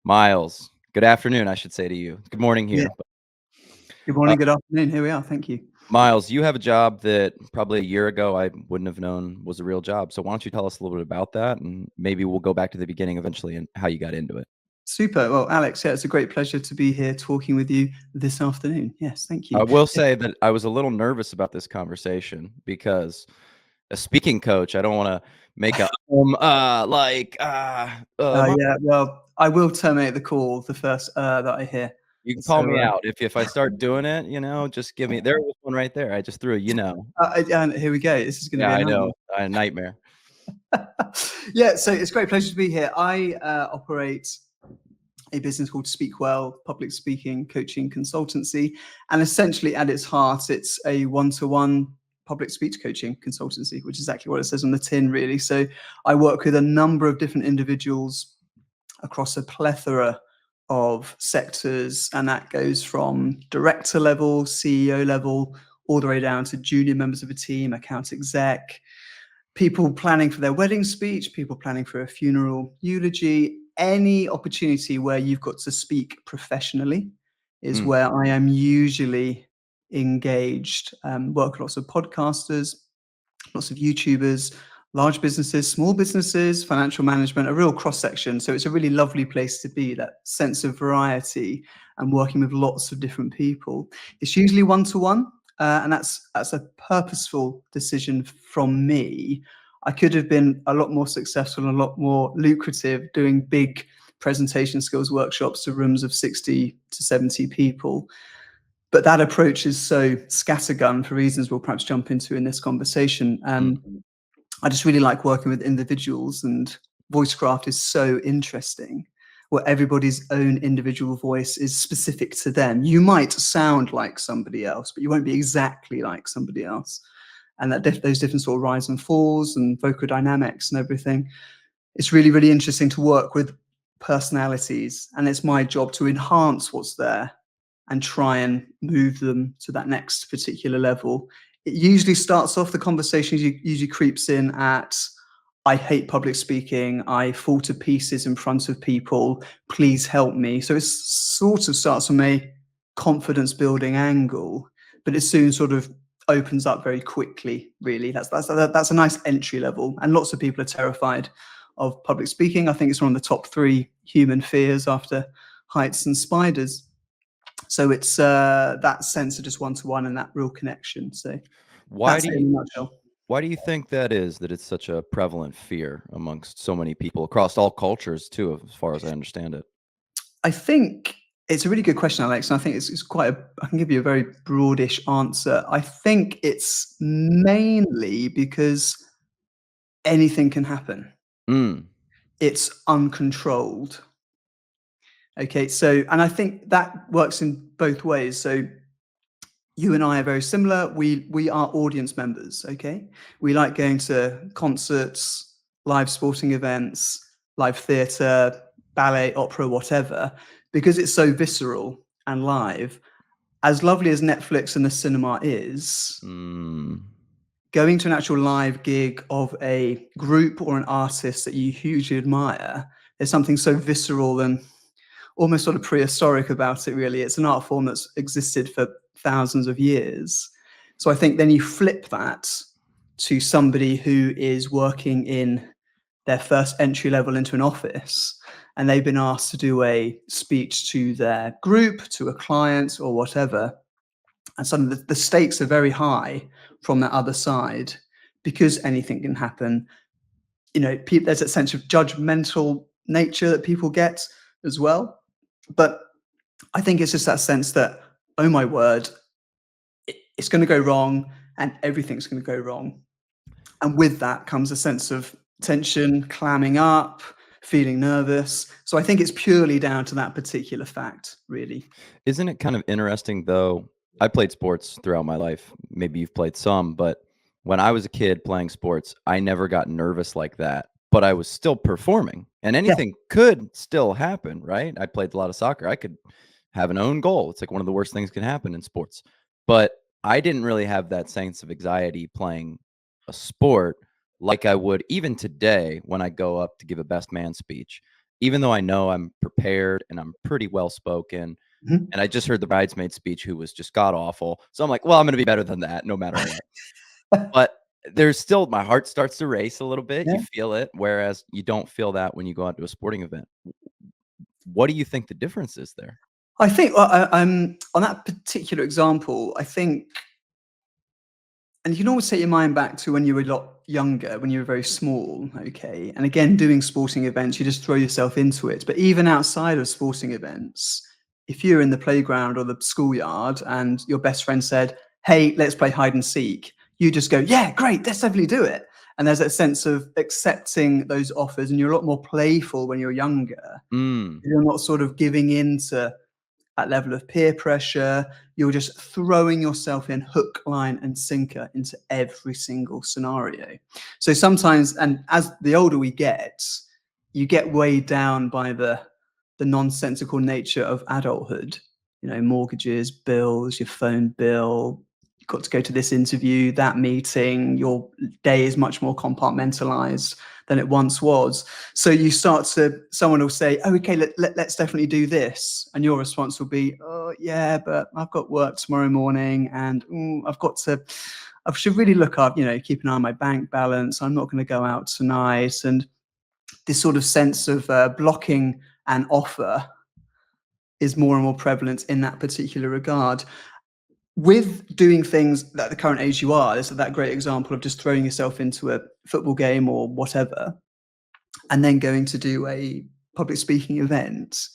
Miles, good afternoon, I should say to you. Good morning Yeah. here. Good Uh, morning, good afternoon. Here we are. Thank you. Miles, you have a job that probably a year ago I wouldn't have known was a real job. So why don't you tell us a little bit about that, and maybe we'll go back to the beginning eventually and how you got into it. Super. Well, Alex, yeah, it's a great pleasure to be here talking with you this afternoon. Yes, thank I you. will say that I was a little nervous about this conversation because a speaking coach, I don't want to make a Yeah, well, I will terminate the call the first that I hear. you can call So, me out if I start doing it, just give me there was one right there. I just threw a. and here we go. This is going to Yeah, be a I nightmare. know. A nightmare. Yeah, so it's a great pleasure to be here. I operate a business called Speak Well, public speaking, coaching, consultancy. And essentially at its heart, it's a one-to-one public speech coaching consultancy, which is exactly what it says on the tin, really. So I work with a number of different individuals across a plethora of sectors, and that goes from director level, CEO level, all the way down to junior members of a team, account exec, people planning for their wedding speech, people planning for a funeral eulogy. Any opportunity where you've got to speak professionally is Mm, where I am usually engaged. Work with lots of podcasters, lots of YouTubers, large businesses, small businesses, financial management, a real cross section. So it's a really lovely place to be, that sense of variety and working with lots of different people. It's usually one-to-one, and that's a purposeful decision from me. I could have been a lot more successful and a lot more lucrative doing big presentation skills workshops to rooms of 60 to 70 people. But that approach is so scattergun for reasons we'll perhaps jump into in this conversation. mm, I just really like working with individuals, and voicecraft is so interesting, where everybody's own individual voice is specific to them. You might sound like somebody else, but you won't be exactly like somebody else. And those different sort of rise and falls and vocal dynamics and everything. It's really, really interesting to work with personalities, and it's my job to enhance what's there and try and move them to that next particular level. It usually starts off, the conversation usually creeps in at, I hate public speaking, I fall to pieces in front of people, please help me. So it sort of starts from a confidence building angle, but it soon sort of opens up very quickly, really. That's a nice entry level. And lots of people are terrified of public speaking. I think it's one of the top 3 human fears after heights and spiders. So it's that sense of just one-to-one and that real connection. So Why that's do it you in a nutshell. why do you think that is, that it's such a prevalent fear amongst so many people across all cultures too, as far as I understand it? I think it's a really good question, Alex, and I think it's quite I can give you a very broadish answer. I think it's mainly because anything can happen. Mm, It's uncontrolled. Okay, so, and I think that works in both ways. So you and I are very similar. We are audience members, okay? We like going to concerts, live sporting events, live theatre, ballet, opera, whatever, because it's so visceral and live. As lovely as Netflix and the cinema is, mm. going to an actual live gig of a group or an artist that you hugely admire, there's something so visceral and almost sort of prehistoric about it, really. It's an art form that's existed for thousands of years. So I think then you flip that to somebody who is working in their first entry level into an office, and they've been asked to do a speech to their group, to a client, or whatever. And suddenly the stakes are very high from that other side, because anything can happen. There's a sense of judgmental nature that people get as well. But I think it's just that sense that, oh my word, it's going to go wrong, and everything's going to go wrong. And with that comes a sense of tension, clamming up, feeling nervous. So I think it's purely down to that particular fact, really. Isn't it kind of interesting though? I played sports throughout my life. Maybe you've played some, but when I was a kid playing sports, I never got nervous like that, but I was still performing and Yeah. anything could still happen, right? I played a lot of soccer. I could have an own goal. It's like one of the worst things can happen in sports. But I didn't really have that sense of anxiety playing a sport like I would even today when I go up to give a best man speech. even though I know I'm prepared and I'm pretty well spoken, Mhm. and I just heard the bridesmaid speech who was just god awful. So I'm like, well, I'm gonna be better than that no matter what. But there's still my heart starts to race a little bit. You Yeah. feel it, whereas you don't feel that when you go out to a sporting event. What do you think the difference is there? I think, on that particular example, I think, and you can always take your mind back to when you were a lot younger, when you were very small, okay? And again, doing sporting events, you just throw yourself into it. But even outside of sporting events, if you're in the playground or the schoolyard and your best friend said, "Hey, let's play hide and seek," you just go, "Yeah, great, let's definitely do it." And there's that sense of accepting those offers, and you're a lot more playful when you're younger. Mm, You're not sort of giving in to that level of peer pressure. You're just throwing yourself in hook, line, and sinker into every single scenario. So sometimes, and as the older we get, you get weighed down by the nonsensical nature of adulthood. You know, mortgages, bills, your phone bill. You've got to go to this interview, that meeting. Your day is much more compartmentalized than it once was. So you start to, someone will say, "Oh, okay, let's definitely do this." And your response will be, "Oh, yeah, but I've got work tomorrow morning and I should really look up, keep an eye on my bank balance. I'm not going to go out tonight." And this sort of sense of blocking an offer is more and more prevalent in that particular regard. With doing things at the current age you are, there's that great example of just throwing yourself into a football game or whatever, and then going to do a public speaking event.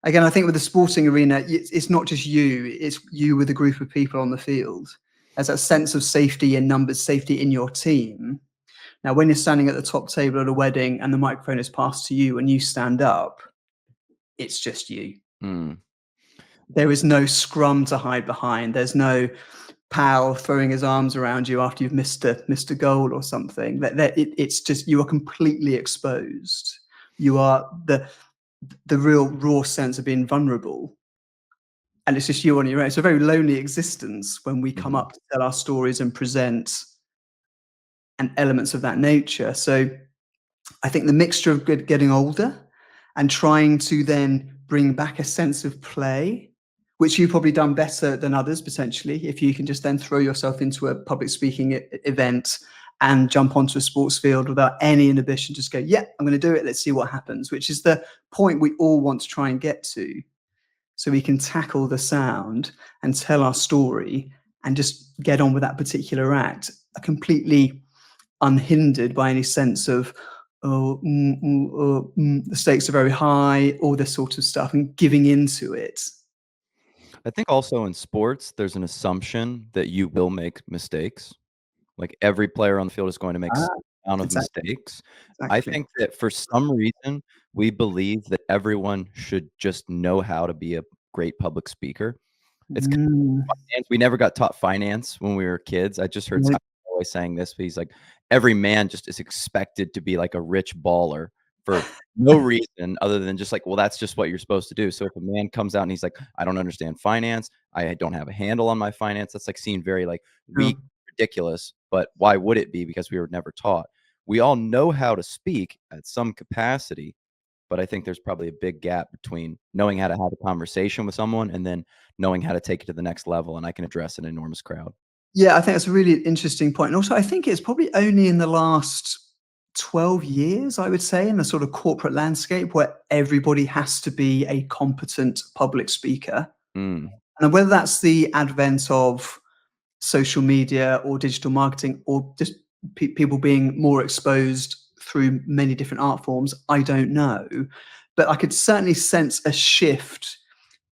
Again, I think with the sporting arena, it's not just you, it's you with a group of people on the field. There's that sense of safety in numbers, safety in your team. Now, when you're standing at the top table at a wedding and the microphone is passed to you and you stand up, it's just you. mm. There is no scrum to hide behind. There's no pal throwing his arms around you after you've missed a goal or something. It's just you are completely exposed. You are the real raw sense of being vulnerable, and it's just you on your own. It's a very lonely existence when we come Mhm. up to tell our stories and present and elements of that nature. So I think the mixture of getting older and trying to then bring back a sense of play, which you've probably done better than others potentially, if you can just then throw yourself into a public speaking event and jump onto a sports field without any inhibition, just go, "Yeah, I'm going to do it. Let's see what happens," which is the point we all want to try and get to. So we can tackle the sound and tell our story and just get on with that particular act completely unhindered by any sense of, oh, the stakes are very high, all this sort of stuff, and giving into it. I think also in sports, there's an assumption that you will make mistakes. Like, every player on the field is going to make Ah, some amount of exactly, mistakes. I exactly. think that for some reason, we believe that everyone should just know how to be a great public speaker. It's kind Mm, of finance. We never got taught finance when we were kids. I just heard no, Scott always saying this, but he's like, every man just is expected to be like a rich baller for no reason other than just like, well, that's just what you're supposed to do. So if a man comes out and he's like, I don't understand finance, I don't have a handle on my finance, that's like seen very like weak, no. ridiculous. But why would it be? Because we were never taught. We all know how to speak at some capacity, but I think there's probably a big gap between knowing how to have a conversation with someone and then knowing how to take it to the next level, and I can address an enormous crowd. Yeah, I think that's a really interesting point. And also, I think it's probably only in the last 12 years, I would say, in the sort of corporate landscape where everybody has to be a competent public speaker. Mm, And whether that's the advent of social media or digital marketing or just people being more exposed through many different art forms, I don't know. But I could certainly sense a shift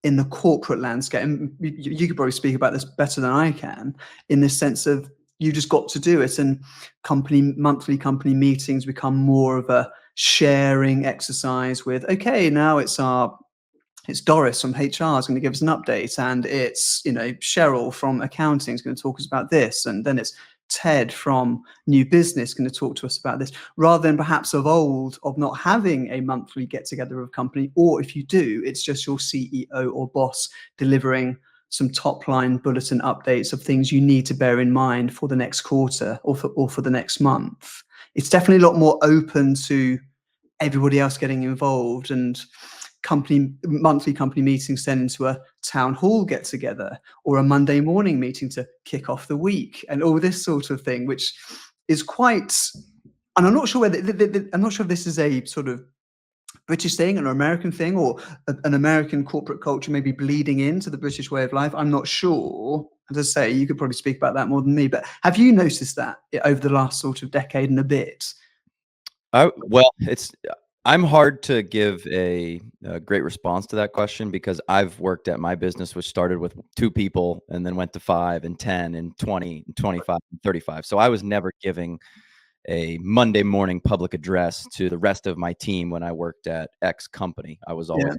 in the corporate landscape. And you could probably speak about this better than I can, in this sense of you just got to do it. And monthly company meetings become more of a sharing exercise with, okay, now it's Doris from HR is going to give us an update, and it's Cheryl from accounting is going to talk to us about this, and then it's Ted from new business going to talk to us about this, rather than perhaps of old of not having a monthly get together of company, or if you do, it's just your CEO or boss delivering some top line bulletin updates of things you need to bear in mind for the next quarter or for the next month. It's definitely a lot more open to everybody else getting involved, and monthly company meetings then into a town hall get together, or a Monday morning meeting to kick off the week, and all this sort of thing, which is quite. And I'm not sure whether I'm not sure if this is a sort of British thing, an American thing, or an American corporate culture maybe bleeding into the British way of life. I'm not sure. As I say, you could probably speak about that more than me. But have you noticed that over the last sort of decade and a bit? Well, I'm hard to give a great response to that question because I've worked at my business, which started with 2 people and then went to 5 and 10 and 20 and 25 and 35. So I was never giving a Monday morning public address to the rest of my team when I worked at X company. I was Yeah. always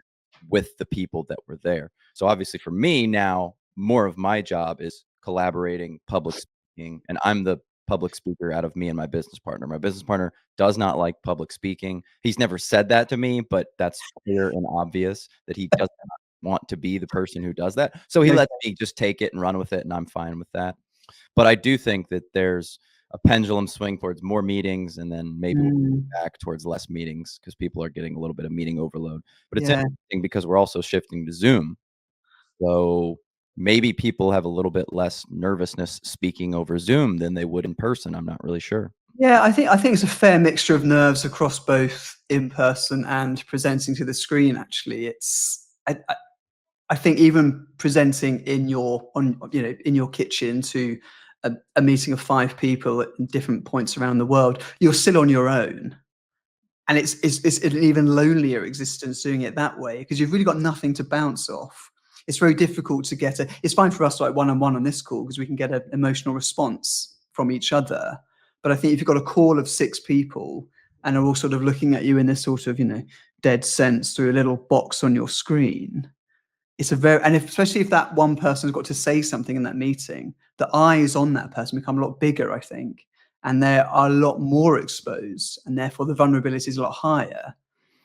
with the people that were there. So obviously for me now, more of my job is collaborating, public speaking, and I'm the public speaker out of me and my business partner. My business partner does not like public speaking. He's never said that to me, but that's clear and obvious that he does not want to be the person who does that. So he Okay. lets me just take it and run with it, and I'm fine with that. But I do think that there's a pendulum swing towards more meetings, and then maybe we'll Mm, back towards less meetings because people are getting a little bit of meeting overload. But it's yeah. interesting because we're also shifting to Zoom. So maybe people have a little bit less nervousness speaking over Zoom than they would in person. I'm not really sure. Yeah, I think it's a fair mixture of nerves across both in person and presenting to the screen. Actually, I think even presenting in your in your kitchen to a meeting of 5 people at different points around the world, you're still on your own, and it's an even lonelier existence doing it that way because you've really got nothing to bounce off. It's very difficult to get a. It's fine for us like one-on-one on this call because we can get an emotional response from each other. But I think if you've got a call of 6 people and are all sort of looking at you in this sort of dead sense through a little box on your screen, it's a very, and especially if that one person's got to say something in that meeting, the eyes on that person become a lot bigger, I think, and they are a lot more exposed, and therefore the vulnerability is a lot higher.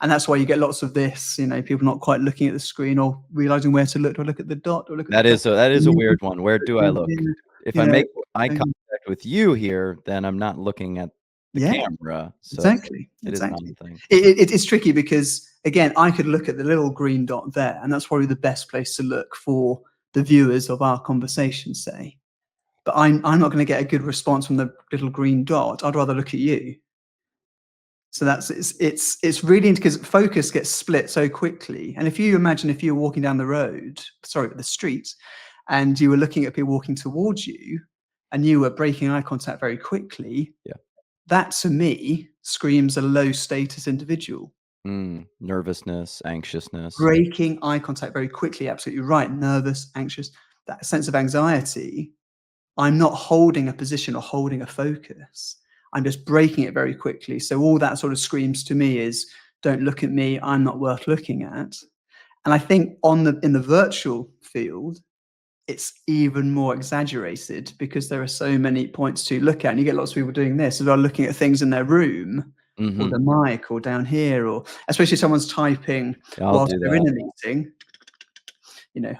And that's why you get lots of this, people not quite looking at the screen or realizing where to look. Do I look at the dot? Do I look at That is a weird one. Where do I look? the, If you I know, make eye um, contact with you here, then I'm not looking at the yeah, camera. So exactly, it is an exactly. odd thing. It's tricky because again, I could look at the little green dot there, and that's probably the best place to look for the viewers of our conversation, say. But I'm not going to get a good response from the little green dot. I'd rather look at you. So it's really because focus gets split so quickly. And if you imagine if you were walking down the street, and you were looking at people walking towards you, and you were breaking eye contact very quickly, Yeah. that to me screams a low status individual. Nervousness, anxiousness. Breaking eye contact very quickly, absolutely right. Nervous, anxious, that sense of anxiety. I'm not holding a position or holding a focus. I'm just breaking it very quickly. So all that sort of screams to me is, don't look at me. I'm not worth looking at. And I think in the virtual field, it's even more exaggerated because there are so many points to look at. And you get lots of people doing this as well, looking at things in their room or Mhm. the mic or down here, or especially if someone's typing I'll whilst do they're in that. a meeting,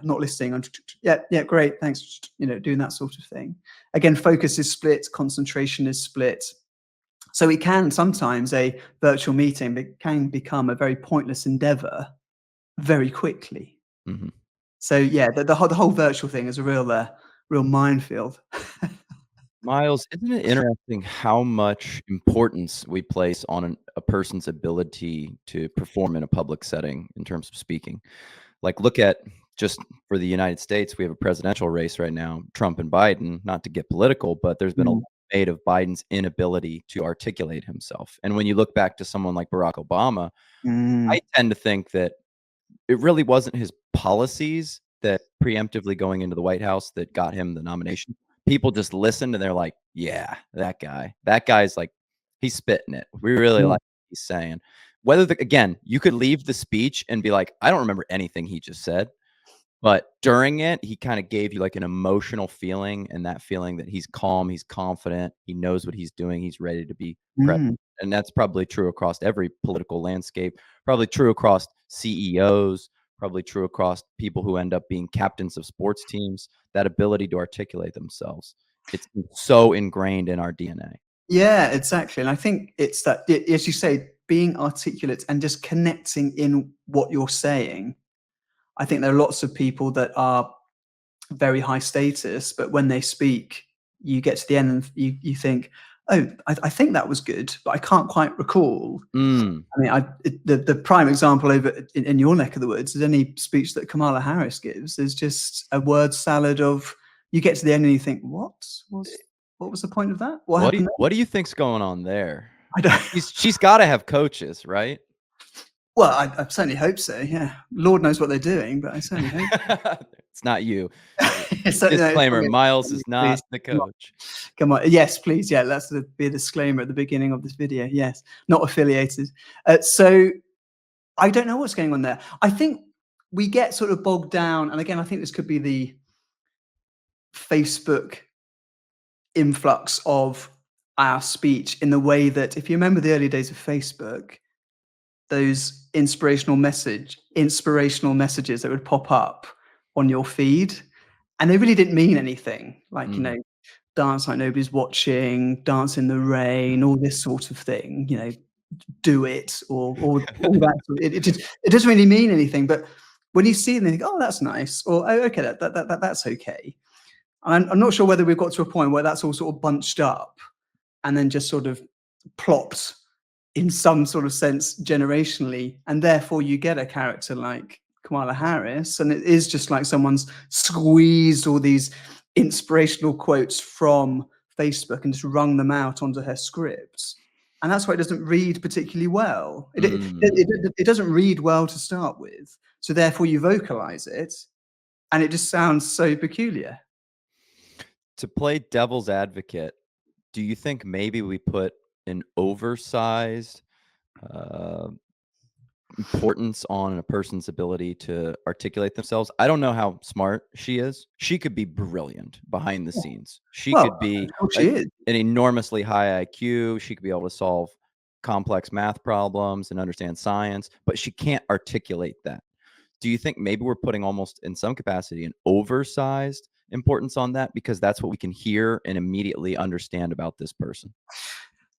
not listening. Yeah, great, thanks. Doing that sort of thing. Again, focus is split, concentration is split. So it can sometimes a virtual meeting can become a very pointless endeavor very quickly. Mhm. So yeah, the whole virtual thing is a real minefield. Miles, isn't it interesting how much importance we place on a person's ability to perform in a public setting in terms of speaking? Like, look at just for the United States, we have a presidential race right now, Trump and Biden, not to get political, but there's been a lot Mm, made of Biden's inability to articulate himself. And when you look back to someone like Barack Obama, mm, I tend to think that it really wasn't his policies that preemptively going into the White House that got him the nomination. People just listened and they're like, "Yeah, that guy. That guy's like, he's spitting it. We really mm, like what he's saying." Whether again, you could leave the speech and be like, "I don't remember anything he just said." But during it, he kinda gave you, like, an emotional feeling, and that feeling that he's calm, he's confident, he knows what he's doing, he's ready to be president, mm. and that's probably true across every political landscape, probably true across CEOs, probably true across people who end up being captains of sports teams, that ability to articulate themselves. It's so ingrained in our DNA. Yeah, exactly. And I think it's that, as you say, being articulate and just connecting in what you're saying. I think there are lots of people that are very high status, but when they speak, you get to the end and you think, oh, I think that was good, but I can't quite recall. Mm. I mean, the prime example over in your neck of the woods is any speech that Kamala Harris gives is just a word salad of, you get to the end and you think, what was the point of that? What happened there? What do you think's going on there? I don't. She's gotta have coaches, right? Well, I certainly hope so. Yeah, Lord knows what they're doing, but I certainly hope. It's not you. So, no, it's Disclaimer, probably- Myles is please, not the come on. coach. Come on. Yes, please. Yeah, that's to be a disclaimer at the beginning of this video. Yes, not affiliated. So I don't know what's going on there. I think we get sort of bogged down. And again, I think this could be the Facebook influx of our speech in the way that, if you remember the early days of Facebook, those inspirational messages that would pop up on your feed, and they really didn't mean anything. Like, you know, dance like nobody's watching, dance in the rain, all this sort of thing, you know, do it, or all that. It doesn't really mean anything. But when you see them, you think, oh, that's nice, or oh, okay, that's okay. And I'm not sure whether we've got to a point where that's all sort of bunched up and then just sort of plopped in some sort of sense generationally, and therefore you get a character like Kamala Harris, and it is just like someone's squeezed all these inspirational quotes from Facebook and just wrung them out onto her script. And that's why it doesn't read particularly well. It doesn't read well to start with. So therefore you vocalize it, and it just sounds so peculiar. To play devil's advocate, do you think maybe we put an oversized importance on a person's ability to articulate themselves? I don't know how smart she is. She could be brilliant behind the scenes. She Well, could be she is. an enormously high IQ. She could be able to solve complex math problems and understand science, but she can't articulate that. Do you think maybe we're putting almost in some capacity an oversized importance on that because that's what we can hear and immediately understand about this person?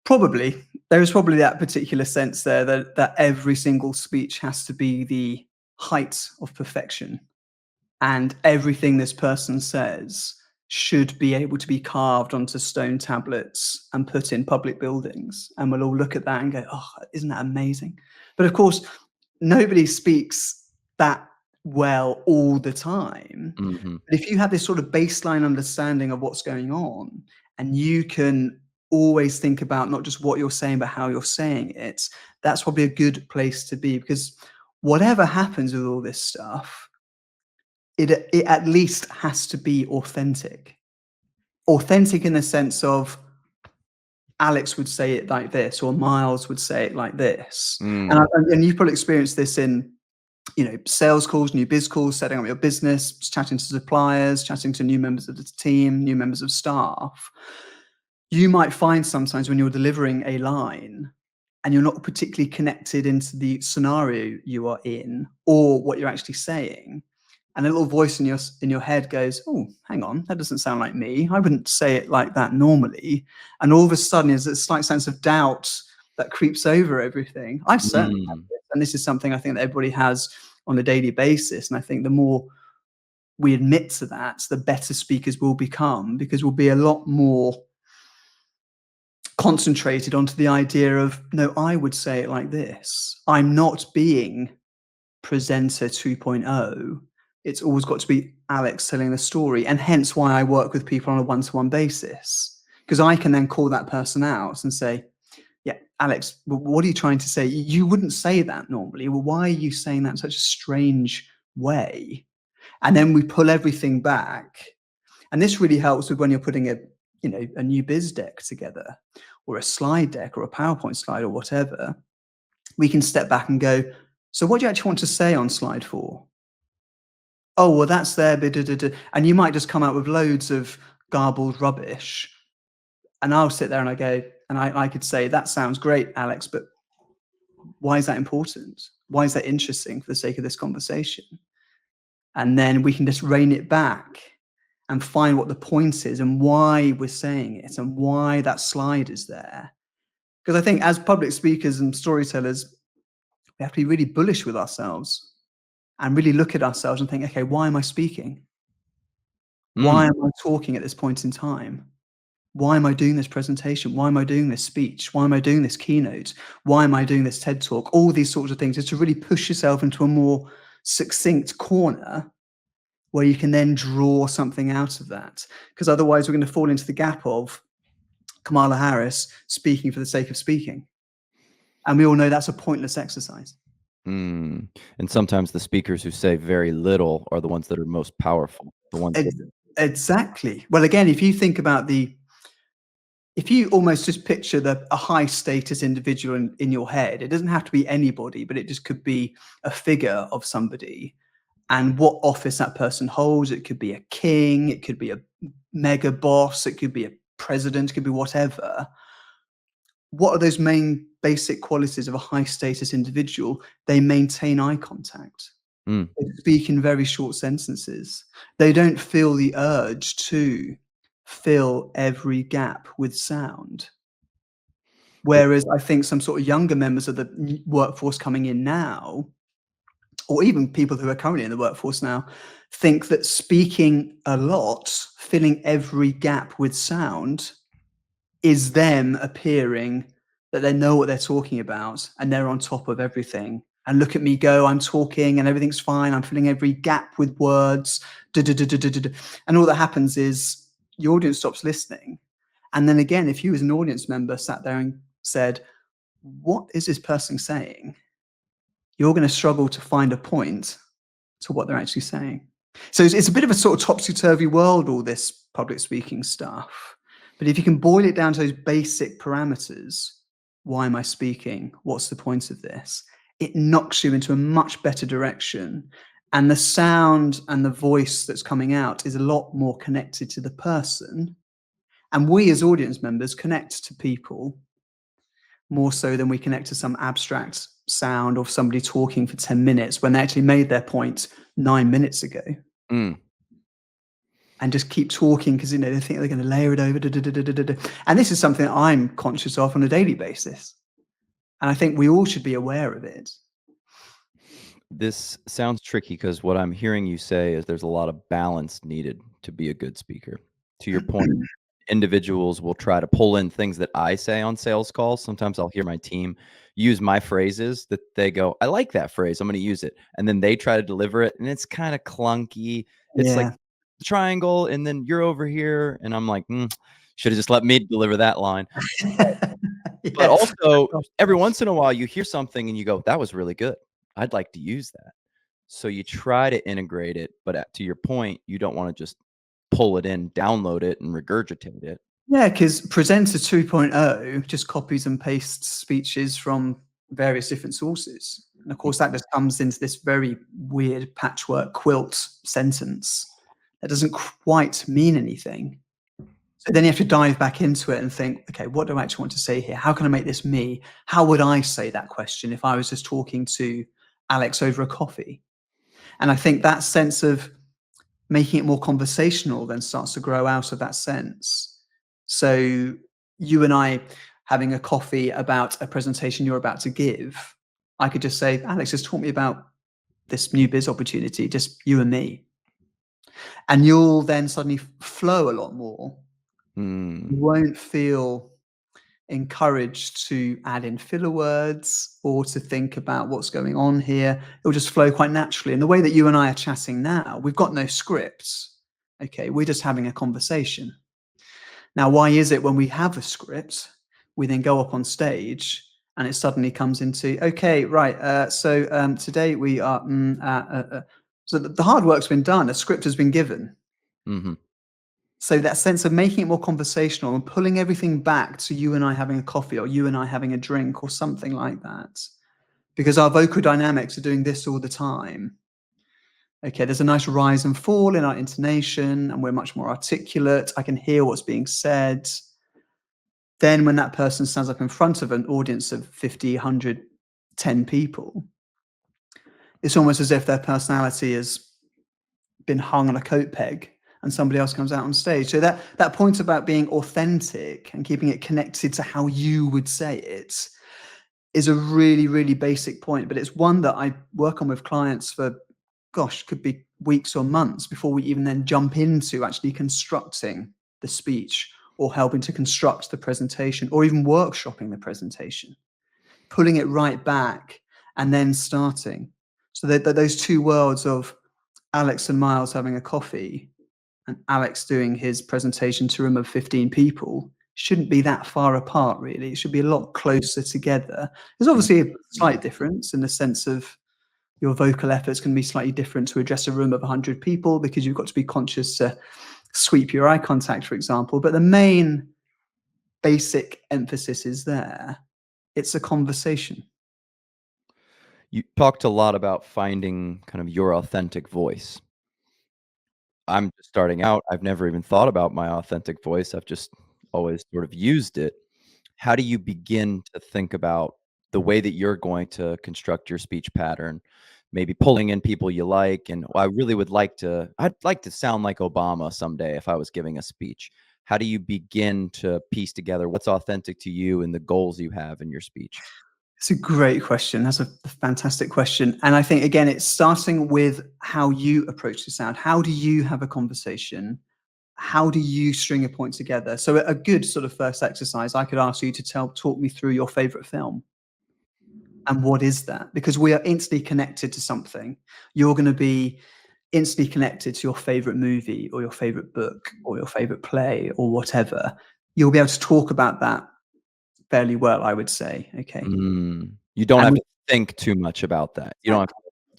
Probably. There is probably that particular sense there that every single speech has to be the height of perfection. And everything this person says should be able to be carved onto stone tablets and put in public buildings. And we'll all look at that and go, oh, isn't that amazing? But of course, nobody speaks that well all the time. But if you have this sort of baseline understanding of what's going on, and you can always think about not just what you're saying, but how you're saying it, that's probably a good place to be, because whatever happens with all this stuff, it at least has to be authentic. Authentic in the sense of Alex would say it like this, or Myles would say it like this. And you've probably experienced this in, you know, sales calls, new biz calls, setting up your business, chatting to suppliers, chatting to new members of the team, new members of staff. You might find sometimes when you're delivering a line and you're not particularly connected into the scenario you are in or what you're actually saying, and a little voice in your head goes, oh, hang on, that doesn't sound like me. I wouldn't say it like that normally. And all of a sudden there's a slight sense of doubt that creeps over everything. I've certainly had this, and this is something I think that everybody has on a daily basis. And I think the more we admit to that, the better speakers will become, because we'll be a lot more concentrated onto the idea of, no, I would say it like this. I'm not being presenter 2.0. It's always got to be Alex telling the story. And hence why I work with people on a one-to-one basis, because I can then call that person out and say, yeah, Alex, what are you trying to say? You wouldn't say that normally. Well, why are you saying that in such a strange way? And then we pull everything back. And this really helps with when you're putting a new biz deck together, or a slide deck, or a PowerPoint slide, or whatever. We can step back and go, so what do you actually want to say on slide 4? Oh, well, that's there. And you might just come out with loads of garbled rubbish. And I'll sit there and I go, and I could say, that sounds great, Alex, but why is that important? Why is that interesting for the sake of this conversation? And then we can just rein it back and find what the point is and why we're saying it and why that slide is there. Because I think as public speakers and storytellers, we have to be really bullish with ourselves and really look at ourselves and think, okay, why am I speaking? Why Mm, am I talking at this point in time? Why am I doing this presentation? Why am I doing this speech? Why am I doing this keynote? Why am I doing this TED talk? All these sorts of things is to really push yourself into a more succinct corner where you can then draw something out of that. Because otherwise, we're going to fall into the gap of Kamala Harris speaking for the sake of speaking. And we all know that's a pointless exercise. mm. And sometimes the speakers who say very little are the ones that are most powerful, the ones that. Exactly. Well, again, if you think about if you almost just picture a high status individual in your head, it doesn't have to be anybody, but it just could be a figure of somebody and what office that person holds. It could be a king, it could be a mega boss, it could be a president, it could be whatever. What are those main basic qualities of a high status individual? They maintain eye contact. Mm, They speak in very short sentences. They don't feel the urge to fill every gap with sound. it Whereas I think some sort of younger members of the workforce coming in now, or even people who are currently in the workforce now, think that speaking a lot, filling every gap with sound, is them appearing that they know what they're talking about and they're on top of everything. And look at me go, I'm talking and everything's fine. I'm filling every gap with words. duh, duh, duh, duh, duh, duh, duh. And all that happens is the audience stops listening. And then again, if you as an audience member sat there and said, what is this person saying? You're going to struggle to find a point to what they're actually saying. So it's a bit of a sort of topsy-turvy world, all this public speaking stuff. But if you can boil it down to those basic parameters, why am I speaking? What's the point of this? It knocks you into a much better direction. And the sound and the voice that's coming out is a lot more connected to the person. And we as audience members connect to people more so than we connect to some abstract sound or somebody talking for 10 minutes when they actually made their point 9 minutes ago. mm. And just keep talking because they think they're going to layer it over. And this is something that I'm conscious of on a daily basis. And I think we all should be aware of it. This sounds tricky because what I'm hearing you say is there's a lot of balance needed to be a good speaker. To your point, individuals will try to pull in things that I say on sales calls. Sometimes I'll hear my team use my phrases that they go, I like that phrase. I'm going to use it. And then they try to deliver it and it's kind of clunky. It's like Yeah. the triangle and then you're over here. And I'm like, should have just let me deliver that line. But Yeah. also, every once in a while, you hear something and you go, that was really good. I'd like to use that. So you try to integrate it, but to your point, you don't want to just pull it in, download it, and regurgitate it. Yeah, because Presenter 2.0 just copies and pastes speeches from various different sources. And of course, that just comes into this very weird patchwork quilt sentence that doesn't quite mean anything. So then you have to dive back into it and think, okay, what do I actually want to say here? How can I make this me? How would I say that question if I was just talking to Alex over a coffee? And I think that sense of making it more conversational then starts to grow out of that sense. So you and I having a coffee about a presentation you're about to give, I could just say, Alex, just talk me about this new biz opportunity, just you and me. And you'll then suddenly flow a lot more. Mm, You won't feel encouraged to add in filler words or to think about what's going on here. It'll just flow quite naturally. And the way that you and I are chatting now, we've got no scripts. Okay, we're just having a conversation. Now, why is it when we have a script, we then go up on stage and it suddenly comes into, okay, right, so today we are, so the hard work's been done, a script has been given. mhm. So that sense of making it more conversational and pulling everything back to you and I having a coffee or you and I having a drink or something like that, because our vocal dynamics are doing this all the time. Okay, there's a nice rise and fall in our intonation and we're much more articulate. I can hear what's being said. Then when that person stands up in front of an audience of 50, 100, 10 people, it's almost as if their personality has been hung on a coat peg and somebody else comes out on stage. So that point about being authentic and keeping it connected to how you would say it is a really, really basic point, but it's one that I work on with clients for, gosh, could be weeks or months before we even then jump into actually constructing the speech or helping to construct the presentation or even workshopping the presentation, pulling it right back and then starting. So that those two worlds of Alex and Myles having a coffee and Alex doing his presentation to a room of 15 people shouldn't be that far apart, really. It should be a lot closer together. There's obviously a slight difference in the sense of your vocal efforts can be slightly different to address a room of 100 people because you've got to be conscious to sweep your eye contact, for example. But the main basic emphasis is there. It's a conversation. You talked a lot about finding kind of your authentic voice. I'm just starting out. I've never even thought about my authentic voice. I've just always sort of used it. How do you begin to think about the way that you're going to construct your speech pattern? Maybe pulling in people you like, and I really would like to I'd like to sound like Obama someday if I was giving a speech. How do you begin to piece together what's authentic to you and the goals you have in your speech? It's a great question. That's a fantastic question. And I think, again, it's starting with how you approach the sound. How do you have a conversation? How do you string a point together? So a good sort of first exercise, I could ask you to talk me through your favorite film. And what is that? Because we are instantly connected to something. You're going to be instantly connected to your favorite movie or your favorite book or your favorite play or whatever. You'll be able to talk about that fairly well, I would say. Okay. You don't And have we to think too much about that. You don't have to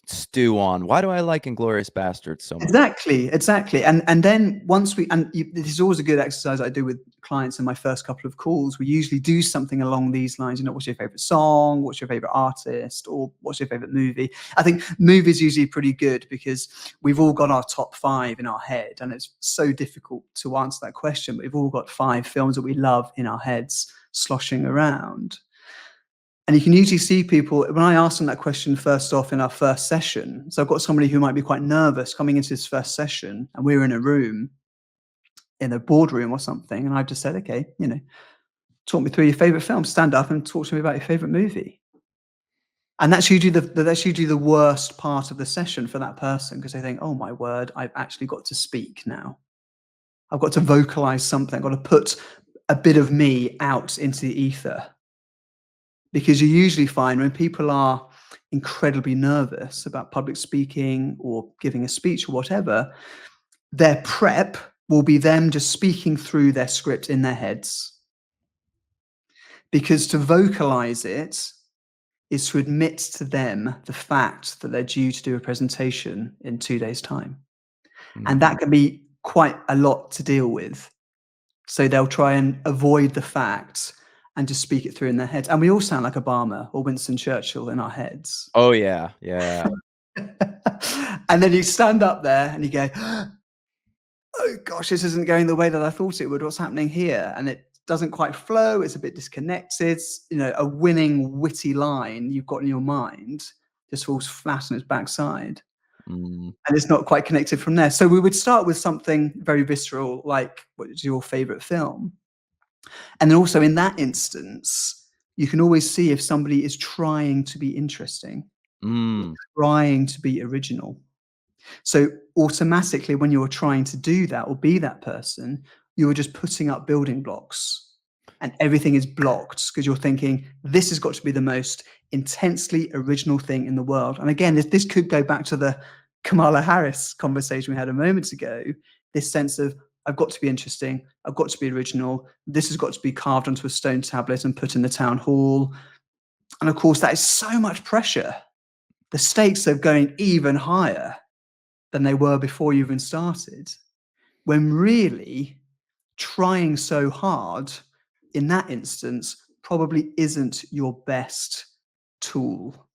stew on, "Why do I like Inglorious Bastards so much?" exactly, exactly. And then once we and you, this is always a good exercise I do with clients in my first couple of calls. We usually do something along these lines. You know, what's your favorite song? What's your favorite artist? Or what's your favorite movie? I think movies usually pretty good because we've all got our top five in our head, and it's so difficult to answer that question. But we've all got five films that we love in our heads sloshing around. And you can usually see people, when I ask them that question first off in our first session. So I've got somebody who might be quite nervous coming into this first session, and we're in a room, in a boardroom or something. And I've just said, okay, you know, talk me through your favorite film, stand up and talk to me about your favorite movie. And that's usually the worst part of the session for that person because they think, oh my word, I've actually got to speak now. I've got to vocalize something. I've got to put a bit of me out into the ether. Because you usually find when people are incredibly nervous about public speaking or giving a speech or whatever, their prep will be them just speaking through their script in their heads. Because to vocalize it is to admit to them the fact that they're due to do a presentation in 2 days' time. And Mhm. that can be quite a lot to deal with. So they'll try and avoid the facts and just speak it through in their heads. And we all sound like Obama or Winston Churchill in our heads. Oh, yeah, yeah. And then you stand up there and you go, oh gosh, this isn't going the way that I thought it would. What's happening here? And it doesn't quite flow. It's a bit disconnected. You know, a winning, witty line you've got in your mind just falls flat on its backside. Mm. And it's not quite connected from there. So we would start with something very visceral, like what is your favorite film? And then also in that instance, you can always see if somebody is trying to be interesting, Mm. trying to be original. So automatically, when you're trying to do that or be that person, you're just putting up building blocks and everything is blocked because you're thinking, this has got to be the most intensely original thing in the world. And again, this could go back to the Kamala Harris conversation we had a moment ago, this sense of, I've got to be interesting, I've got to be original, this has got to be carved onto a stone tablet and put in the town hall. And of course, that is so much pressure. The stakes are going even higher than they were before you even started, when really trying so hard in that instance probably isn't your best tool.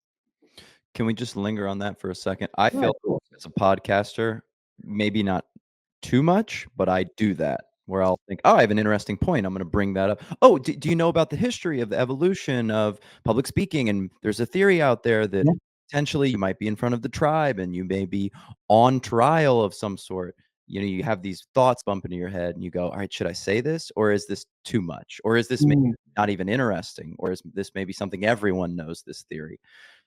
Can we just linger on that for a second? I Yeah, feel cool. as a podcaster, maybe not too much, but I do that where I'll think, "Oh, I have an interesting point. I'm gonna bring that up. Oh, do you know about the history of the evolution of public speaking? And there's a theory out there that Yeah. potentially you might be in front of the tribe and you may be on trial of some sort." you have these thoughts bump into your head and you go, all right, should I say this, or is this too much, or is this maybe Mm. not even interesting, or is this maybe something everyone knows this theory?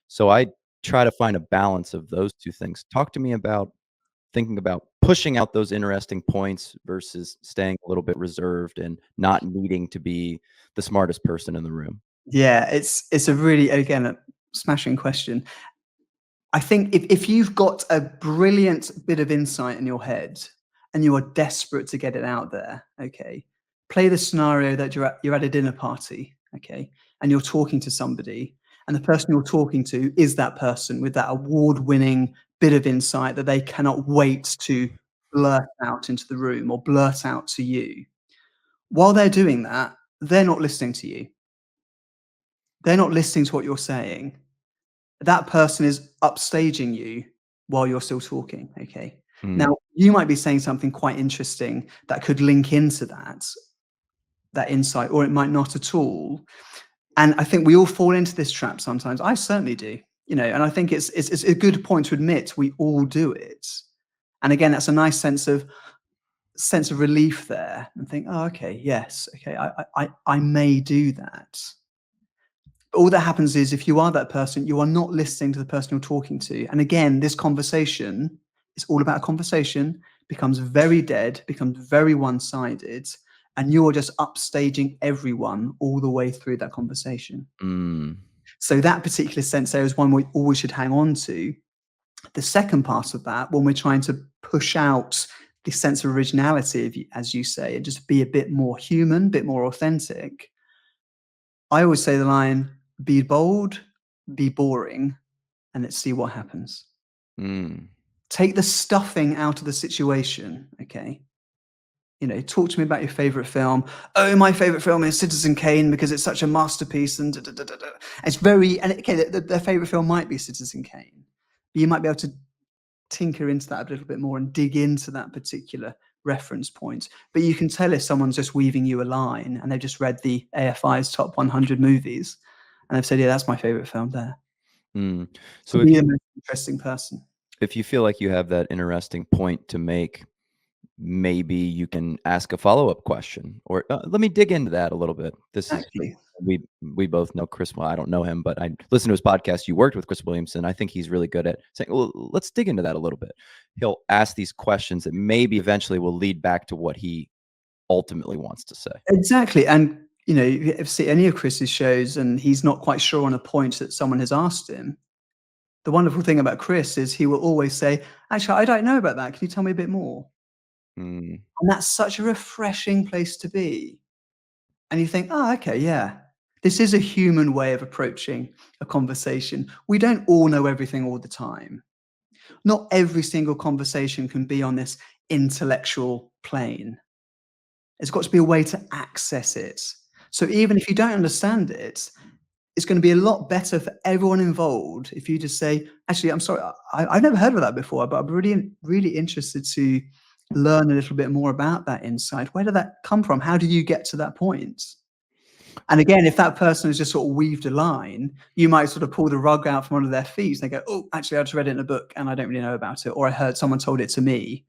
So I try to find a balance of those two things. Talk to me about thinking about pushing out those interesting points versus staying a little bit reserved and not needing to be the smartest person in the room. Yeah, it's a really, again, a smashing question. I think if you've got a brilliant bit of insight in your head and you are desperate to get it out there, okay, play the scenario that you're at a dinner party, okay, and you're talking to somebody, and the person you're talking to is that person with that award-winning bit of insight that they cannot wait to blurt out into the room or blurt out to you. While they're doing that, they're not listening to you. They're not listening to what you're saying. That person is upstaging you while you're still talking, okay? Mm, Now, you might be saying something quite interesting that could link into that insight, or it might not at all. And I think we all fall into this trap sometimes. I certainly do, and I think it's a good point to admit we all do it. And again, that's a nice sense of relief there, and think, oh, okay, yes, okay, I may do that. All that happens is if you are that person, you are not listening to the person you're talking to. And again, this conversation is all about a conversation, becomes very dead, becomes very one-sided, and you're just upstaging everyone all the way through that conversation. mm, So that particular sense there is one we always should hang on to. The second part of that, when we're trying to push out the sense of originality, as you say, and just be a bit more human, a bit more authentic, I always say the line, be bold, be boring, and let's see what happens. mm, Take the stuffing out of the situation, okay? Talk to me about your favorite film. Oh, my favorite film is Citizen Kane because it's such a masterpiece and da, da, da, da, da. It's very, and okay, their favorite film might be Citizen Kane. But you might be able to tinker into that a little bit more and dig into that particular reference point. But you can tell if someone's just weaving you a line and they've just read the AFI's top 100 movies and they've said, yeah, that's my favorite film there. mm. To So be the most interesting person. if you feel like you have that interesting point to make, maybe you can ask a follow-up question, or let me dig into that a little bit. This is Exactly. we both know Chris. Well, I don't know him, but I listen to his podcast. You worked with Chris Williamson. I think he's really good at saying, well, let's dig into that a little bit. He'll ask these questions that maybe eventually will lead back to what he ultimately wants to say. Exactly. And, if you ever see any of Chris's shows and he's not quite sure on a point that someone has asked him, the wonderful thing about Chris is he will always say, actually, I don't know about that. Can you tell me a bit more? Mm, And that's such a refreshing place to be. And you think, oh, okay, yeah, this is a human way of approaching a conversation. We don't all know everything all the time. Not every single conversation can be on this intellectual plane. There's got to be a way to access it. So even if you don't understand it, it's going to be a lot better for everyone involved if you just say, actually, I'm sorry, I've never heard of that before, but I'm really, really interested to learn a little bit more about that insight. Where did that come from? How did you get to that point? And again, if that person has just sort of weaved a line, you might sort of pull the rug out from under their feet and they go, oh, actually, I just read it in a book and I don't really know about it. Or I heard someone told it to me.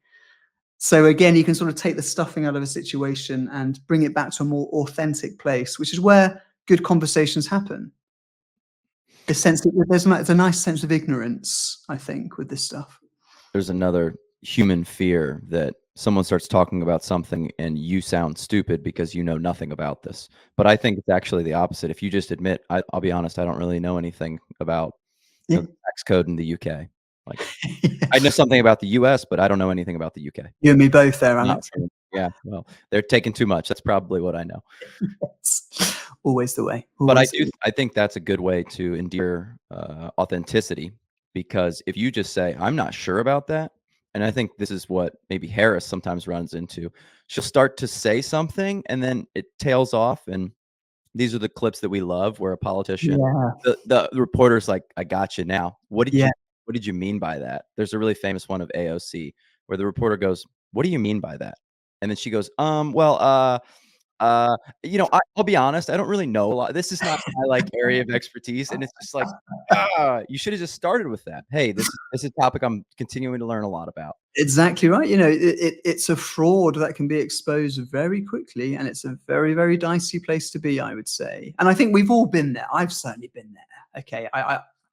So again, you can sort of take the stuffing out of a situation and bring it back to a more authentic place, which is where good conversations happen. The sense that there's a nice sense of ignorance, I think, with this stuff. there's another human fear that someone starts talking about something and you sound stupid because you know nothing about this. But I think it's actually the opposite. If you just admit, I'll be honest, I don't really know anything about Yeah. the tax code in the UK. Like, I know something about the US, but I don't know anything about the UK. You and me both there, Not Alex. from, yeah, well, they're taking too much. That's probably what I know. It's always the way. But Always the way. I think that's a good way to endear authenticity, because if you just say, I'm not sure about that, and I think this is what maybe Harris sometimes runs into, she'll start to say something and then it tails off. And these are the clips that we love where a politician, Yeah. the reporter's like, I got you now. Yeah. What did you mean by that? There's a really famous one of AOC where the reporter goes, what do you mean by that? And then she goes, well, You know, I'll be honest, I don't really know a lot. This is not my, like, area of expertise, and it's just like, you should have just started with that. "Hey, this is a topic I'm continuing to learn a lot about." Exactly right. You know, it's a fraud that can be exposed very quickly, and it's a very, very dicey place to be, I would say. And I think we've all been there. I've certainly been there. Okay,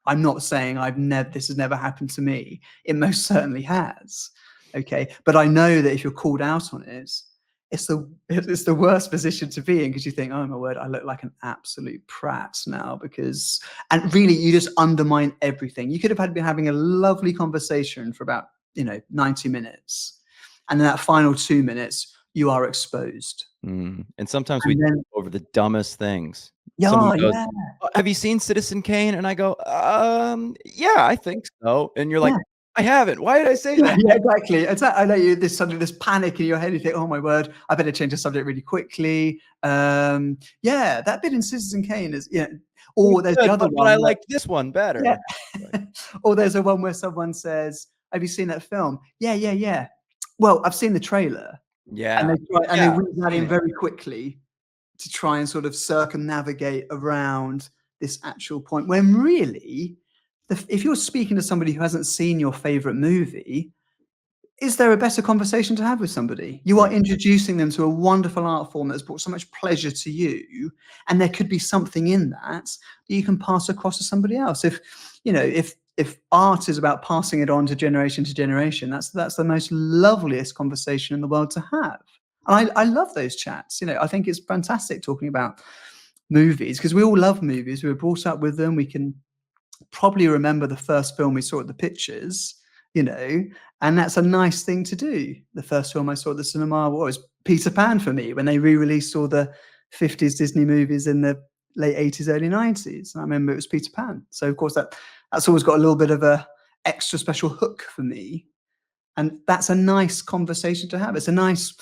I'm not saying I've never this has never happened to me. It most certainly has. Okay, but I know that if you're called out on it, it's the worst position to be in, because you think, oh my word, I look like an absolute prat now, because and really you just undermine everything. You could have been having a lovely conversation for about 90 minutes, and then that final 2 minutes you are exposed. And sometimes we And then over the dumbest things. Someone yeah, goes, yeah, "Oh, have you seen Citizen Kane?" And I go, yeah, I think so." And you're like, yeah. "I haven't. Why did I say Yeah, that?" yeah, exactly. I know you. There's suddenly this panic in your head. You think, "Oh my word, I better change the subject really quickly." Yeah, that bit in Citizen Kane is yeah. It was Or there's the good, other but I one where liked this one better. yeah, And like, or there's a one where someone says, "Have you seen that film?" "Yeah, yeah, yeah." "Well, I've seen the trailer," and yeah, they yeah, weave that seen in it. very quickly to try and sort of circumnavigate around this actual point, when really, if you're speaking to somebody who hasn't seen your favorite movie, is there a better conversation to have with somebody? You Mm, are introducing them to a wonderful art form that's brought so much pleasure to you, and there could be something in that you can pass across to somebody else. If art is about passing it on to generation, that's the most loveliest conversation in the world to have. And I love those chats. I think it's fantastic talking about movies, because we all love movies. We were brought up with them. We can probably remember the first film we saw at the pictures, you know, and that's a nice thing to do. The first film I saw at the cinema was Peter Pan for me, when they re-released all the 50s Disney movies in the late 80s, early 90s. And I remember it was Peter Pan. So of course that's always got a little bit of a extra special hook for me. And that's a nice conversation to have. It's a nice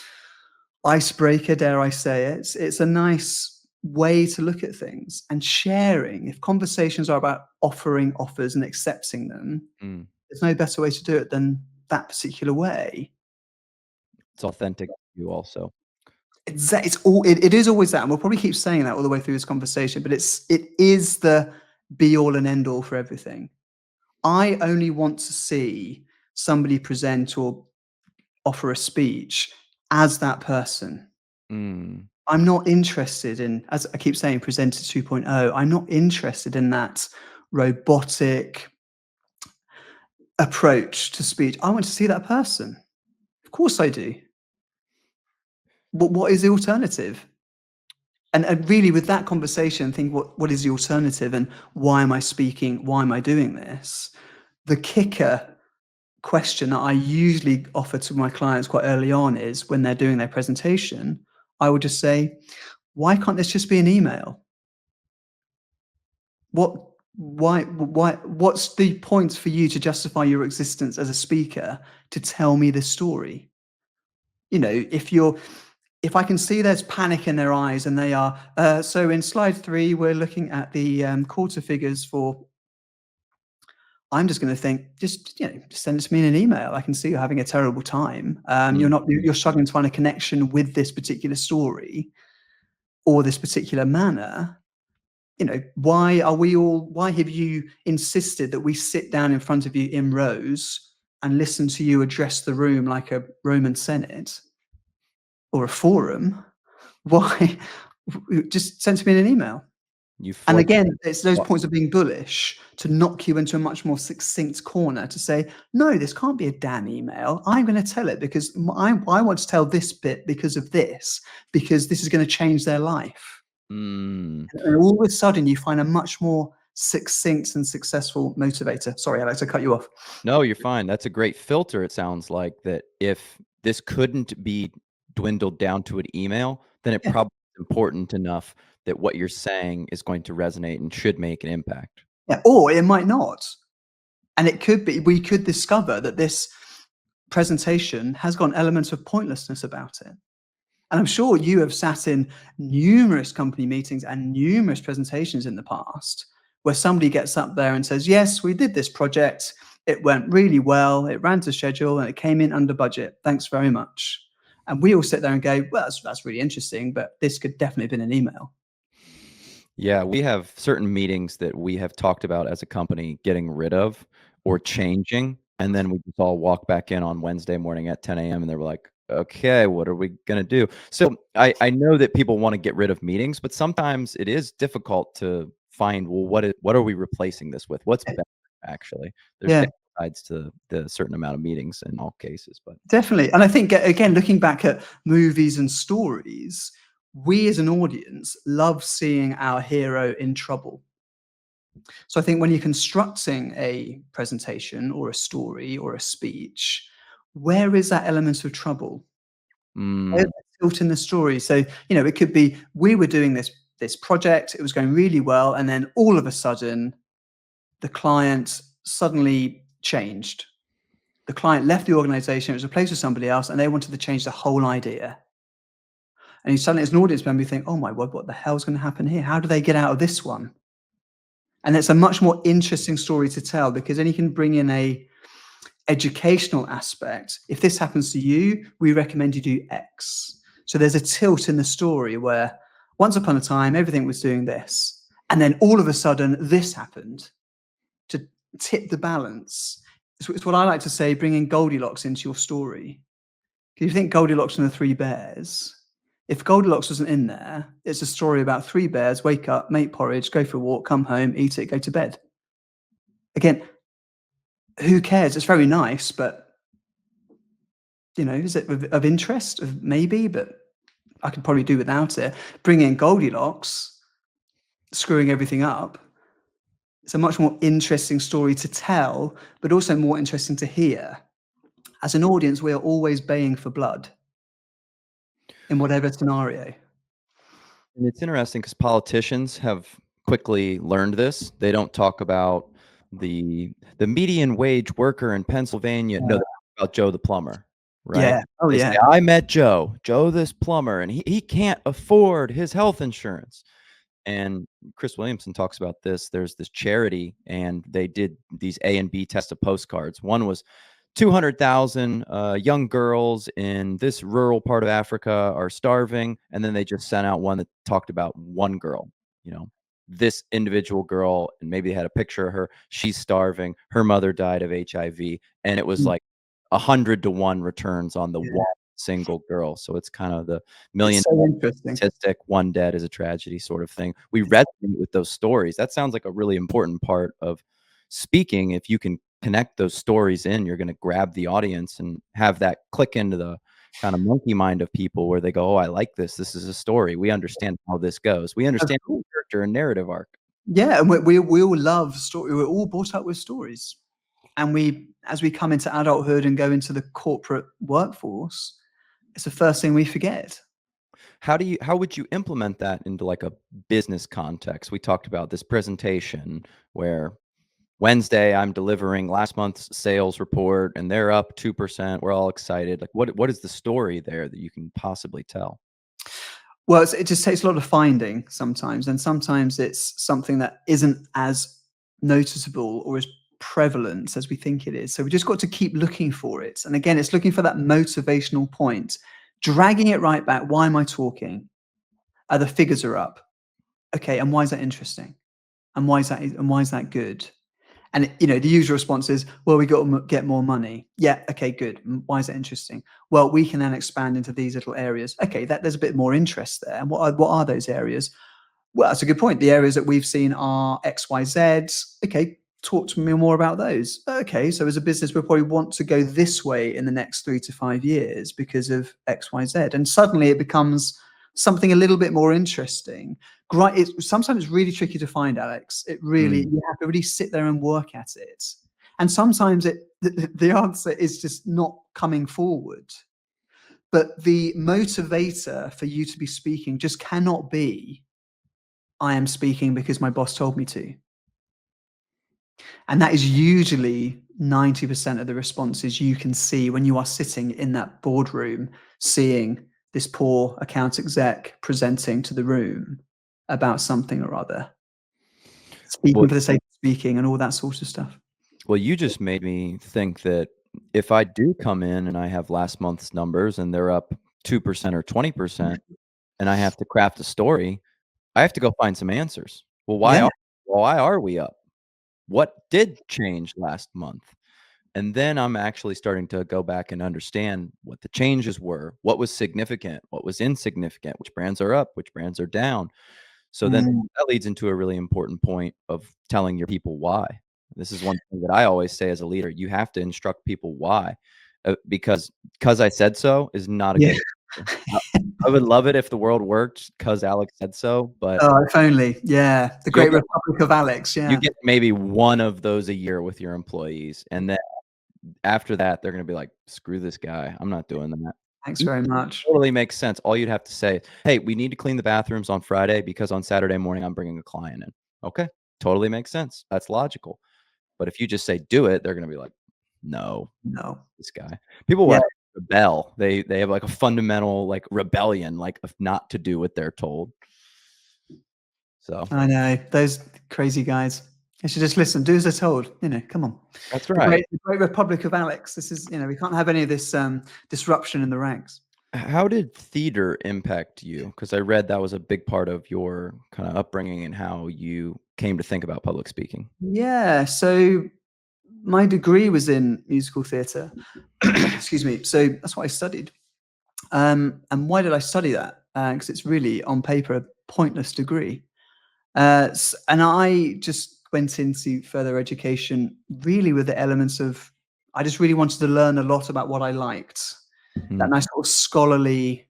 icebreaker, dare I say it. It's a nice way to look at things, and sharing. If conversations are about offering offers and accepting them, mm. there's no better way to do it than that particular way. It's authentic to you also. It is always that, and we'll probably keep saying that all the way through this conversation. But it is the be all and end all for everything. I only want to see somebody present or offer a speech as that person. Mm, I'm not interested in, as I keep saying, presenter 2.0. I'm not interested in that robotic approach to speech. I want to see that person. Of course I do. What is the alternative? And really, with that conversation, think what is the alternative, and why am I speaking? Why am I doing this? The kicker question that I usually offer to my clients quite early on is, when they're doing their presentation, I would just say, why can't this just be an email? What what's the point for you to justify your existence as a speaker to tell me this story? If I can see there's panic in their eyes, and they are, so in slide 3, we're looking at the quarter figures for, I'm just going to think, just send it to me in an email. I can see you're having a terrible time. mm. You're struggling to find a connection with this particular story or this particular manner. Why have you insisted that we sit down in front of you in rows and listen to you address the room like a Roman Senate or a forum? Why? Just send to me in an email. You And force again, it's those well, points of being bullish to knock you into a much more succinct corner, to say, no, this can't be a damn email. I'm going to tell it because I want to tell this bit because of this, because this is going to change their life. mm. And all of a sudden, you find a much more succinct and successful motivator. Sorry, Alex, I cut you off. No, you're fine. That's a great filter, it sounds like, that if this couldn't be dwindled down to an email, then it Yeah, probably is important enough that what you're saying is going to resonate and should make an impact. yeah. Or it might not. And it could be, we could discover that this presentation has got an element of pointlessness about it. And I'm sure you have sat in numerous company meetings and numerous presentations in the past where somebody gets up there and says, yes, we did this project. It went really well. It ran to schedule and it came in under budget. Thanks very much. And we all sit there and go, well, that's really interesting, but this could definitely have been an email. Yeah, we have certain meetings that we have talked about as a company getting rid of or changing, and then we just all walk back in on Wednesday morning at 10 AM, and they were like, "Okay, what are we gonna do?" So, I know that people wanna get rid of meetings, but sometimes it is difficult to find, well, what are we replacing this with? What's better, actually? There's Yeah, downsides to the certain amount of meetings in all cases, but definitely. And I think, again, looking back at movies and stories, we as an audience love seeing our hero in trouble. So I think when you're constructing a presentation or a story or a speech, where is that element of trouble? Where's mm, that tilt in the story? So, it could be we were doing this project, it was going really well, and then all of a sudden, the client suddenly changed. The client left the organization, it was replaced with somebody else, and they wanted to change the whole idea. And you suddenly, as an audience member, you think, oh my word, what the hell's going to happen here? How do they get out of this one? And it's a much more interesting story to tell because then you can bring in a educational aspect. If this happens to you, we recommend you do X. So there's a tilt in the story where once upon a time, everything was doing this. And then all of a sudden, this happened to tip the balance. It's what I like to say, bringing Goldilocks into your story. If you think Goldilocks and the Three Bears, if Goldilocks wasn't in there, it's a story about three bears wake up, make porridge, go for a walk, come home, eat it, go to bed. Again, who cares? It's very nice, but is it of interest? Maybe, but I could probably do without it. Bring in Goldilocks, screwing everything up. It's a much more interesting story to tell, but also more interesting to hear. As an audience, we are always baying for blood in whatever scenario. and it's interesting because politicians have quickly learned this. They don't talk about the median wage worker in Pennsylvania. No, they talk about Joe the plumber, right? Yeah. Oh, They say, yeah. "I met Joe this plumber, and he can't afford his health insurance." And Chris Williamson talks about this. There's this charity, and they did these A and B test of postcards. One was 200,000 young girls in this rural part of Africa are starving. And then they just sent out one that talked about one girl, you know, this individual girl, and maybe they had a picture of her. She's starving. Her mother died of HIV. And it was Mm, like 100 to 1 returns on the yeah. one single girl. So it's kind of the It's million so interesting. statistic, one dead is a tragedy sort of thing. We resonate with those stories. That sounds like a really important part of speaking. If you can connect those stories in, you're gonna grab the audience and have that click into the kinda monkey mind of people where they go, "Oh, I like this. This is a story. We understand how this goes. We Of understand the course. character and narrative arc." Yeah, and we all love story. We're all brought up with stories, and as we come into adulthood and go into the corporate workforce, it's the first thing we forget. How would you implement that into, like, a business context? We talked about this presentation where Wednesday, I'm delivering last month's sales report, and they're up 2%. We're all excited. Like, what is the story there that you can possibly tell? Well, it just takes a lot of finding sometimes, and sometimes it's something that isn't as noticeable or as prevalent as we think it is. So we just got to keep looking for it. And again, it's looking for that motivational point, dragging it right back. Why am I talking? The figures are up. Okay, and why is that interesting? And why is that good? And the usual response is, well, we got to get more money. Yeah, okay, good. Why is that interesting? Well, we can then expand into these little areas. Okay, there's a bit more interest there. And what are those areas? Well, that's a good point. The areas that we've seen are X, Y, Z. Okay, talk to me more about those. Okay, so as a business, we probably want to go this way in the next 3 to 5 years because of X, Y, Z. And suddenly it becomes something a little bit more interesting. Sometimes it's really tricky to find, Alex. Mm. You have to really sit there and work at it. And sometimes the answer is just not coming forward. But the motivator for you to be speaking just cannot be, I am speaking because my boss told me to. And that is usually 90% of the responses you can see when you are sitting in that boardroom, seeing this poor account exec presenting to the room about something or other, Well speaking for the sake of speaking and all that sort of stuff. well, you just made me think that if I do come in and I have last month's numbers and they're up 2% or 20% and I have to craft a story, I have to go find some answers. Well, Yeah. why are we up? What did change last month? And then I'm actually starting to go back and understand what the changes were, what was significant, what was insignificant, which brands are up, which brands are down. So then Mm. that leads into a really important point of telling your people why. This is one thing that I always say as a leader, you have to instruct people why, because I said so is not a Yeah. good answer. I would love it if the world worked because Alex said so, but Oh, if only. Yeah. The you'll Great get Republic of Alex. you Yeah. get maybe one of those a year with your employees, and then after that, they're gonna be like, "Screw this guy, I'm not doing that." Thanks very much. Totally makes sense. All you'd have to say, "Hey, we need to clean the bathrooms on Friday because on Saturday morning, I'm bringing a client in." Okay, totally makes sense. That's logical. But if you just say, "Do it," they're gonna be like, "No, No. this guy." People Yeah. wanna rebel. They have, like, a fundamental, like, rebellion, like, of not to do what they're told. So, I know. Those crazy guys. They should just listen, do as they're told. Come on. that's The right. Great Republic of Alex. This is, we can't have any of this disruption in the ranks. How did theater impact you? Because I read that was a big part of your kinda upbringing and how you came to think about public speaking. Yeah. So my degree was in musical theatre. Excuse me. So that's what I studied. And why did I study that? Because it's really, on paper, a pointless degree. And I just went into further education really with the elements of, I just really wanted to learn a lot about what I liked. That Mm, nice sort of scholarly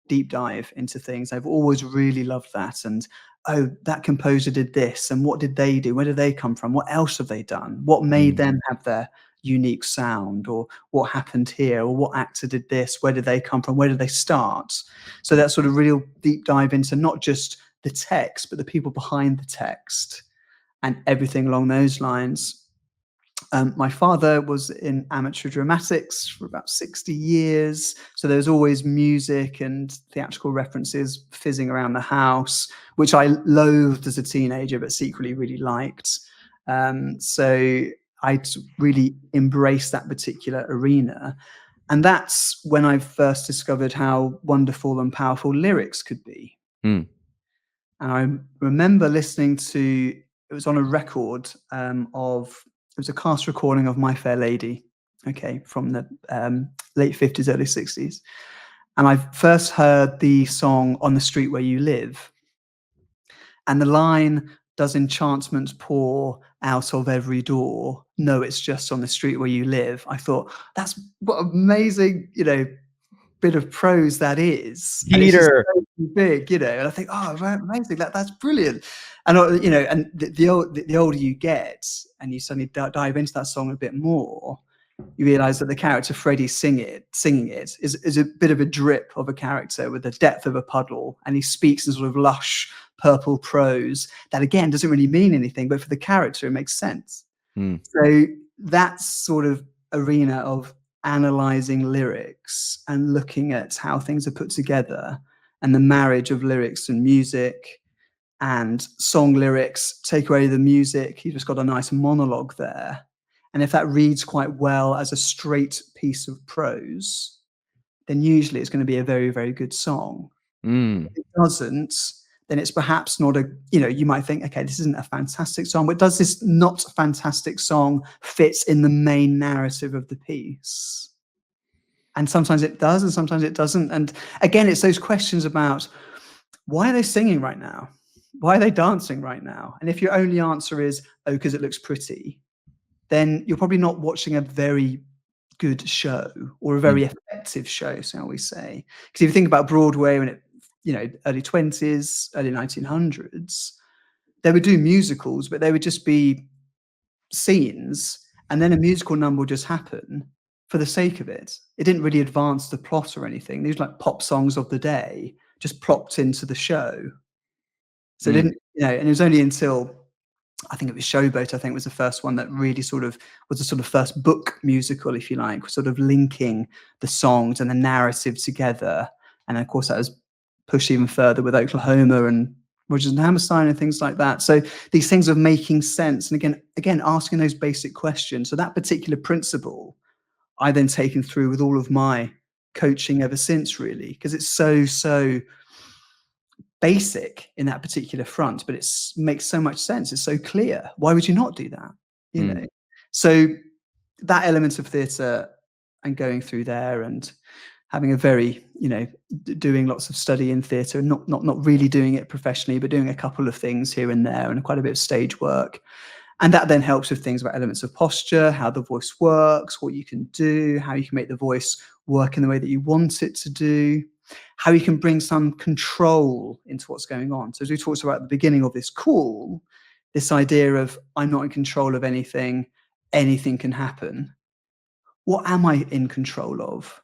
deep dive into things. I've always really loved that. And oh, that composer did this, and what did they do? Where did they come from? What else have they done? What made mm, them have their unique sound? Or what happened here? Or what actor did this? Where did they come from? Where did they start? So that sort of real deep dive into not just the text, but the people behind the text and everything along those lines. My father was in amateur dramatics for about 60 years. So there was always music and theatrical references fizzing around the house, which I loathed as a teenager, but secretly really liked. So I really embraced that particular arena. And that's when I first discovered how wonderful and powerful lyrics could be. mm, And I remember listening to, it was on a record it was a cast recording of My Fair Lady, okay, from the late 50s, early 60s. And I first heard the song On the Street Where You Live. And the line, does enchantment pour out of every door? No, it's just on the street where you live. I thought, that's what amazing, bit of prose that is, and it's just Peter. so big, and I think, oh, amazing, that's brilliant. And and the older you get, and you suddenly dive into that song a bit more, you realize that the character Freddie singing it is a bit of a drip of a character with the depth of a puddle, and he speaks in sort of lush purple prose that again doesn't really mean anything, but for the character it makes sense. Mm, So that sort of arena of analyzing lyrics and looking at how things are put together and the marriage of lyrics and music and song lyrics, take away the music, you've just got a nice monologue there. And if that reads quite well as a straight piece of prose, then usually it's going to be a very, very good song. mm, If it doesn't, then it's perhaps not you might think, okay, this isn't a fantastic song, but does this not fantastic song fit in the main narrative of the piece? And sometimes it does, and sometimes it doesn't. And again, it's those questions about, why are they singing right now? Why are they dancing right now? And if your only answer is, oh, because it looks pretty, then you're probably not watching a very good show or a mm, very effective show, shall we say. Because if you think about Broadway when early 20s, early 1900s, they would do musicals, but they would just be scenes, and then a musical number would just happen for the sake of it. It didn't really advance the plot or anything. These were like pop songs of the day, just plopped into the show. So it mm, didn't, and it was only until, I think it was Showboat, I think was the first one that really sort of was the sort of first book musical, if you like, sort of linking the songs and the narrative together. And of course, that was pushed even further with Oklahoma and Rodgers and Hammerstein and things like that. So these things of making sense. And again, asking those basic questions. So that particular principle, I then taken through with all of my coaching ever since, really, because it's so basic in that particular front, but it makes so much sense. It's so clear. Why would you not do that? You Mm. know, so that element of theatre and going through there and having a very, doing lots of study in theatre and not really doing it professionally, but doing a couple of things here and there and quite a bit of stage work. And that then helps with things about elements of posture, how the voice works, what you can do, how you can make the voice work in the way that you want it to do, how you can bring some control into what's going on. So as we talked about at the beginning of this call, this idea of I'm not in control of anything can happen. What am I in control of?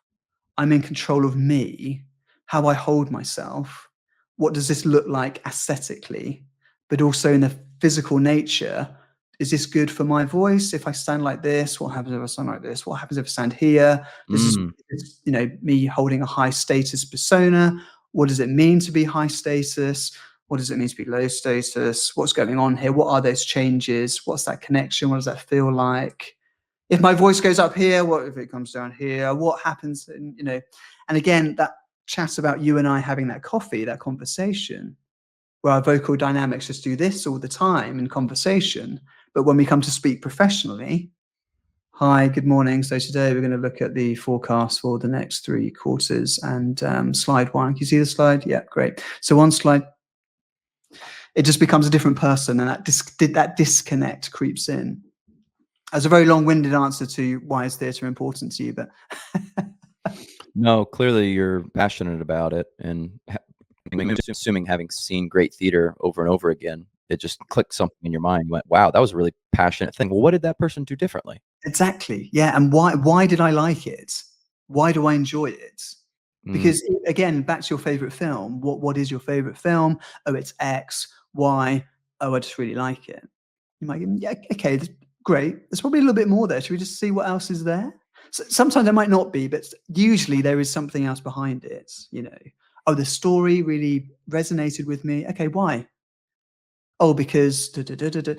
I'm in control of me, how I hold myself. What does this look like aesthetically, but also in the physical nature? Is this good for my voice? If I stand like this, what happens if I stand like this? What happens if I stand here? This is, Mm. me holding a high status persona. What does it mean to be high status? What does it mean to be low status? What's going on here? What are those changes? What's that connection? What does that feel like? If my voice goes up here, what if it comes down here? What happens? And again, that chat about you and I having that coffee, that conversation, where our vocal dynamics just do this all the time in conversation. But when we come to speak professionally, hi, good morning. So today we're going to look at the forecast for the next 3 quarters and slide 1. Can you see the slide? Yeah, great. So on slide, it just becomes a different person, and that disconnect creeps in. That's a very long-winded answer to why is theatre important to you, but No, clearly you're passionate about it, and I'm assuming having seen great theater over and over again, it just clicked something in your mind. You went, "Wow, that was a really passionate thing." Well, what did that person do differently? exactly, yeah. And why did I like it? Why do I enjoy it? Mm. Because again, back to your favorite film. What is your favorite film? Oh, it's X. Why? Oh, I just really like it. You might go, yeah, okay, great. There's probably a little bit more there. Should we just see what else is there? So, sometimes there might not be, but usually there is something else behind it. Oh, the story really resonated with me. Okay, why? Oh, because da, da, da, da, da.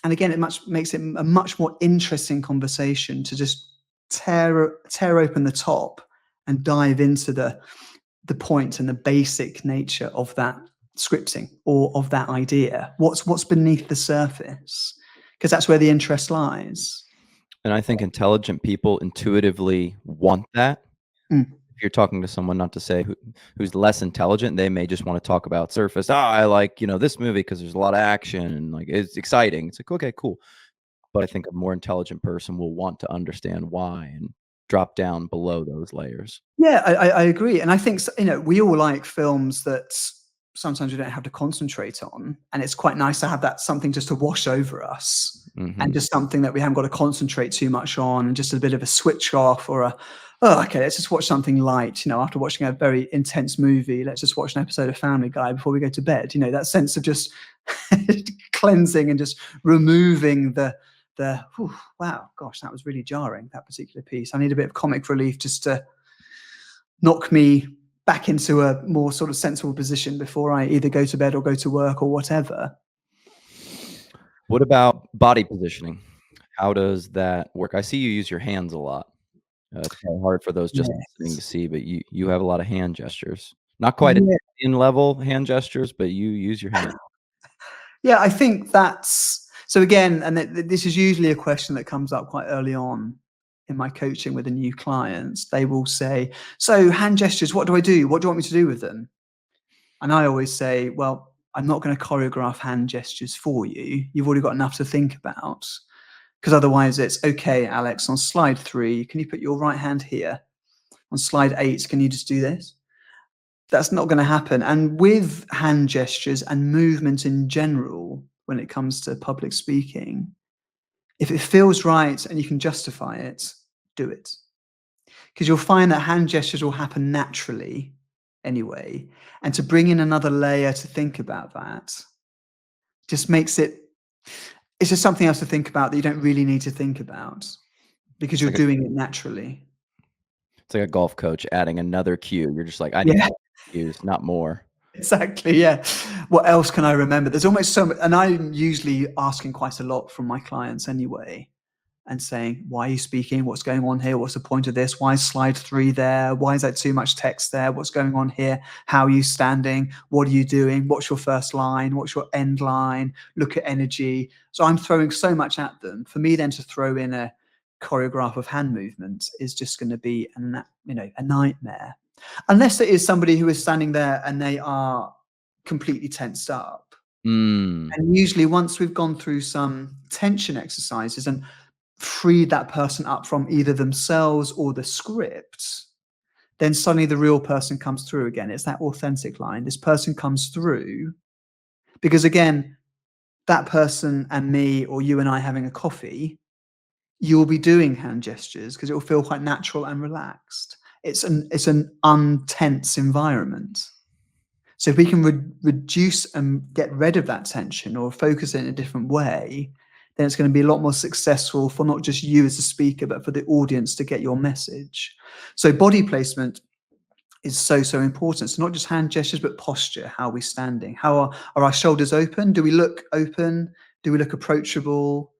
And again, makes it a much more interesting conversation to just tear open the top and dive into the point and the basic nature of that scripting or of that idea. What's beneath the surface? Because that's where the interest lies. And I think intelligent people intuitively want that. Mm. If you're talking to someone, not to say who's less intelligent, they may just wanna talk about surface. "Oh, I like, this movie because there's a lot of action and, like, it's exciting." It's like, "Okay, cool." But I think a more intelligent person will want to understand why and drop down below those layers. Yeah, I agree, and I think we all like films that sometimes we don't have to concentrate on, and it's quite nice to have that something just to wash over us, and Mhm. just something that we haven't got to concentrate too much on, and just a bit of a switch off or oh, okay, let's just watch something light. After watching a very intense movie, let's just watch an episode of Family Guy before we go to bed. That sense of just cleansing and just removing whew, wow, gosh, that was really jarring, that particular piece. I need a bit of comic relief just to knock me back into a more sort of sensible position before I either go to bed or go to work or whatever. What about body positioning? How does that work? I see you use your hands a lot. It's kinda hard for those just listening to Yes. see, but you have a lot of hand gestures. Not quite Yeah. in level hand gestures, but you use your hand. Yeah, I think that's so again, and this is usually a question that comes up quite early on in my coaching with the new clients. They will say, "So hand gestures, what do I do? What do you want me to do with them?" And I always say, "Well, I'm not going to choreograph hand gestures for you. You've already got enough to think about. Because otherwise it's, okay, Alex, on slide 3, can you put your right hand here? On slide 8, can you just do this?" That's not going to happen. And with hand gestures and movement in general, when it comes to public speaking, if it feels right and you can justify it, do it. Because you'll find that hand gestures will happen naturally anyway. And to bring in another layer to think about that just makes it's just something else to think about that you don't really need to think about because It's you're like a doing it naturally. it's like a golf coach adding another cue. You're just like, "I need Yeah. more cues, not more." Exactly, yeah. What else can I remember? There's almost so much, and I'm usually asking quite a lot from my clients anyway. and saying, why are you speaking? What's going on here? What's the point of this? Why is slide 3 there? Why is that too much text there? What's going on here? How are you standing? What are you doing? What's your first line? What's your end line? Look at energy. So I'm throwing so much at them. For me then to throw in a choreograph of hand movements is just going to be a nightmare. Unless it is somebody who is standing there and they are completely tensed up. Mm. And usually once we've gone through some tension exercises and freed that person up from either themselves or the script, then suddenly the real person comes through again. It's that authentic line. This person comes through because, again, that person and me, or you and I having a coffee, you'll be doing hand gestures because it will feel quite natural and relaxed. It's an untense environment. So if we can reduce and get rid of that tension or focus it in a different way, then it's going to be a lot more successful for not just you as a speaker, but for the audience to get your message. So body placement is so, so important. It's not just hand gestures, but posture. How are we standing? How are our shoulders open? Do we look open? Do we look approachable?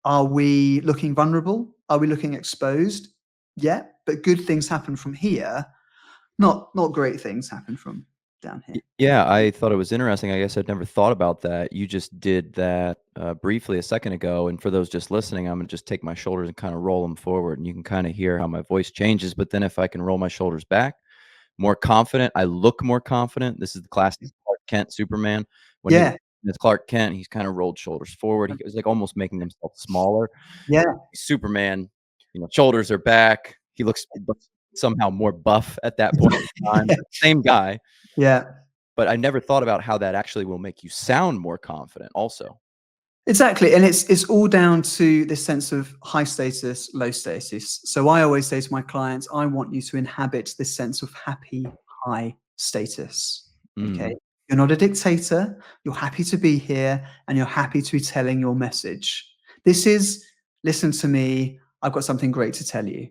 Are we looking vulnerable? Are we looking exposed? Yeah, but good things happen from here. Not great things happen from down here. Yeah, I thought it was interesting. I guess I'd never thought about that. You just did that briefly a second ago. And for those just listening, I'm going to just take my shoulders and kind of roll them forward. And you can kind of hear how my voice changes. But then if I can roll my shoulders back, more confident, I look more confident. This is the classic Clark Kent Superman. When he Yeah, as Clark Kent, he's kind of rolled shoulders forward. He was like almost making himself smaller. yeah, Superman, shoulders are back. He looks somehow more buff at that point in time. yeah, Same guy. yeah. But I never thought about how that actually will make you sound more confident also. Exactly, and it's all down to this sense of high status, low status. So I always say to my clients, I want you to inhabit this sense of happy, high status. Okay, Mm, you're not a dictator. You're happy to be here, and you're happy to be telling your message. This is, listen to me. I've got something great to tell you.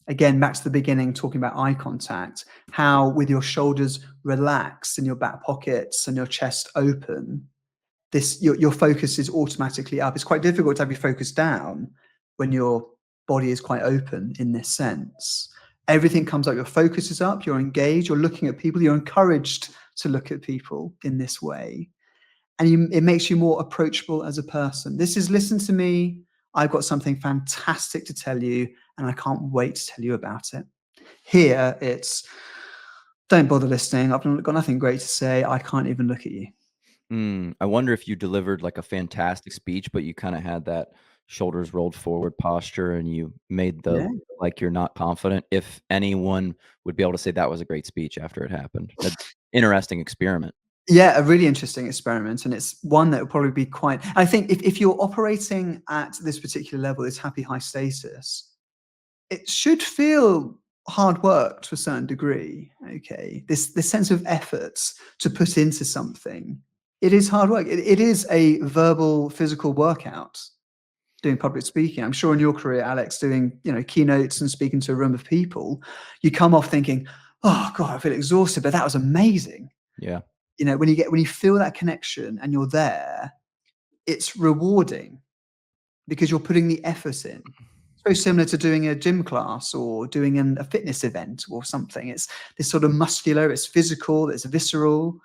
Again, back to the beginning, talking about eye contact. How with your shoulders relaxed and your back pockets and your chest open, your focus is automatically up. It's quite difficult to have your focus down when your body is quite open in this sense. Everything comes up, your focus is up, you're engaged, you're looking at people, you're encouraged to look at people in this way. And it makes you more approachable as a person. This is, listen to me, I've got something fantastic to tell you, and I can't wait to tell you about it. Here, it's, don't bother listening, I've got nothing great to say, I can't even look at you. I wonder if you delivered like a fantastic speech, but you kinda had that shoulders rolled forward posture and you made the Yeah. like you're not confident, if anyone would be able to say that was a great speech after it happened. That'd interesting experiment. Yeah, a really interesting experiment, and it's one that will probably be quite. I think if you're operating at this particular level, this happy high status, it should feel hard work to a certain degree. Okay, this sense of effort to put into something, it is hard work. It is a verbal, physical workout. Doing public speaking, I'm sure in your career, Alex, doing keynotes and speaking to a room of people, you come off thinking, "Oh God, I feel exhausted," but that was amazing. Yeah. When you feel that connection and you're there, it's rewarding because you're putting the effort in. It's very similar to doing a gym class or doing a fitness event or something. It's this sort of muscular, it's physical, it's visceral.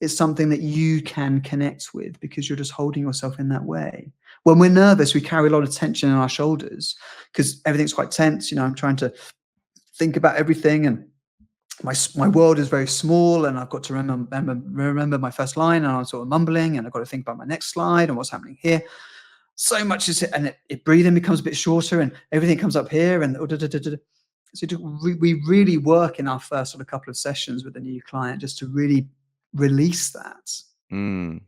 It's something that you can connect with because you're just holding yourself in that way. When we're nervous, we carry a lot of tension in our shoulders because everything's quite tense. I'm trying to think about everything, and my world is very small, and I've got to remember my first line, and I'm sort of mumbling, and I've got to think about my next slide and what's happening here. So much is it, and breathing becomes a bit shorter, and everything comes up here, and so we really work in our first sort of couple of sessions with a new client just to really release that. Mm,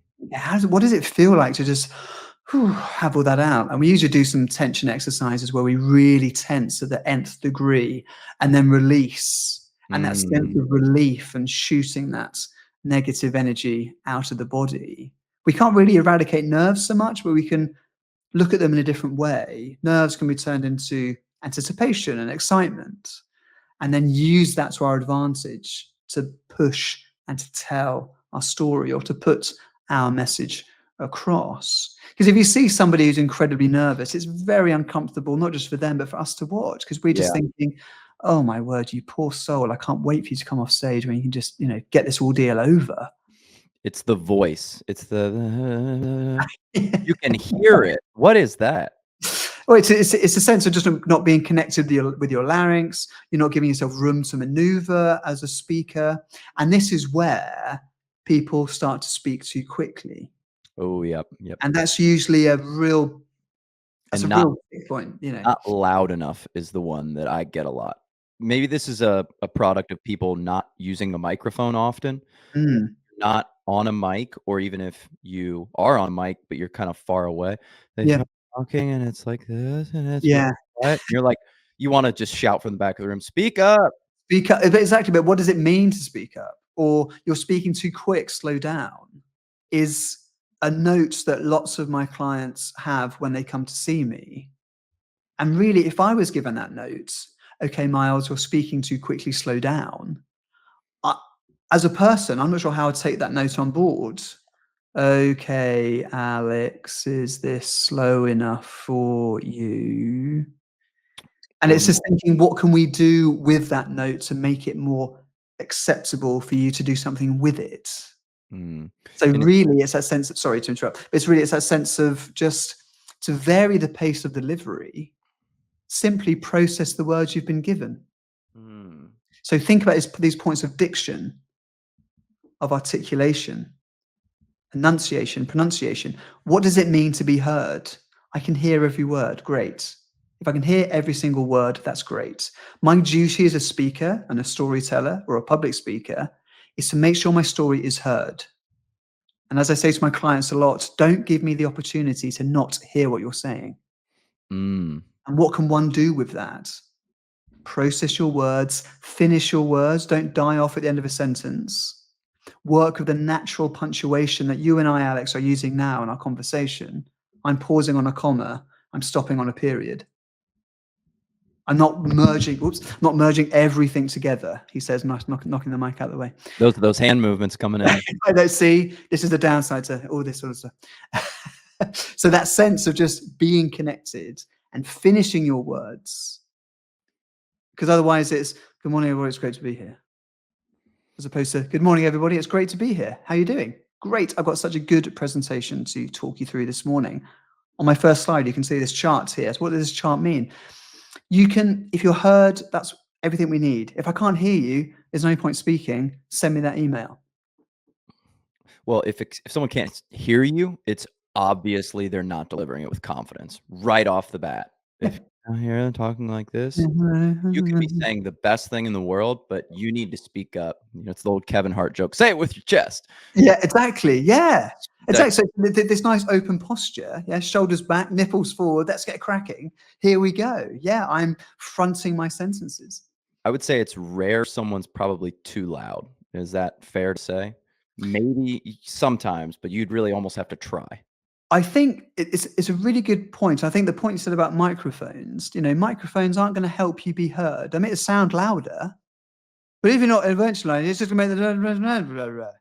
What does it feel like to just have all that out? And we usually do some tension exercises where we really tense to the nth degree and then release. And that sense mm, of relief and shooting that negative energy out of the body. We can't really eradicate nerves so much, but we can look at them in a different way. Nerves can be turned into anticipation and excitement, and then use that to our advantage to push and to tell our story or to put our message across. Because if you see somebody who's incredibly nervous, it's very uncomfortable, not just for them, but for us to watch, because we're just Yeah. thinking, oh my word, you poor soul, I can't wait for you to come off stage when you can just, get this ordeal over. It's the voice. It's the you can hear it. What is that? Well, it's a sense of just not being connected with your larynx. You're not giving yourself room to maneuver as a speaker, and this is where people start to speak too quickly, Oh, yep, yep. and that's usually that's a And not real big point. not loud enough is the one that I get a lot. Maybe this is a product of people not using the microphone often. Mm, Not on a mic, or even if you are on mic, but you're kind of far away, they yeah, start talking and it's like this, and it's really yeah. quiet. You're like, you wanna just shout from the back of the room, "Speak up!" Speak up, exactly. But what does it mean to speak up? Or you're speaking too quick, slow down, is a note that lots of my clients have when they come to see me. And really, if I was given that note, okay, Miles, you're speaking too quickly, slow down. I, as a person, I'm not sure how I'd take that note on board. Okay, Alex, is this slow enough for you? And it's Or just thinking, what can we do with that note to make it more acceptable for you to do something with it? mm, So and it really, it's that sense of, sorry to interrupt, but it's that sense of just to vary the pace of delivery, simply process the words you've been given. mm, So think about these points of diction, of articulation, enunciation, pronunciation. What does it mean to be heard? I can hear every word. Great. If I can hear every single word, that's great. My duty as a speaker and a storyteller or a public speaker is to make sure my story is heard. And as I say to my clients a lot, don't give me the opportunity to not hear what you're saying. mm, And what can one do with that? Process your words, finish your words, don't die off at the end of a sentence. Work with the natural punctuation that you and I, Alex, are using now in our conversation. I'm pausing on a comma, I'm stopping on a period. I'm not merging everything together, he says, knocking the mic out of the way. those hand movements coming in. I don't see, this is the downside to all this sort of stuff. So that sense of just being connected and finishing your words, because otherwise it's, good morning, everybody, it's great to be here. As opposed to, good morning, everybody, it's great to be here. How are you doing? Great, I've got such a good presentation to talk you through this morning. On my first slide, you can see this chart here. So what does this chart mean? You can, if you're heard, that's everything we need. If I can't hear you, there's no point speaking, send me that email. Well, if someone can't hear you, it's obviously they're not delivering it with confidence right off the bat. If you don't hear them talking like this, you could be saying the best thing in the world, but you need to speak up. You know, it's the old Kevin Hart joke, "Say it with your chest." Yeah, exactly. Yeah, That exactly. So this nice open posture. Yeah, shoulders back, nipples forward. Let's get cracking. Here we go. Yeah, I'm fronting my sentences. I would say it's rare someone's probably too loud. Is that fair to say? Maybe sometimes, but you'd really almost have to try. I think it's a really good point. I think the point you said about microphones, microphones aren't going to help you be heard. I mean, it sound louder, but if you're not eventually, it's just going to make the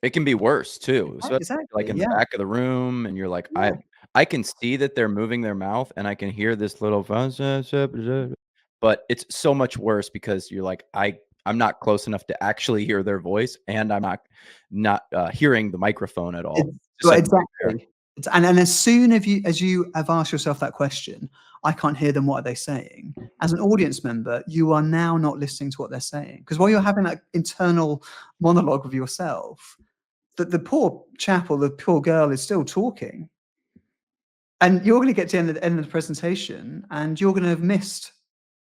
It can be worse too, especially, like, exactly. in the Yeah, back of the room, and you're like, yeah. I can see that they're moving their mouth, and I can hear this little but it's so much worse because you're like, I'm not close enough to actually hear their voice, and I'm not hearing the microphone at all. It's Just well, such a nightmare. exactly. And as soon as you have asked yourself that question, "I can't hear them, what are they saying?" As an audience member, you are now not listening to what they're saying, because while you're having that internal monologue with yourself, the poor chap or the poor girl is still talking, and you're gonna get to the end of the presentation, and you're gonna have missed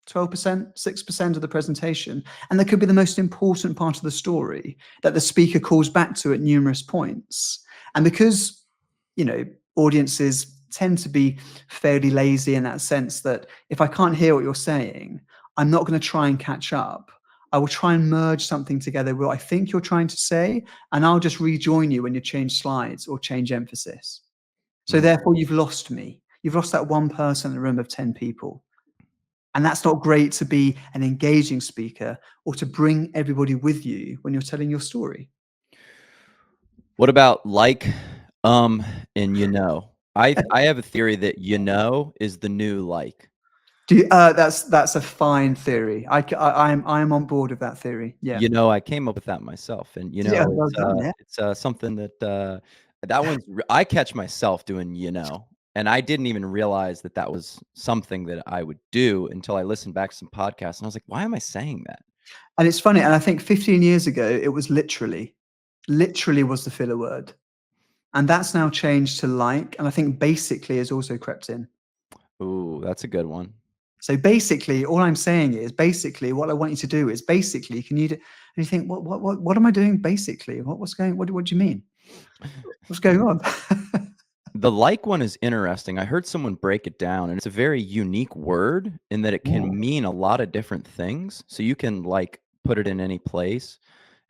12%, 6% of the presentation, and that could be the most important part of the story that the speaker calls back to at numerous points. And because, you know, audiences tend to be fairly lazy in that sense, that if I can't hear what you're saying, I'm not going to try and catch up. I will try and merge something together what I think you're trying to say, and I'll just rejoin you when you change slides or change emphasis. So Mm. therefore, you've lost me. You've lost that one person in a room of 10 people. And that's not great to be an engaging speaker or to bring everybody with you when you're telling your story. What about, like, um, And I have a theory that is the new like. Do you, that's a fine theory. I'm on board with that theory. Yeah. I came up with that myself, and Yeah. Well done. Yeah. it's something that that one's. I catch myself doing, and I didn't even realize that that was something that I would do until I listened back to some podcasts, and I was like, why am I saying that? And it's funny. And I think 15 years ago, it was literally was the filler word. And that's now changed to like. And I think basically has also crept in. Ooh, that's a good one. So basically, all I'm saying is basically what I want you to do is basically, can you do, and you think, what am I doing basically? What do you mean? What's going on? The like one is interesting. I heard someone break it down, and it's a very unique word in that it can mean a lot of different things. So you can like put it in any place.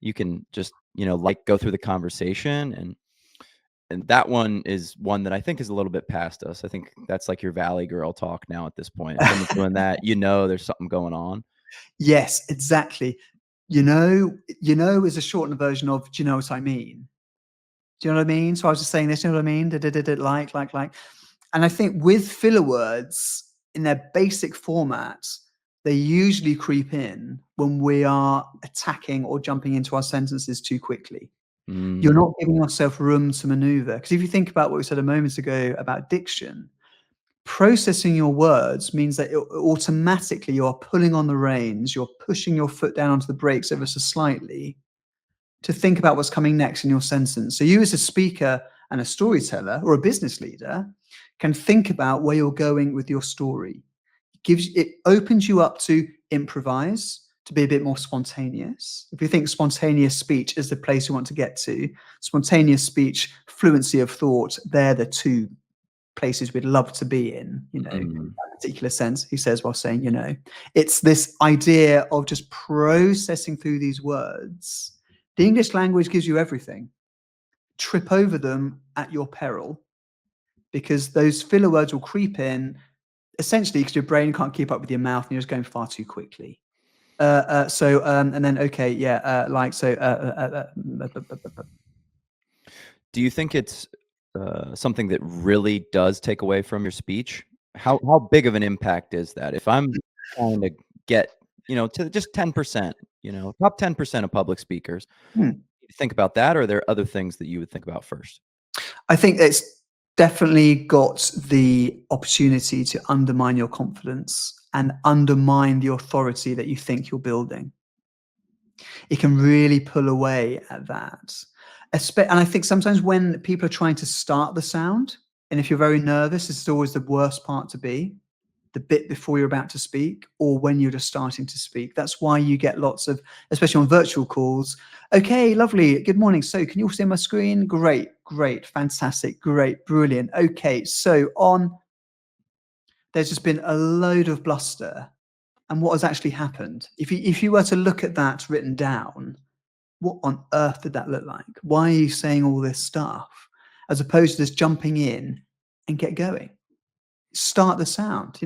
You can just, like go through the conversation, and that one is one that I think is a little bit past us. I think that's like your Valley Girl talk now at this point. If someone's doing that, there's something going on. Yes, exactly. Is a shortened version of, do you know what I mean? Do you know what I mean? So I was just saying this, you know what I mean? Like. And I think with filler words in their basic format, they usually creep in when we are attacking or jumping into our sentences too quickly. You're not giving yourself room to maneuver. Because if you think about what we said a moment ago about diction, processing your words means that automatically you are pulling on the reins, you're pushing your foot down onto the brakes ever so slightly to think about what's coming next in your sentence. So you as a speaker and a storyteller or a business leader can think about where you're going with your story. It opens you up to improvise, to be a bit more spontaneous. If you think spontaneous speech is the place you want to get to, spontaneous speech, fluency of thought, they're the two places we'd love to be in, that particular sense, he says while saying, it's this idea of just processing through these words. The English language gives you everything. Trip over them at your peril, because those filler words will creep in essentially because your brain can't keep up with your mouth and you're just going far too quickly. And then, okay, yeah, like, so. Do you think it's something that really does take away from your speech? How big of an impact is that? If I'm trying to get, to just 10%, top 10% of public speakers, think about that, or are there other things that you would think about first? I think it's definitely got the opportunity to undermine your confidence and undermine the authority that you think you're building. It can really pull away at that. And I think sometimes when people are trying to start the sound, and if you're very nervous, this is always the worst part to be, the bit before you're about to speak or when you're just starting to speak. That's why you get lots of, especially on virtual calls, okay, lovely, good morning. So can you all see my screen? Great, fantastic, great, brilliant. Okay, so there's just been a load of bluster. And what has actually happened? If you were to look at that written down, what on earth did that look like? Why are you saying all this stuff? As opposed to just jumping in and get going. Start the sound.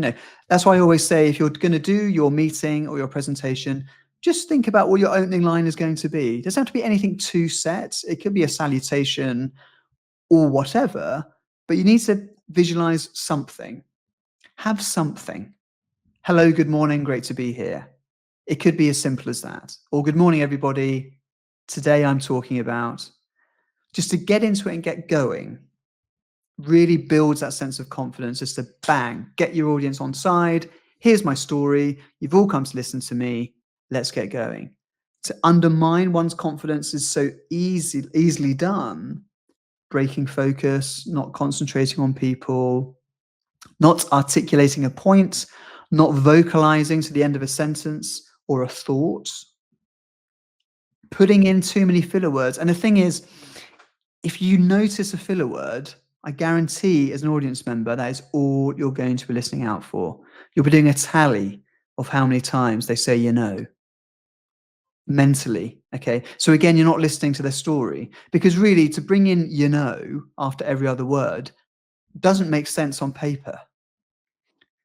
That's why I always say, if you're going to do your meeting or your presentation, just think about what your opening line is going to be. It doesn't have to be anything too set. It could be a salutation or whatever, but you need to visualize something. Have something. Hello, good morning, great to be here. It could be as simple as that. Or good morning, everybody. Today I'm talking about, just to get into it and get going, really builds that sense of confidence, just to bang, get your audience on side. Here's my story. You've all come to listen to me. Let's get going. To undermine one's confidence is so easily done. Breaking focus, not concentrating on people, not articulating a point, not vocalizing to the end of a sentence or a thought, putting in too many filler words. And the thing is, if you notice a filler word, I guarantee as an audience member, that is all you're going to be listening out for. You'll be doing a tally of how many times they say, mentally. Okay. So again, you're not listening to their story, because really to bring in, after every other word doesn't make sense on paper.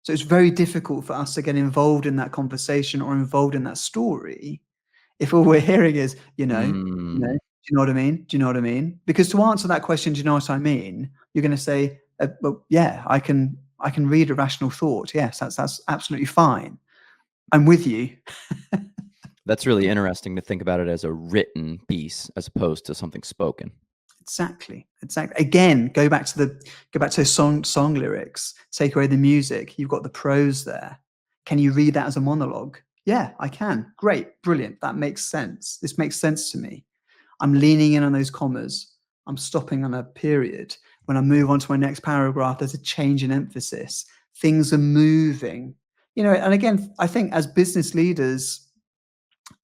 So it's very difficult for us to get involved in that conversation or involved in that story if all we're hearing is, do you know what I mean? Do you know what I mean? Because to answer that question, do you know what I mean? You're going to say, well, yeah, I can read a rational thought. Yes, that's absolutely fine. I'm with you. That's really interesting to think about it as a written piece as opposed to something spoken. Exactly. Again, go back to song lyrics. Take away the music. You've got the prose there. Can you read that as a monologue? Yeah, I can. Great, brilliant. That makes sense. This makes sense to me. I'm leaning in on those commas. I'm stopping on a period. When I move on to my next paragraph, there's a change in emphasis. Things are moving. And again, I think as business leaders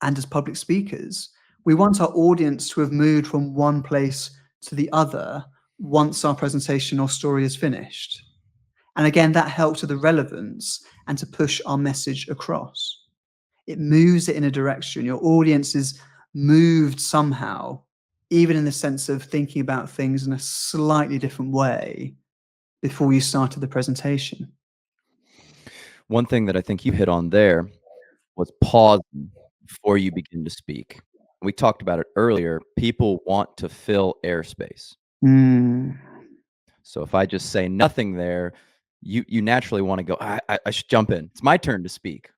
and as public speakers, we want our audience to have moved from one place to the other once our presentation or story is finished. And again, that helps with the relevance and to push our message across. It moves it in a direction. Your audience is moved somehow, even in the sense of thinking about things in a slightly different way before you started the presentation. One thing that I think you hit on there was pausing before you begin to speak. We talked about it earlier. People want to fill airspace. Mm. So if I just say nothing there, you naturally want to go, I should jump in. It's my turn to speak.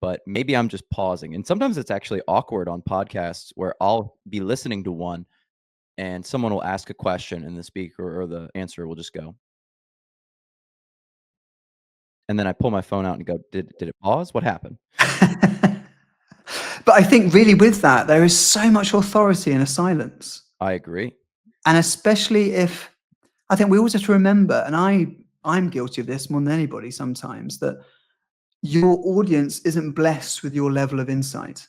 But maybe I'm just pausing. And sometimes it's actually awkward on podcasts where I'll be listening to one and someone will ask a question and the speaker or the answer will just go. And then I pull my phone out and go, did it pause? What happened? But I think really with that, there is so much authority in a silence. I agree. And especially if, I think we always have to remember, and I'm guilty of this more than anybody sometimes, that your audience isn't blessed with your level of insight.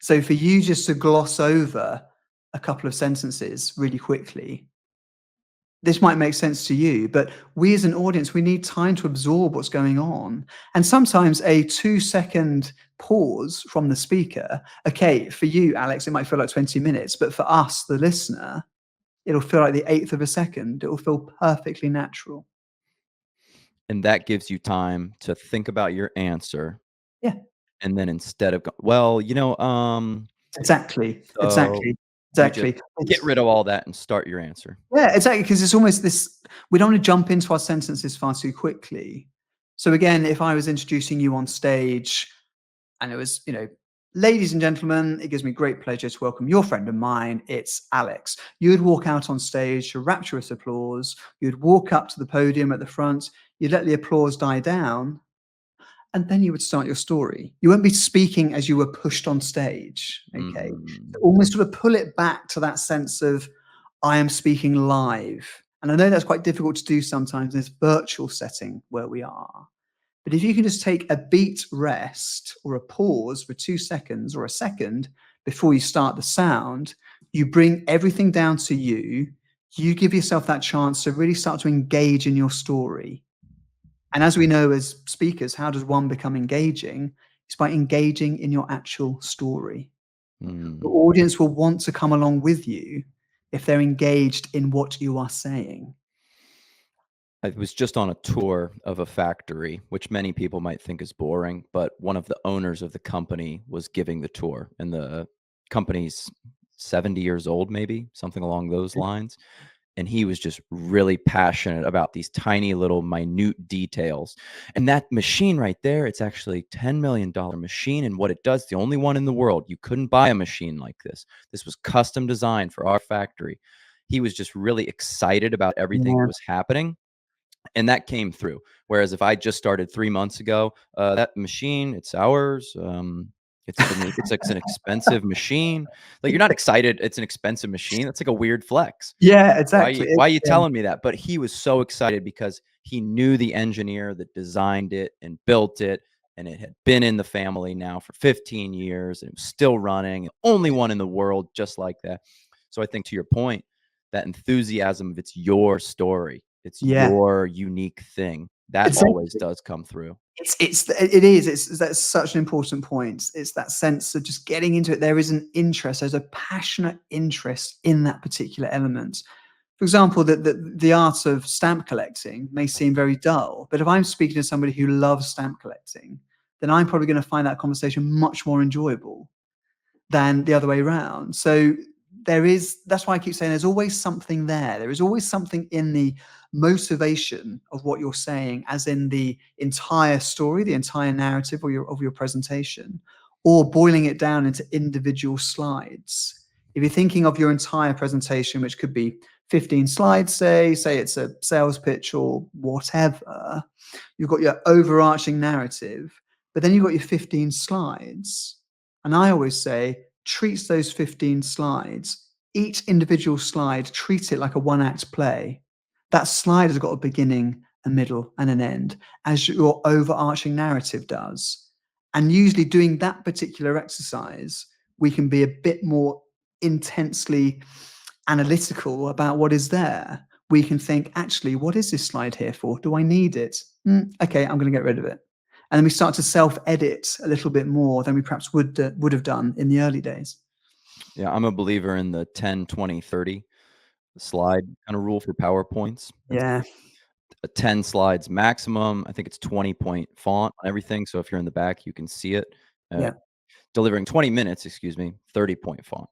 So for you just to gloss over a couple of sentences really quickly, this might make sense to you, but we as an audience, we need time to absorb what's going on. And sometimes a 2-second pause from the speaker, okay, for you, Alex, it might feel like 20 minutes, but for us, the listener, it'll feel like the eighth of a second. It will feel perfectly natural. And that gives you time to think about your answer. Yeah, And then instead of, well, exactly, so you just exactly. get rid of all that and start your answer. Yeah, exactly, because it's almost this, we don't want to jump into our sentences far too quickly. So again, if I was introducing you on stage and it was, ladies and gentlemen, it gives me great pleasure to welcome your friend of mine, it's Alex. You'd walk out on stage to rapturous applause. You'd walk up to the podium at the front. You'd let the applause die down. And then you would start your story. You won't be speaking as you were pushed on stage, okay? Mm. Almost sort of pull it back to that sense of, I am speaking live. And I know that's quite difficult to do sometimes in this virtual setting where we are. But if you can just take a beat rest or a pause for 2 seconds or a second before you start the sound, you bring everything down to you. You give yourself that chance to really start to engage in your story. And as we know as speakers, how does one become engaging? It's by engaging in your actual story. The Mm. audience will want to come along with you if they're engaged in what you are saying. I was just on a tour of a factory, which many people might think is boring, but one of the owners of the company was giving the tour, and the company's 70 years old, maybe something along those lines. And he was just really passionate about these tiny little minute details. And that machine right there, it's actually $10 million machine. And what it does, the only one in the world, you couldn't buy a machine like this. This was custom designed for our factory. He was just really excited about everything that Yeah. was happening. And that came through. Whereas if I just started 3 months ago, that machine, it's ours. It's an expensive machine. Like, you're not excited. It's an expensive machine. That's like a weird flex. Yeah, Why exactly. you why you telling me that? But he was so excited because he knew the engineer that designed it and built it, and it had been in the family now for 15 years, and it was still running, only one in the world just like that. So I think, to your point, that enthusiasm of it's your story, it's Yeah, your unique thing, that always exactly. does come through. That's such an important point. It's that sense of just getting into it. There is an interest. There's a passionate interest in that particular element. For example, the art of stamp collecting may seem very dull, but if I'm speaking to somebody who loves stamp collecting, then I'm probably going to find that conversation much more enjoyable than the other way around. So that's why I keep saying there's always something there. There is always something in the motivation of what you're saying, as in the entire story, the entire narrative of your presentation, or boiling it down into individual slides. If you're thinking of your entire presentation, which could be 15 slides, say it's a sales pitch or whatever, you've got your overarching narrative, but then you've got your 15 slides. And I always say, treats those 15 slides, each individual slide, treat it like a one-act play. That slide has got a beginning, a middle, and an end, as your overarching narrative does. And usually doing that particular exercise, we can be a bit more intensely analytical about what is there. We can think, actually, what is this slide here for? Do I need it? Okay, I'm going to get rid of it. And then we start to self-edit a little bit more than we perhaps would have done in the early days. Yeah, I'm a believer in the 10, 20, 30 slide kind of rule for PowerPoints. That's Yeah, a 10 slides maximum. I think it's 20-point font on everything, so if you're in the back, you can see it. Uh, yeah, delivering 20 minutes, excuse me, 30-point font.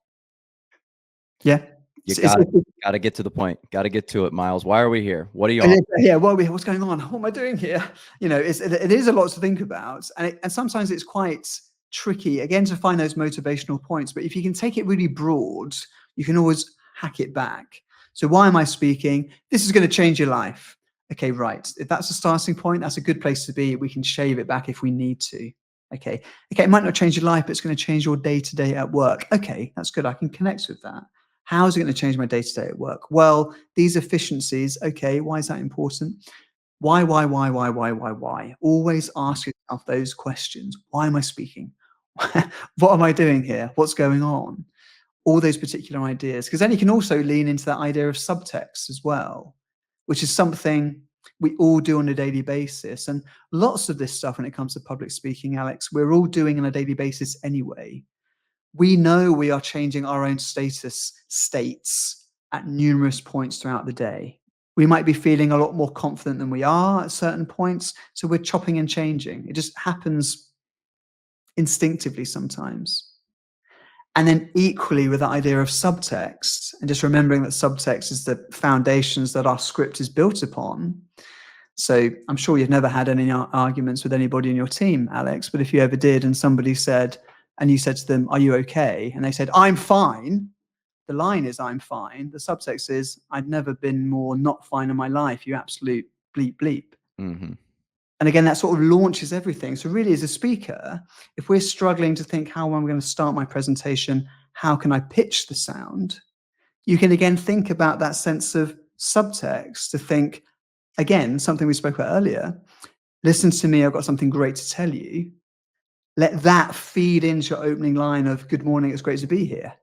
yeah. You It's gotta get to the point. Gotta get to it, Miles. Why are we here? What are you on? yeah, what's going on? What am I doing here? It is a lot to think about, and sometimes it's quite tricky again to find those motivational points. But if you can take it really broad, you can always hack it back. So why am I speaking? This is going to change your life. Okay, right. If that's a starting point, that's a good place to be. We can shave it back if we need to. Okay, it might not change your life, but it's going to change your day to day at work. Okay, that's good. I can connect with that. How is it going to change my day to day at work? Well, these efficiencies, okay, why is that important? Why? Always ask yourself those questions. Why am I speaking? What am I doing here? What's going on? All those particular ideas. Because then you can also lean into that idea of subtext as well, which is something we all do on a daily basis. And lots of this stuff when it comes to public speaking, Alex, we're all doing on a daily basis anyway. We know we are changing our own states at numerous points throughout the day. We might be feeling a lot more confident than we are at certain points. So we're chopping and changing. It just happens instinctively sometimes. And then equally with that idea of subtext, and just remembering that subtext is the foundations that our script is built upon. So I'm sure you've never had any arguments with anybody in your team, Alex, but if you ever did and somebody said, and you said to them, are you okay? And they said, I'm fine. The line is, I'm fine. The subtext is, I've never been more not fine in my life. You absolute bleep, bleep. Mhm. And again, that sort of launches everything. So really, as a speaker, if we're struggling to think how am I going to start my presentation, how can I pitch the sound? You can again think about that sense of subtext to think, again, something we spoke about earlier. Listen to me, I've got something great to tell you. Let that feed into your opening line of good morning, it's great to be here.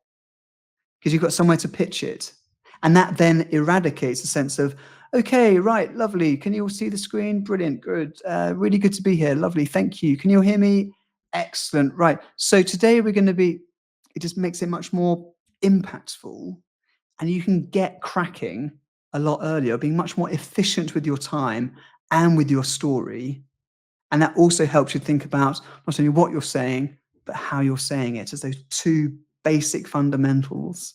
Because you've got somewhere to pitch it. And that then eradicates the sense of, okay, right, lovely. Can you all see the screen? Brilliant, good. Really good to be here. Lovely, thank you. Can you all hear me? Excellent, right. So today we're going to be, it just makes it much more impactful. And you can get cracking a lot earlier, being much more efficient with your time and with your story. And that also helps you think about not only what you're saying, but how you're saying it as those two basic fundamentals.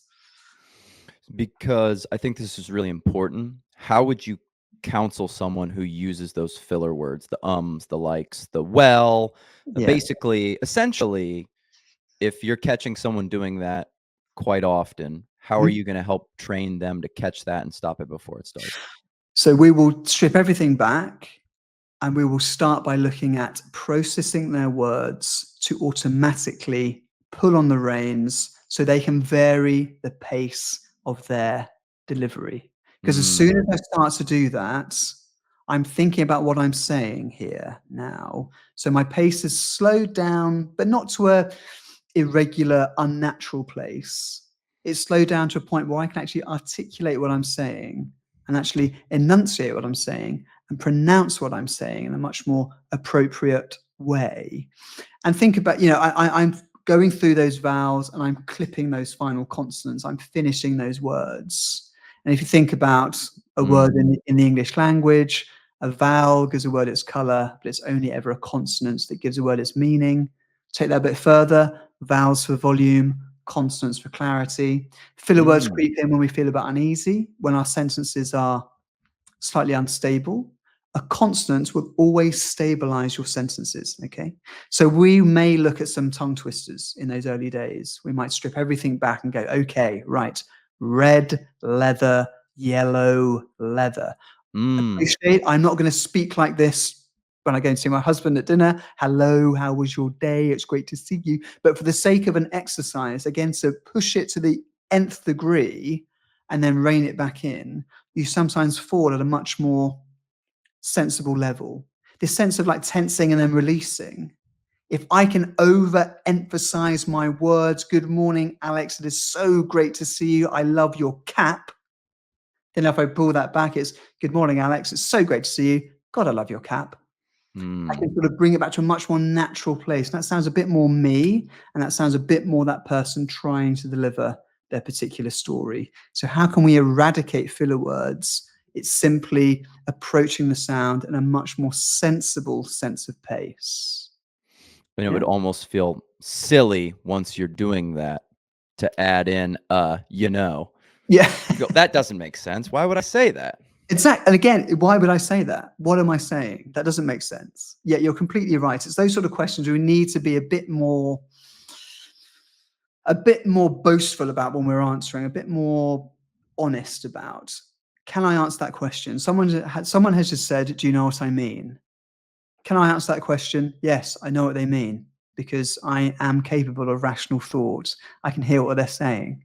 Because I think this is really important. How would you counsel someone who uses those filler words, the ums, the likes, the well, Yeah. basically, essentially, if you're catching someone doing that quite often, how are Mhm. you gonna help train them to catch that and stop it before it starts? So we will strip everything back and we will start by looking at processing their words to automatically pull on the reins so they can vary the pace of their delivery. Because as Mm, soon as I start to do that, I'm thinking about what I'm saying here now. So my pace is slowed down, but not to a irregular, unnatural place. It's slowed down to a point where I can actually articulate what I'm saying and actually enunciate what I'm saying and pronounce what I'm saying in a much more appropriate way. And think about, I'm going through those vowels and I'm clipping those final consonants. I'm finishing those words. And if you think about a word mm. in the English language, a vowel gives a word its color, but it's only ever a consonant that gives a word its meaning. Take that a bit further, vowels for volume, consonants for clarity. Filler words Mm. creep in when we feel a bit uneasy, when our sentences are slightly unstable. A consonant will always stabilize your sentences, okay? So we may look at some tongue twisters in those early days. We might strip everything back and go, okay, right, red, leather, yellow, leather. Mm. Appreciate, I'm not going to speak like this when I go and see my husband at dinner. Hello, how was your day? It's great to see you. But for the sake of an exercise, again, to push it to the nth degree and then rein it back in, you sometimes fall at a much more sensible level. This sense of like tensing and then releasing. If I can overemphasize my words, good morning, Alex, it is so great to see you. I love your cap. Then if I pull that back, it's good morning, Alex. It's so great to see you. God, I love your cap. I Mm. can sort of bring it back to a much more natural place. That sounds a bit more me, and that sounds a bit more that person trying to deliver their particular story. So how can we eradicate filler words? It's simply approaching the sound in a much more sensible sense of pace. And it Yeah. would almost feel silly once you're doing that to add in, you know. Yeah. You go, "That doesn't make sense. Why would I say that?" Exactly. And again, why would I say that? What am I saying? That doesn't make sense. Yet you're completely right. It's those sort of questions we need to be a bit more boastful about when we're answering, a bit more honest about. Can I answer that question? Someone has just said, "Do you know what I mean?" Can I answer that question? Yes, I know what they mean because I am capable of rational thought. I can hear what they're saying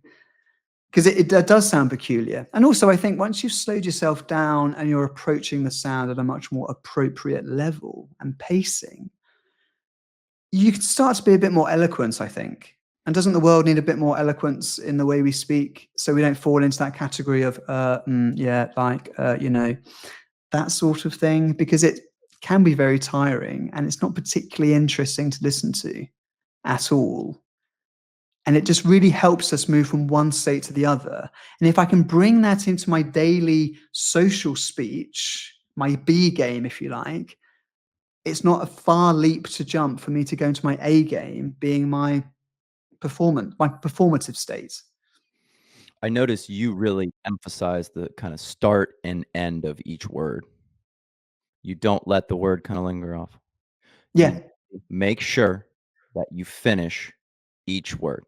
because it does sound peculiar. And also, I think once you've slowed yourself down and you're approaching the sound at a much more appropriate level and pacing, you can start to be a bit more eloquent, I think. And doesn't the world need a bit more eloquence in the way we speak so we don't fall into that category of, yeah, like, that sort of thing? Because it can be very tiring and it's not particularly interesting to listen to at all. And it just really helps us move from one state to the other. And if I can bring that into my daily social speech, my B game, if you like, it's not a far leap to jump for me to go into my A game, being my performative state. I notice you really emphasize the kinda start and end of each word. You don't let the word kinda linger off. Yeah, You make sure that you finish each word.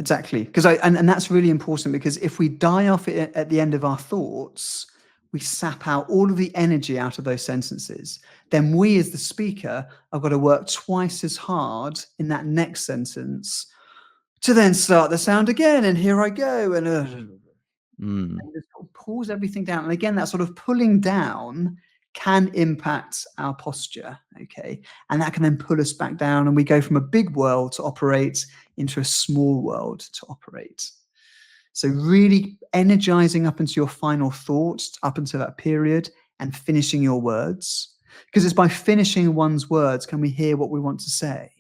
exactly. Because and that's really important because if we die off at the end of our thoughts, we sap out all of the energy out of those sentences. Then we, as the speaker, have got to work twice as hard in that next sentence to then start the sound again. And here I go. Mm. And just sort of pulls everything down. And again, that sort of pulling down can impact our posture, okay? And that can then pull us back down, and we go from a big world to operate into a small world to operate. So really energizing up into your final thoughts, up until that period, and finishing your words. Because it's by finishing one's words can we hear what we want to say.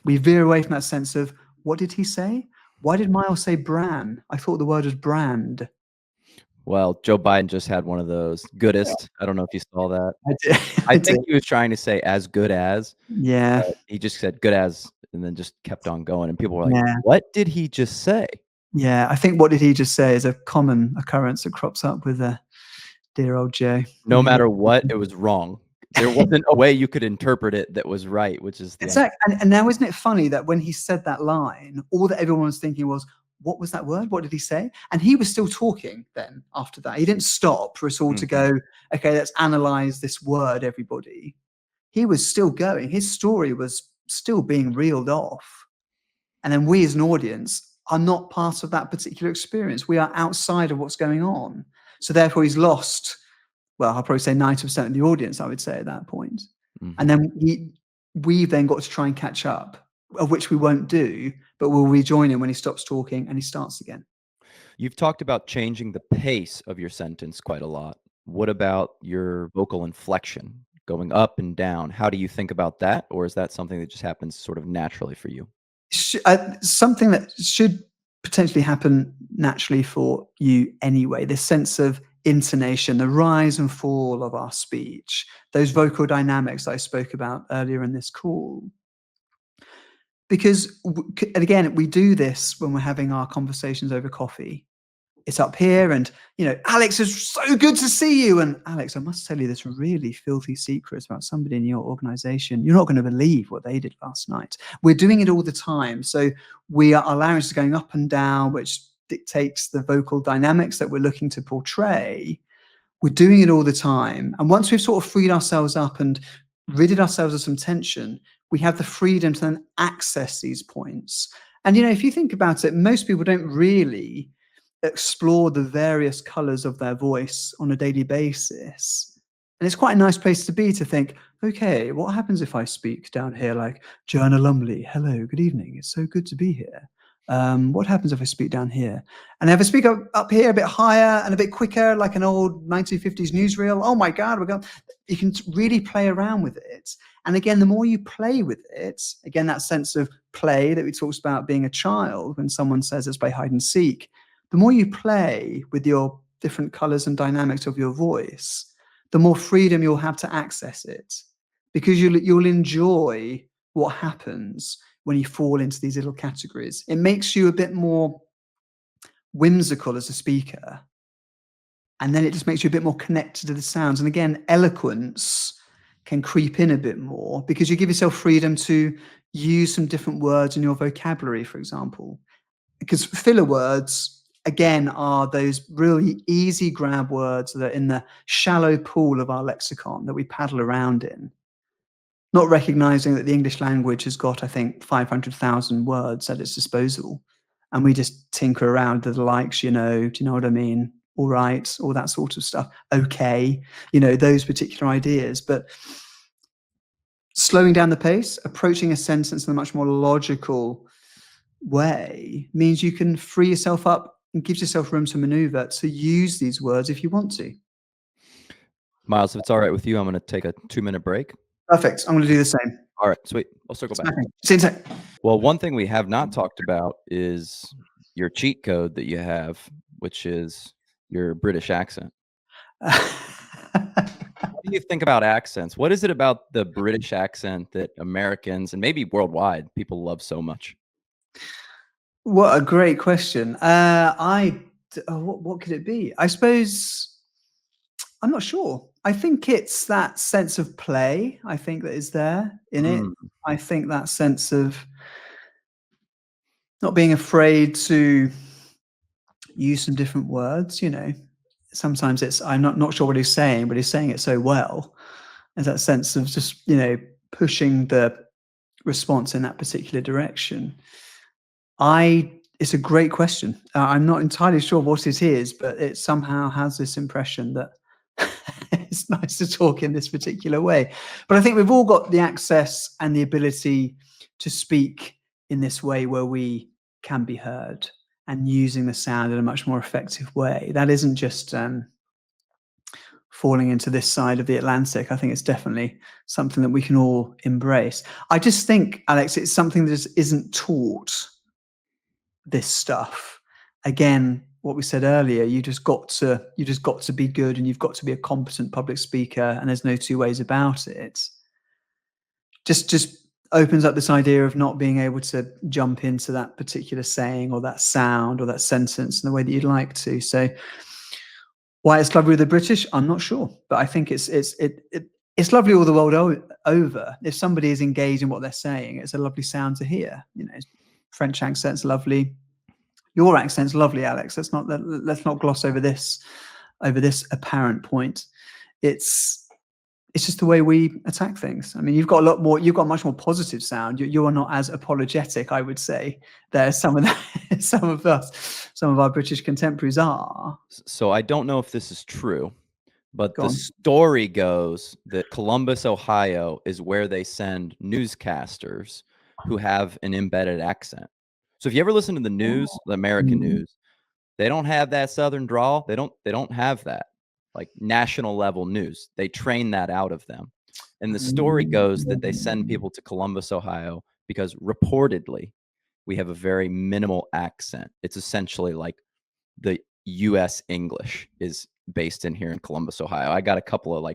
We veer away from that sense of, what did he say? Why did Miles say bran? I thought the word was brand. Well, Joe Biden just had one of those goodest. I don't know if you saw that. I did. I I think did. he was trying to say "as good as," Yeah. but he just said "good as," and then just kept on going, and people were like, Yeah. "What did he just say?" Yeah. I think what did he just say is a common occurrence that crops up with dear old Joe when No he gets matter what, it was wrong. There wasn't a way you could interpret it that was right, which is the exactly. And now isn't it funny that when he said that line, all that everyone was thinking was, what was that word? What did he say? And he was still talking then after that. He didn't stop for us all to Mhm. go, okay, let's analyze this word, everybody. He was still going. His story was still being reeled off. And then we as an audience are not part of that particular experience. We are outside of what's going on. So therefore he's lost, well, I'll probably say 90% of the audience, I would say at that point. And Mhm. then we've then got to try and catch up, of which we won't do, but we'll rejoin him when he stops talking and he starts again. You've talked about changing the pace of your sentence quite a lot. What about your vocal inflection, going up and down? How do you think about that, or is that something that just happens sort of naturally for you? Something that should potentially happen naturally for you anyway, this sense of intonation, the rise and fall of our speech, those vocal dynamics I spoke about earlier in this call. because and again, we do this when we're having our conversations over coffee. It's up here, and Alex, is so good to see you. And Alex, I must tell you this really filthy secret about somebody in your organization. You're not going to believe what they did last night. We're doing it all the time. So we are, our larynx is going up and down, which dictates the vocal dynamics that we're looking to portray. We're doing it all the time. And once we've sort of freed ourselves up and ridded ourselves of some tension, we have the freedom to then access these points. And, if you think about it, most people don't really explore the various colors of their voice on a daily basis. And it's quite a nice place to be, to think, okay, what happens if I speak down here like Joanna Lumley? Hello, good evening. It's so good to be here. What happens if I speak down here? And if I speak up here a bit higher and a bit quicker, like an old 1950s newsreel, oh my God, you can really play around with it. And again, the more you play with it, again, that sense of play that we talked about being a child, when someone says let's play hide and seek, the more you play with your different colors and dynamics of your voice, the more freedom you'll have to access it, because you'll enjoy what happens when you fall into these little categories. It makes you a bit more whimsical as a speaker. And then it just makes you a bit more connected to the sounds. And again, eloquence can creep in a bit more, because you give yourself freedom to use some different words in your vocabulary, for example. Because filler words, again, are those really easy grab words that are in the shallow pool of our lexicon that we paddle around in, not recognizing that the English language has got, I think, 500,000 words at its disposal. And we just tinker around with the likes, do you know what I mean? All right, all that sort of stuff. Okay, those particular ideas. But slowing down the pace, approaching a sentence in a much more logical way, means you can free yourself up and gives yourself room to maneuver to use these words if you want to. Myles, if it's all right with you, I'm going to take a 2-minute break. Perfect. I'm going to do the same. All right, sweet. I'll circle back. See you in a sec. Well, one thing we have not talked about is your cheat code that you have, which is your British accent. What do you think about accents? What is it about the British accent that Americans and maybe worldwide people love so much? What a great question. What could it be? I suppose I'm not sure. I think it's that sense of play, I think, that is there in it. I think that sense of not being afraid to use some different words, Sometimes it's, I'm not sure what he's saying, but he's saying it so well. There's that sense of just, pushing the response in that particular direction. It's a great question. I'm not entirely sure what it is, but it somehow has this impression that it's nice to talk in this particular way. But I think we've all got the access and the ability to speak in this way where we can be heard and using the sound in a much more effective way. That isn't just falling into this side of the Atlantic. I think it's definitely something that we can all embrace. I just think, Alex, it's something that just isn't taught, this stuff. Again, what we said earlier, you just got to be good, and you've got to be a competent public speaker, and there's no two ways about it. Just opens up this idea of not being able to jump into that particular saying or that sound or that sentence in the way that you'd like to. So why it's lovely with the British, I'm not sure, but I think it's lovely all the world over. If somebody is engaged in what they're saying, it's a lovely sound to hear. French accent's lovely. Your accent's lovely, Alex. Let's not gloss over this apparent point. It's just the way we attack things. I mean, you've got much more positive sound. You are not as apologetic, I would say. There's some of our British contemporaries are. So I don't know if this is true, but the story goes that Columbus, Ohio is where they send newscasters who have an embedded accent. So if you ever listen to the news, the American news, they don't have that Southern drawl. They don't have that, like, national level news. They train that out of them. And the story goes that they send people to Columbus, Ohio, because reportedly we have a very minimal accent. It's essentially like the US English is based in here in Columbus, Ohio. I got a couple of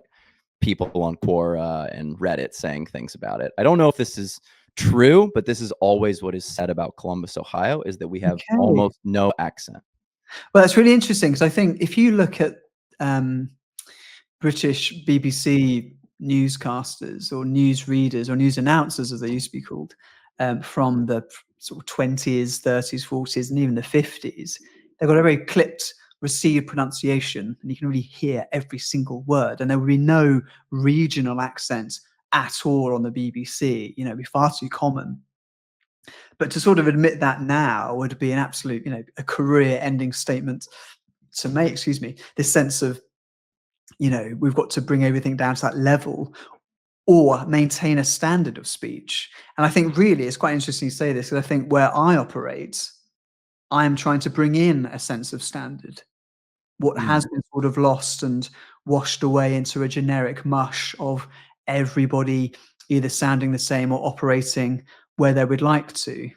people on Quora and Reddit saying things about it. I don't know if this is true, but this is always what is said about Columbus, Ohio, is that we have Okay. almost no accent. Well, that's really interesting because I think if you look at um, British BBC newscasters or news readers or news announcers, as they used to be called, from the sort of 20s, 30s, 40s, and even the 50s, they've got a very clipped, received pronunciation, and you can really hear every single word. And there would be no regional accent at all on the BBC. You know, it'd be far too common. But to sort of admit that now would be an absolute, you know, a career-ending statement to make. Excuse me. This sense of, you know, we've got to bring everything down to that level or maintain a standard of speech. And I think really it's quite interesting to say this because I think where I operate, I am trying to bring in a sense of standard. What Mm, has been sort of lost and washed away into a generic mush of everybody either sounding the same or operating where they would like to.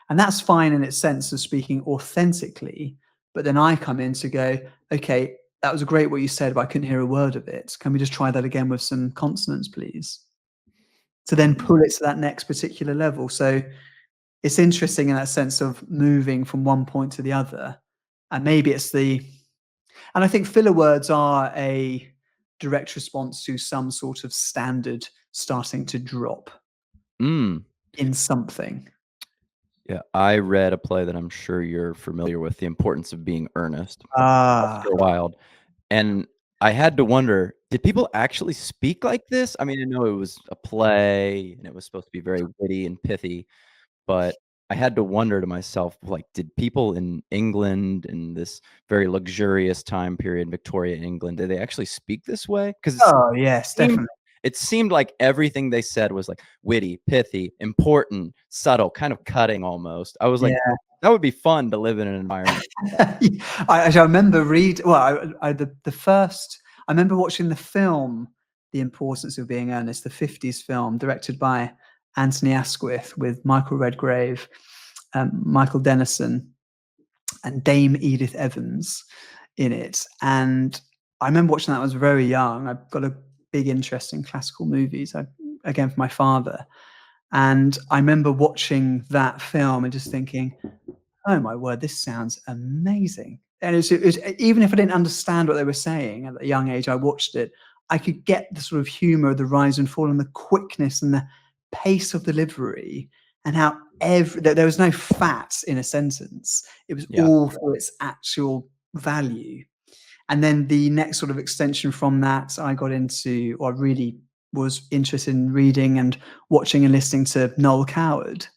And that's fine in its sense of speaking authentically. But then I come in to go, okay, that was great what you said, but I couldn't hear a word of it. Can we just try that again with some consonants, please? To then mm, pull it to that next particular level. So it's interesting in that sense of moving from one point to the other. And maybe it's and I think filler words are a direct response to some sort of standard starting to drop mm. in something. Yeah, I read a play that I'm sure you're familiar with, The Importance of Being Earnest, Ah, Oscar Wilde, and I had to wonder, did people actually speak like this? I mean, I know it was a play, and it was supposed to be very witty and pithy, but I had to wonder to myself, like, did people in England in this very luxurious time period, Victoria England, did they actually speak this way? 'Cause oh yes, seemed definitely. it seemed like everything they said was, like, witty, pithy, important, subtle, kind of cutting almost. I was like, Yeah. "That would be fun to live in an environment." I remember the first I remember watching the film The Importance of Being Earnest, the 50s film directed by Anthony Asquith with Michael Redgrave, Michael Dennison, and Dame Edith Evans in it. And I remember watching that when I was very young. I've got a big interest in classical movies, again, from my father. And I remember watching that film and just thinking, oh my word, this sounds amazing. And it's even if I didn't understand what they were saying at a young age, I watched it. I could get the sort of humor, the rise and fall, and the quickness and the pace of delivery, and how there was no fat in a sentence. It was Yeah. all for its actual value. And then the next sort of extension from that, I got into, or really was interested in reading and watching and listening to Noel Coward,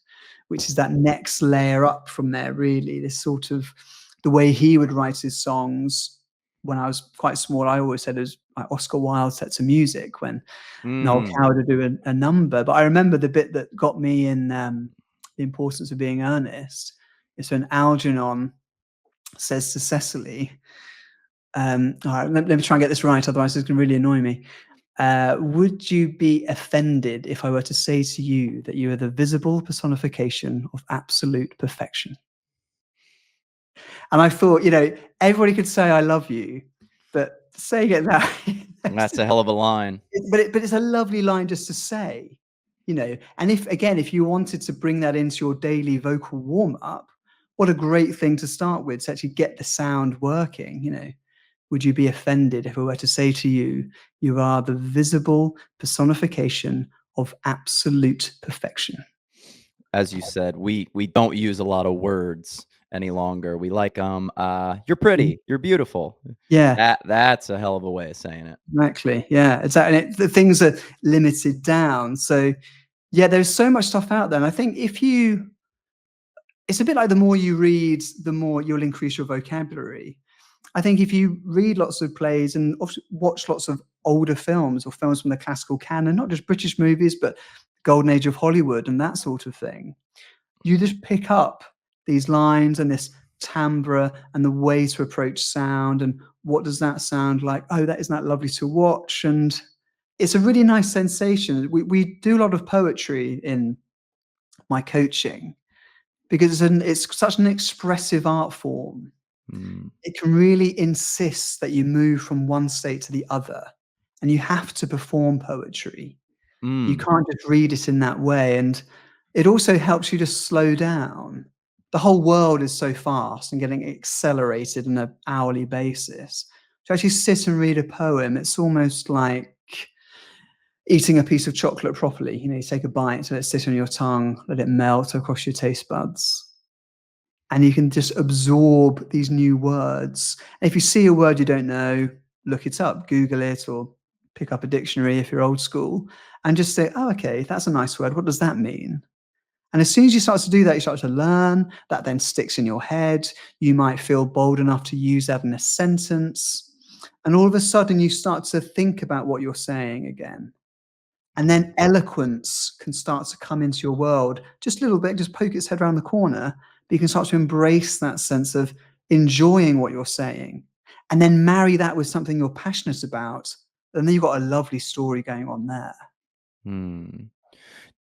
which is that next layer up from there, really. This sort of the way he would write his songs when I was quite small, I always said it was like Oscar Wilde set to music when Noel Mm. Coward would do a number. But I remember the bit that got me in The Importance of Being Earnest is when Algernon says to Cecily, all right, let me try and get this right, otherwise it's going to really annoy me. Would you be offended if I were to say to you that you are the visible personification of absolute perfection? And I thought, you know, everybody could say I love you, but saying it that, That's a hell of a line. but it's a lovely line just to say, you know. And if again, if you wanted to bring that into your daily vocal warm up, what a great thing to start with to actually get the sound working, you know. Would you be offended if I were to say to you, you are the visible personification of absolute perfection? As you said, we don't use a lot of words any longer. We like, "You're pretty, you're beautiful." Yeah, That's a hell of a way of saying it. exactly. Yeah, exactly. The things are limited down. So, yeah, there's so much stuff out there. And I think it's a bit like the more you read, the more you'll increase your vocabulary. I think if you read lots of plays and watch lots of older films or films from the classical canon, not just British movies, but golden age of Hollywood and that sort of thing, you just pick up these lines and this timbre and the way to approach sound and what does that sound like? Oh, that isn't that lovely to watch? And it's a really nice sensation. We do a lot of poetry in my coaching because it's such an expressive art form. Mm. It can really insist that you move from one state to the other, and you have to perform poetry. You Mm. can't just read it in that way, and it also helps you to slow down. The whole world is so fast and getting accelerated on an hourly basis. To actually sit and read a poem, it's almost like eating a piece of chocolate properly. You know, you take a bite, let it sit on your tongue, let it melt across your taste buds, and you can just absorb these new words. And if you see a word you don't know, look it up, Google it, or pick up a dictionary if you're old school, and just say, oh, okay, that's a nice word. What does that mean? And as soon as you start to do that, you start to learn, that then sticks in your head. You might feel bold enough to use that in a sentence. And all of a sudden, you start to think about what you're saying again. And then eloquence can start to come into your world just a little bit, just poke its head around the corner. But you can start to embrace that sense of enjoying what you're saying. And then marry that with something you're passionate about. And then you've got a lovely story going on there. Hmm.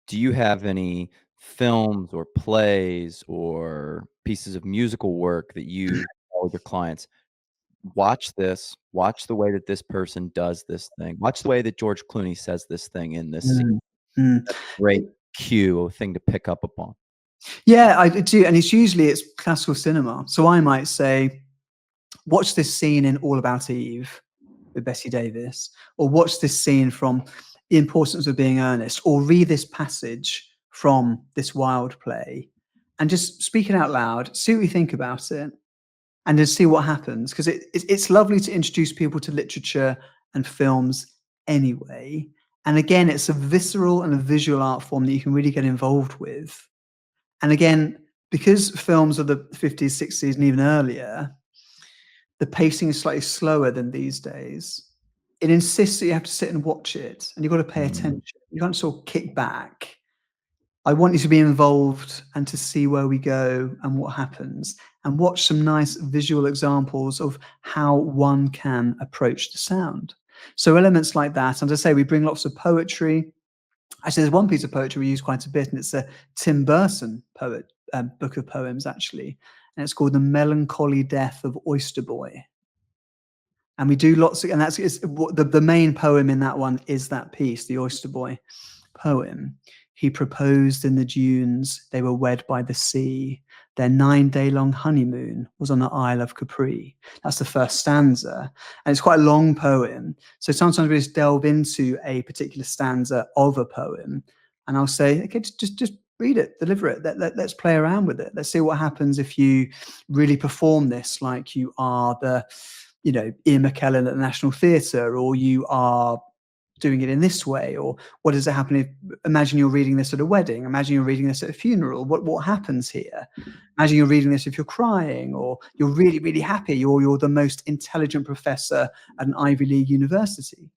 Do you have any films or plays or pieces of musical work that you tell your clients, "Watch this, watch the way that this person does this thing, watch the way that George Clooney says this thing in this scene." Mm, mm. That's a great cue, a thing to pick up upon. Yeah, I do, and it's classical cinema. So I might say, watch this scene in All About Eve with Bessie Davis, or watch this scene from The Importance of Being Earnest, or read this passage from this Wild play, and just speak it out loud. See what you think about it, and just see what happens. Because it's lovely to introduce people to literature and films anyway. And again, it's a visceral and a visual art form that you can really get involved with. And again, because films of the 50s, 60s, and even earlier, the pacing is slightly slower than these days. It insists that you have to sit and watch it, and you've got to pay Mm, attention. You can't sort of kick back. I want you to be involved and to see where we go and what happens, and watch some nice visual examples of how one can approach the sound. So elements like that, and as I say, we bring lots of poetry. Actually, there's one piece of poetry we use quite a bit, and it's a Tim Burton book of poems, actually, and it's called "The Melancholy Death of Oyster Boy." And we do lots of, and the main poem in that one is that piece, the Oyster Boy poem. He proposed in the dunes, they were wed by the sea. Their 9-day long honeymoon was on the Isle of Capri. That's the first stanza. And it's quite a long poem. So sometimes we just delve into a particular stanza of a poem. And I'll say, okay, just read it, deliver it. Let's play around with it. Let's see what happens if you really perform this like you are the, Ian McKellen at the National Theatre, or you are doing it in this way, or what does it happen if, imagine you're reading this at a wedding, imagine you're reading this at a funeral, what happens here? Imagine you're reading this if you're crying, or you're really, really happy, or you're the most intelligent professor at an Ivy League university.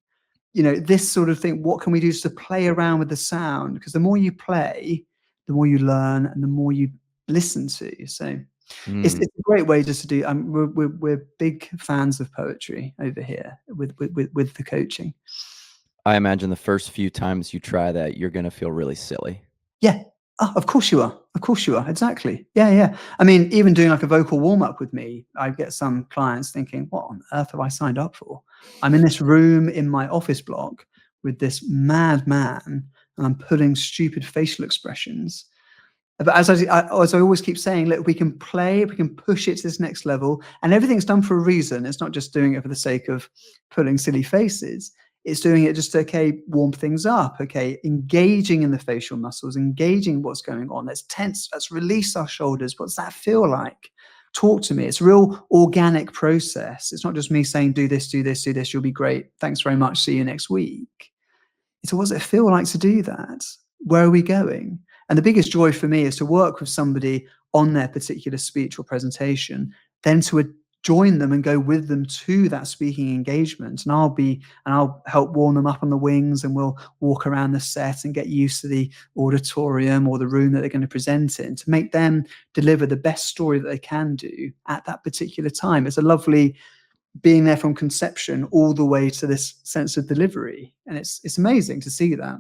This sort of thing. What can we do to play around with the sound? Because the more you play, the more you learn, and the more you listen to. So it's, mm. it's a great way just to do. We're big fans of poetry over here with the coaching. I imagine the first few times you try that, you're gonna feel really silly. Yeah. Oh, of course you are. Of course you are. Exactly. Yeah, yeah. I mean, even doing like a vocal warm up with me, I get some clients thinking, what on earth have I signed up for? I'm in this room in my office block with this mad man, and I'm putting stupid facial expressions. But as I always keep saying, look, we can play, we can push it to this next level, and everything's done for a reason. It's not just doing it for the sake of putting silly faces. It's doing it just to, okay, warm things up, okay, engaging in the facial muscles, engaging what's going on. Let's tense, let's release our shoulders. What's that feel like? Talk to me. It's a real organic process. It's not just me saying, do this, do this, do this, you'll be great. Thanks very much. See you next week. So what does it feel like to do that? Where are we going? And the biggest joy for me is to work with somebody on their particular speech or presentation, then to join them and go with them to that speaking engagement. And I'll help warm them up on the wings, and we'll walk around the set and get used to the auditorium or the room that they're going to present in, to make them deliver the best story that they can do at that particular time. It's a lovely being there from conception all the way to this sense of delivery. And it's amazing to see that,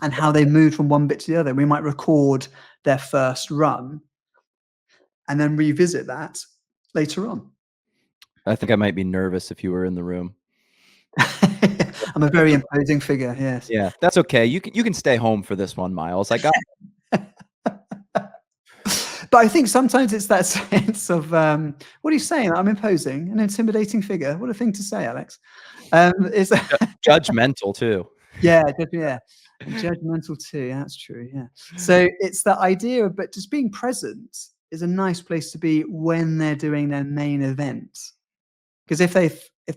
and how they move from one bit to the other. We might record their first run and then revisit that later on. I think I might be nervous if you were in the room. I'm a very imposing figure, yes. Yeah, that's okay. You can stay home for this one, Miles. I got But I think sometimes it's that sense of, "What are you saying? I'm imposing, an intimidating figure?" What a thing to say, Alex. Is judgmental too. yeah, and judgmental too, that's true, yeah. So it's that idea of but just being present is a nice place to be when they're doing their main event. Because if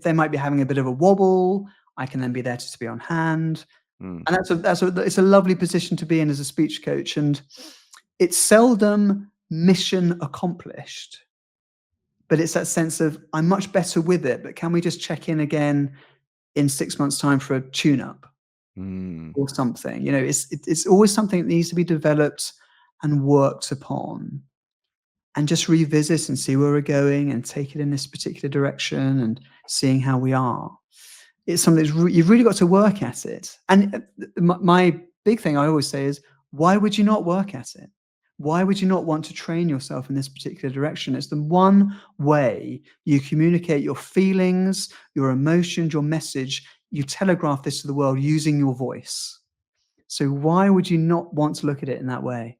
they might be having a bit of a wobble, I can then be there just to be on hand. Mm, And it's a lovely position to be in as a speech coach, and it's seldom mission accomplished, but it's that sense of I'm much better with it, but can we just check in again in 6 months' time for a tune-up mm, or something? You know, it's always something that needs to be developed and worked upon, and just revisit and see where we're going and take it in this particular direction and seeing how we are. It's something that's you've really got to work at it. And my big thing I always say is, why would you not work at it? Why would you not want to train yourself in this particular direction? It's the one way you communicate your feelings, your emotions, your message. You telegraph this to the world using your voice. So why would you not want to look at it in that way?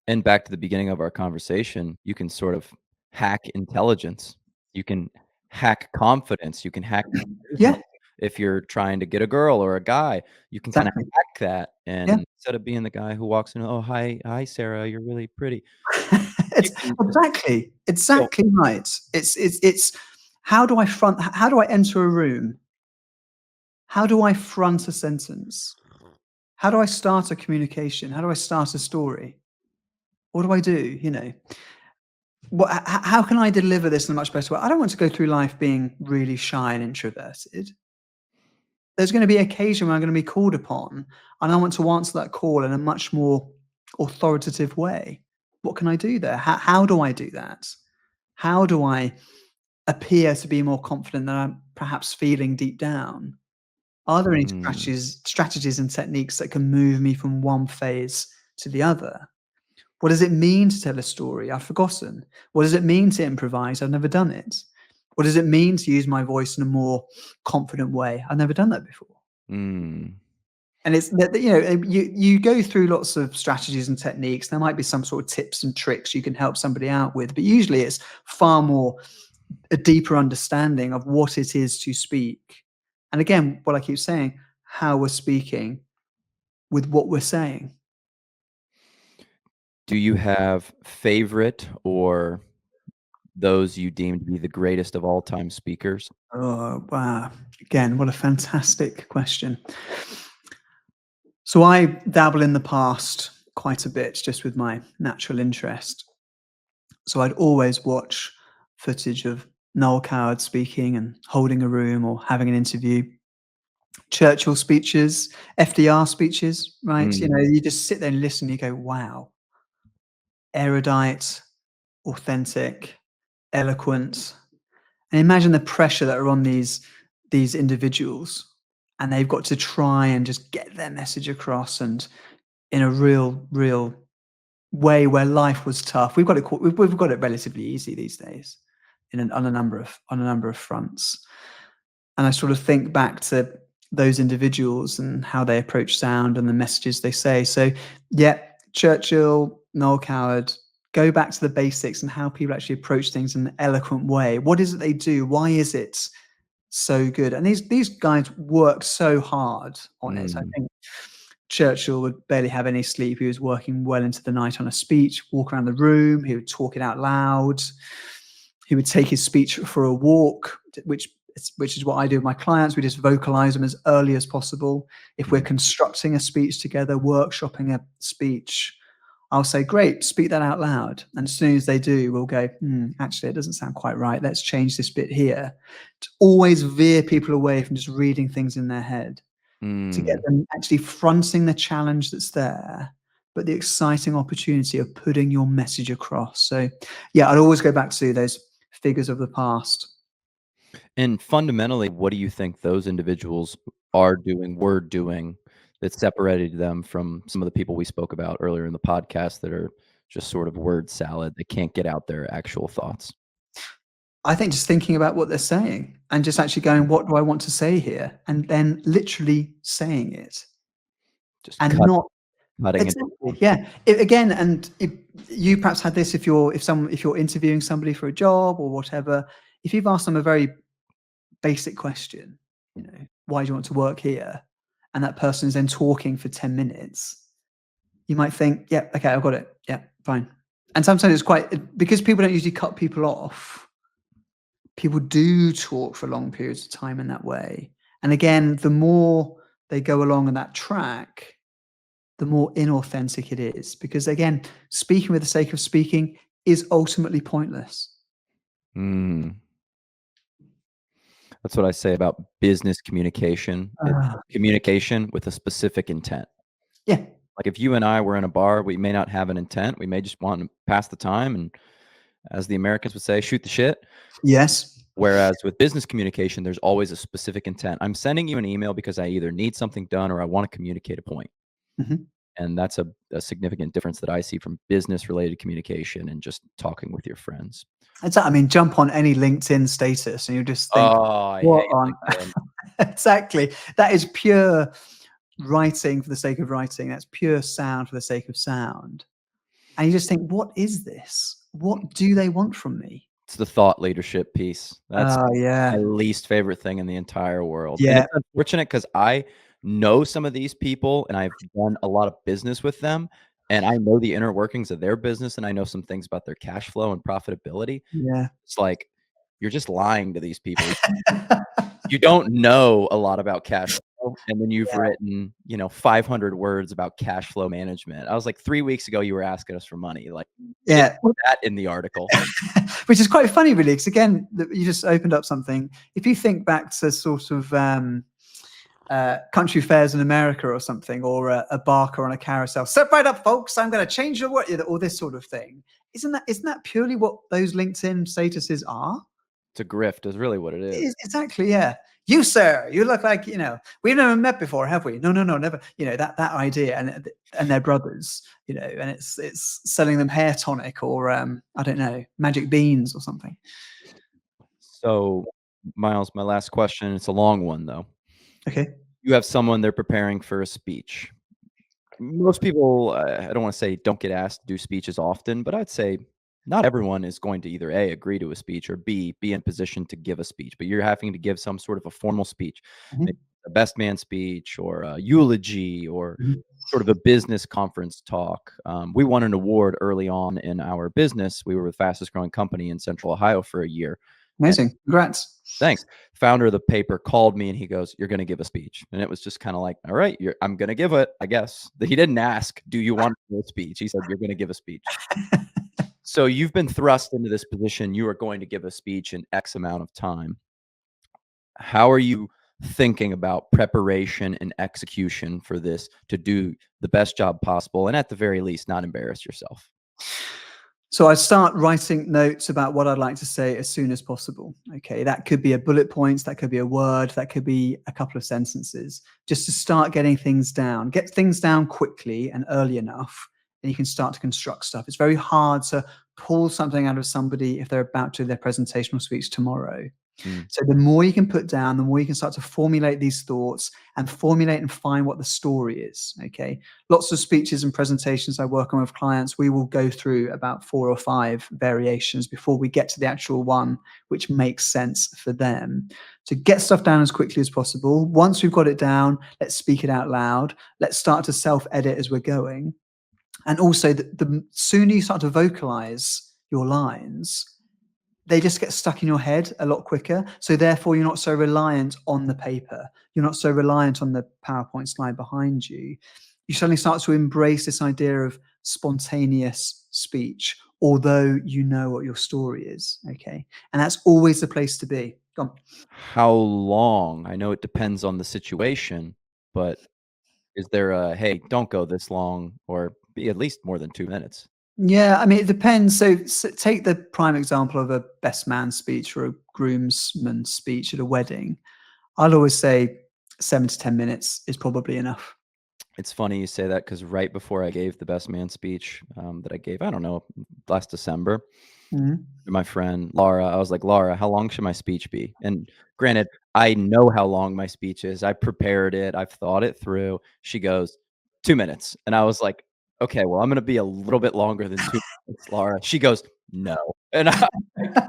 and back to the beginning of our conversation, you can sort of hack intelligence. You can hack confidence. You can hack charisma. Yeah, If you're trying to get a girl or a guy, you can kinda exactly. hack that, Yeah. and instead of being the guy who walks in, "Oh, hi, Sarah, you're really pretty." You It's can just go, exactly right. It's how do I enter a room? How do I front a sentence? How do I start a communication? How do I start a story? What do I do? You know, how can I deliver this in a much better way? I don't want to go through life being really shy and introverted. There's going to be occasion when I'm going to be called upon, and I want to answer that call in a much more authoritative way. What can I do there? How do I do that? How do I appear to be more confident than I'm perhaps feeling deep down? Are there any mm, strategies and techniques that can move me from one phase to the other? What does it mean to tell a story? I've forgotten. What does it mean to improvise? I've never done it. What does it mean to use my voice in a more confident way? I've never done that before. mm, And it's that you know you go through lots of strategies and techniques. There might be some sort of tips and tricks you can help somebody out with, but usually it's far more a deeper understanding of what it is to speak. And again, what I keep saying, how we're speaking with what we're saying. Do you have favorite or those you deem to be the greatest of all time speakers? Oh, wow. Again, what a fantastic question. So I dabble in the past quite a bit just with my natural interest. So I'd always watch footage of Noel Coward speaking and holding a room or having an interview. Churchill speeches, FDR speeches, right? You know, Mm, you just sit there and listen, you go, wow, erudite, authentic, eloquent. And imagine the pressure that are on these individuals, and they've got to try and just get their message across, and in a real way where life was tough. We've got it relatively easy these days on a number of fronts. And I sort of think back to those individuals and how they approach sound and the messages they say. So, yeah, Churchill, Noel Coward, go back to the basics and how people actually approach things in an eloquent way. What is it they do? Why is it so good? And these guys work so hard on it. I mm, think Churchill would barely have any sleep. He was working well into the night on a speech, walk around the room, he would talk it out loud. He would take his speech for a walk, which is what I do with my clients. We just vocalize them as early as possible. If we're mm, constructing a speech together, workshopping a speech, I'll say, great, speak that out loud. And as soon as they do, we'll go, actually, it doesn't sound quite right. Let's change this bit here. To always veer people away from just reading things in their head, to get mm. them actually fronting the challenge that's there, but the exciting opportunity of putting your message across. So, yeah, I'd always go back to those figures of the past. And fundamentally, what do you think those individuals were doing that separated them from some of the people we spoke about earlier in the podcast that are just sort of word salad? They can't get out their actual thoughts. I think just thinking about what they're saying. and just actually going, what do I want to say here? And then literally saying it Just and not cutting it exactly, down. yeah. Again, and if you perhaps had this, if you're interviewing somebody for a job or whatever, if you've asked them a very basic question, why do you want to work here? And that person is then talking for 10 minutes, you might think, yeah, okay, I've got it. Yeah, fine. And sometimes it's because people don't usually cut people off, people do talk for long periods of time in that way. And again, the more they go along on that track, the more inauthentic it is. Because again, speaking for the sake of speaking is ultimately pointless. Mm. That's what I say about business communication. It's Ah, communication with a specific intent. yeah. Like, if you and I were in a bar, we may not have an intent. We may just want to pass the time and, as the Americans would say, shoot the shit. Yes. Whereas with business communication, there's always a specific intent. I'm sending you an email because I either need something done or I want to communicate a point. Mhm. And that's a significant difference that I see from business-related communication and just talking with your friends. I mean, jump on any LinkedIn status and you just think, Oh, I what hate on LinkedIn. exactly. That is pure writing for the sake of writing. That's pure sound for the sake of sound. And you just think, what is this? What do they want from me? It's the thought leadership piece. That's Oh, my yeah. least favorite thing in the entire world, and Yeah. it's unfortunate because I know some of these people, and I've done a lot of business with them, and I know the inner workings of their business, and I know some things about their cash flow and profitability. Yeah. It's like, you're just lying to these people. You don't know a lot about cash flow, and then you've written, 500 words about cash flow management. I was like, 3 weeks ago, you were asking us for money, like, you didn't Yeah. put that in the article. Which is quite funny, really, because again, you just opened up something. If you think back to sort of country fairs in America or something, or a barker on a carousel, step right up, folks, I'm going to change your word, or this sort of thing. Isn't that purely what those LinkedIn statuses are? It's a grift is really what it is. Exactly, yeah. You, sir, you look like, we've never met before, have we? No, no, no, never. That idea, and their brothers, and it's selling them hair tonic or I don't know, magic beans or something. So, Miles, my last question, it's a long one, though. Okay. You have someone, they're preparing for a speech. Most people, I don't wanna say don't get asked to do speeches often, but I'd say not everyone is going to either A, agree to a speech, or B, be in position to give a speech, but you're having to give some sort of a formal speech, maybe Mhm, a best man speech or a eulogy or mhm. sort of a business conference talk. We won an award early on in our business. We were the fastest growing company in Central Ohio for a year. And Amazing. Congrats. thanks. Founder of the paper called me and he goes, "You're gonna give a speech." And it was just kinda like, "All right, I'm gonna give it, I guess." He didn't ask, "Do you want to give a speech?" He said, "You're gonna give a speech." So you've been thrust into this position, you are going to give a speech in X amount of time. How are you thinking about preparation and execution for this to do the best job possible and at the very least not embarrass yourself? So I start writing notes about what I'd like to say as soon as possible. Okay, that could be a bullet points, that could be a word, that could be a couple of sentences, just to start getting things down. Get things down quickly and early enough, and you can start to construct stuff. It's very hard to pull something out of somebody if they're about to do their presentational speech tomorrow. Mm, So the more you can put down, the more you can start to formulate these thoughts and formulate and find what the story is. Okay. Lots of speeches and presentations I work on with clients, we will go through about 4 or 5 variations before we get to the actual one which makes sense for them. To get stuff down as quickly as possible. Once we've got it down, let's speak it out loud. Let's start to self-edit as we're going. And also, the sooner you start to vocalize your lines, they just get stuck in your head a lot quicker. So therefore, you're not so reliant on the paper. You're not so reliant on the PowerPoint slide behind you. You suddenly start to embrace this idea of spontaneous speech, although you know what your story is. Okay. And that's always the place to be. Go on. how long? I know it depends on the situation, but is there a, "Hey, don't go this long," or be at least more than 2 minutes? Yeah, I mean, it depends. So take the prime example of a best man speech or a groomsman speech at a wedding. I'll always say 7 to 10 minutes is probably enough. It's funny you say that because right before I gave the best man speech that I gave, I don't know, last December, Mhm. to my friend Laura, I was like, Laura, how long should my speech be? And granted, I know how long my speech is. I prepared it, I've thought it through. She goes, 2 minutes. And I was like, okay, well, I'm going to be a little bit longer than 2 minutes, Laura. She goes, no. And I'm like,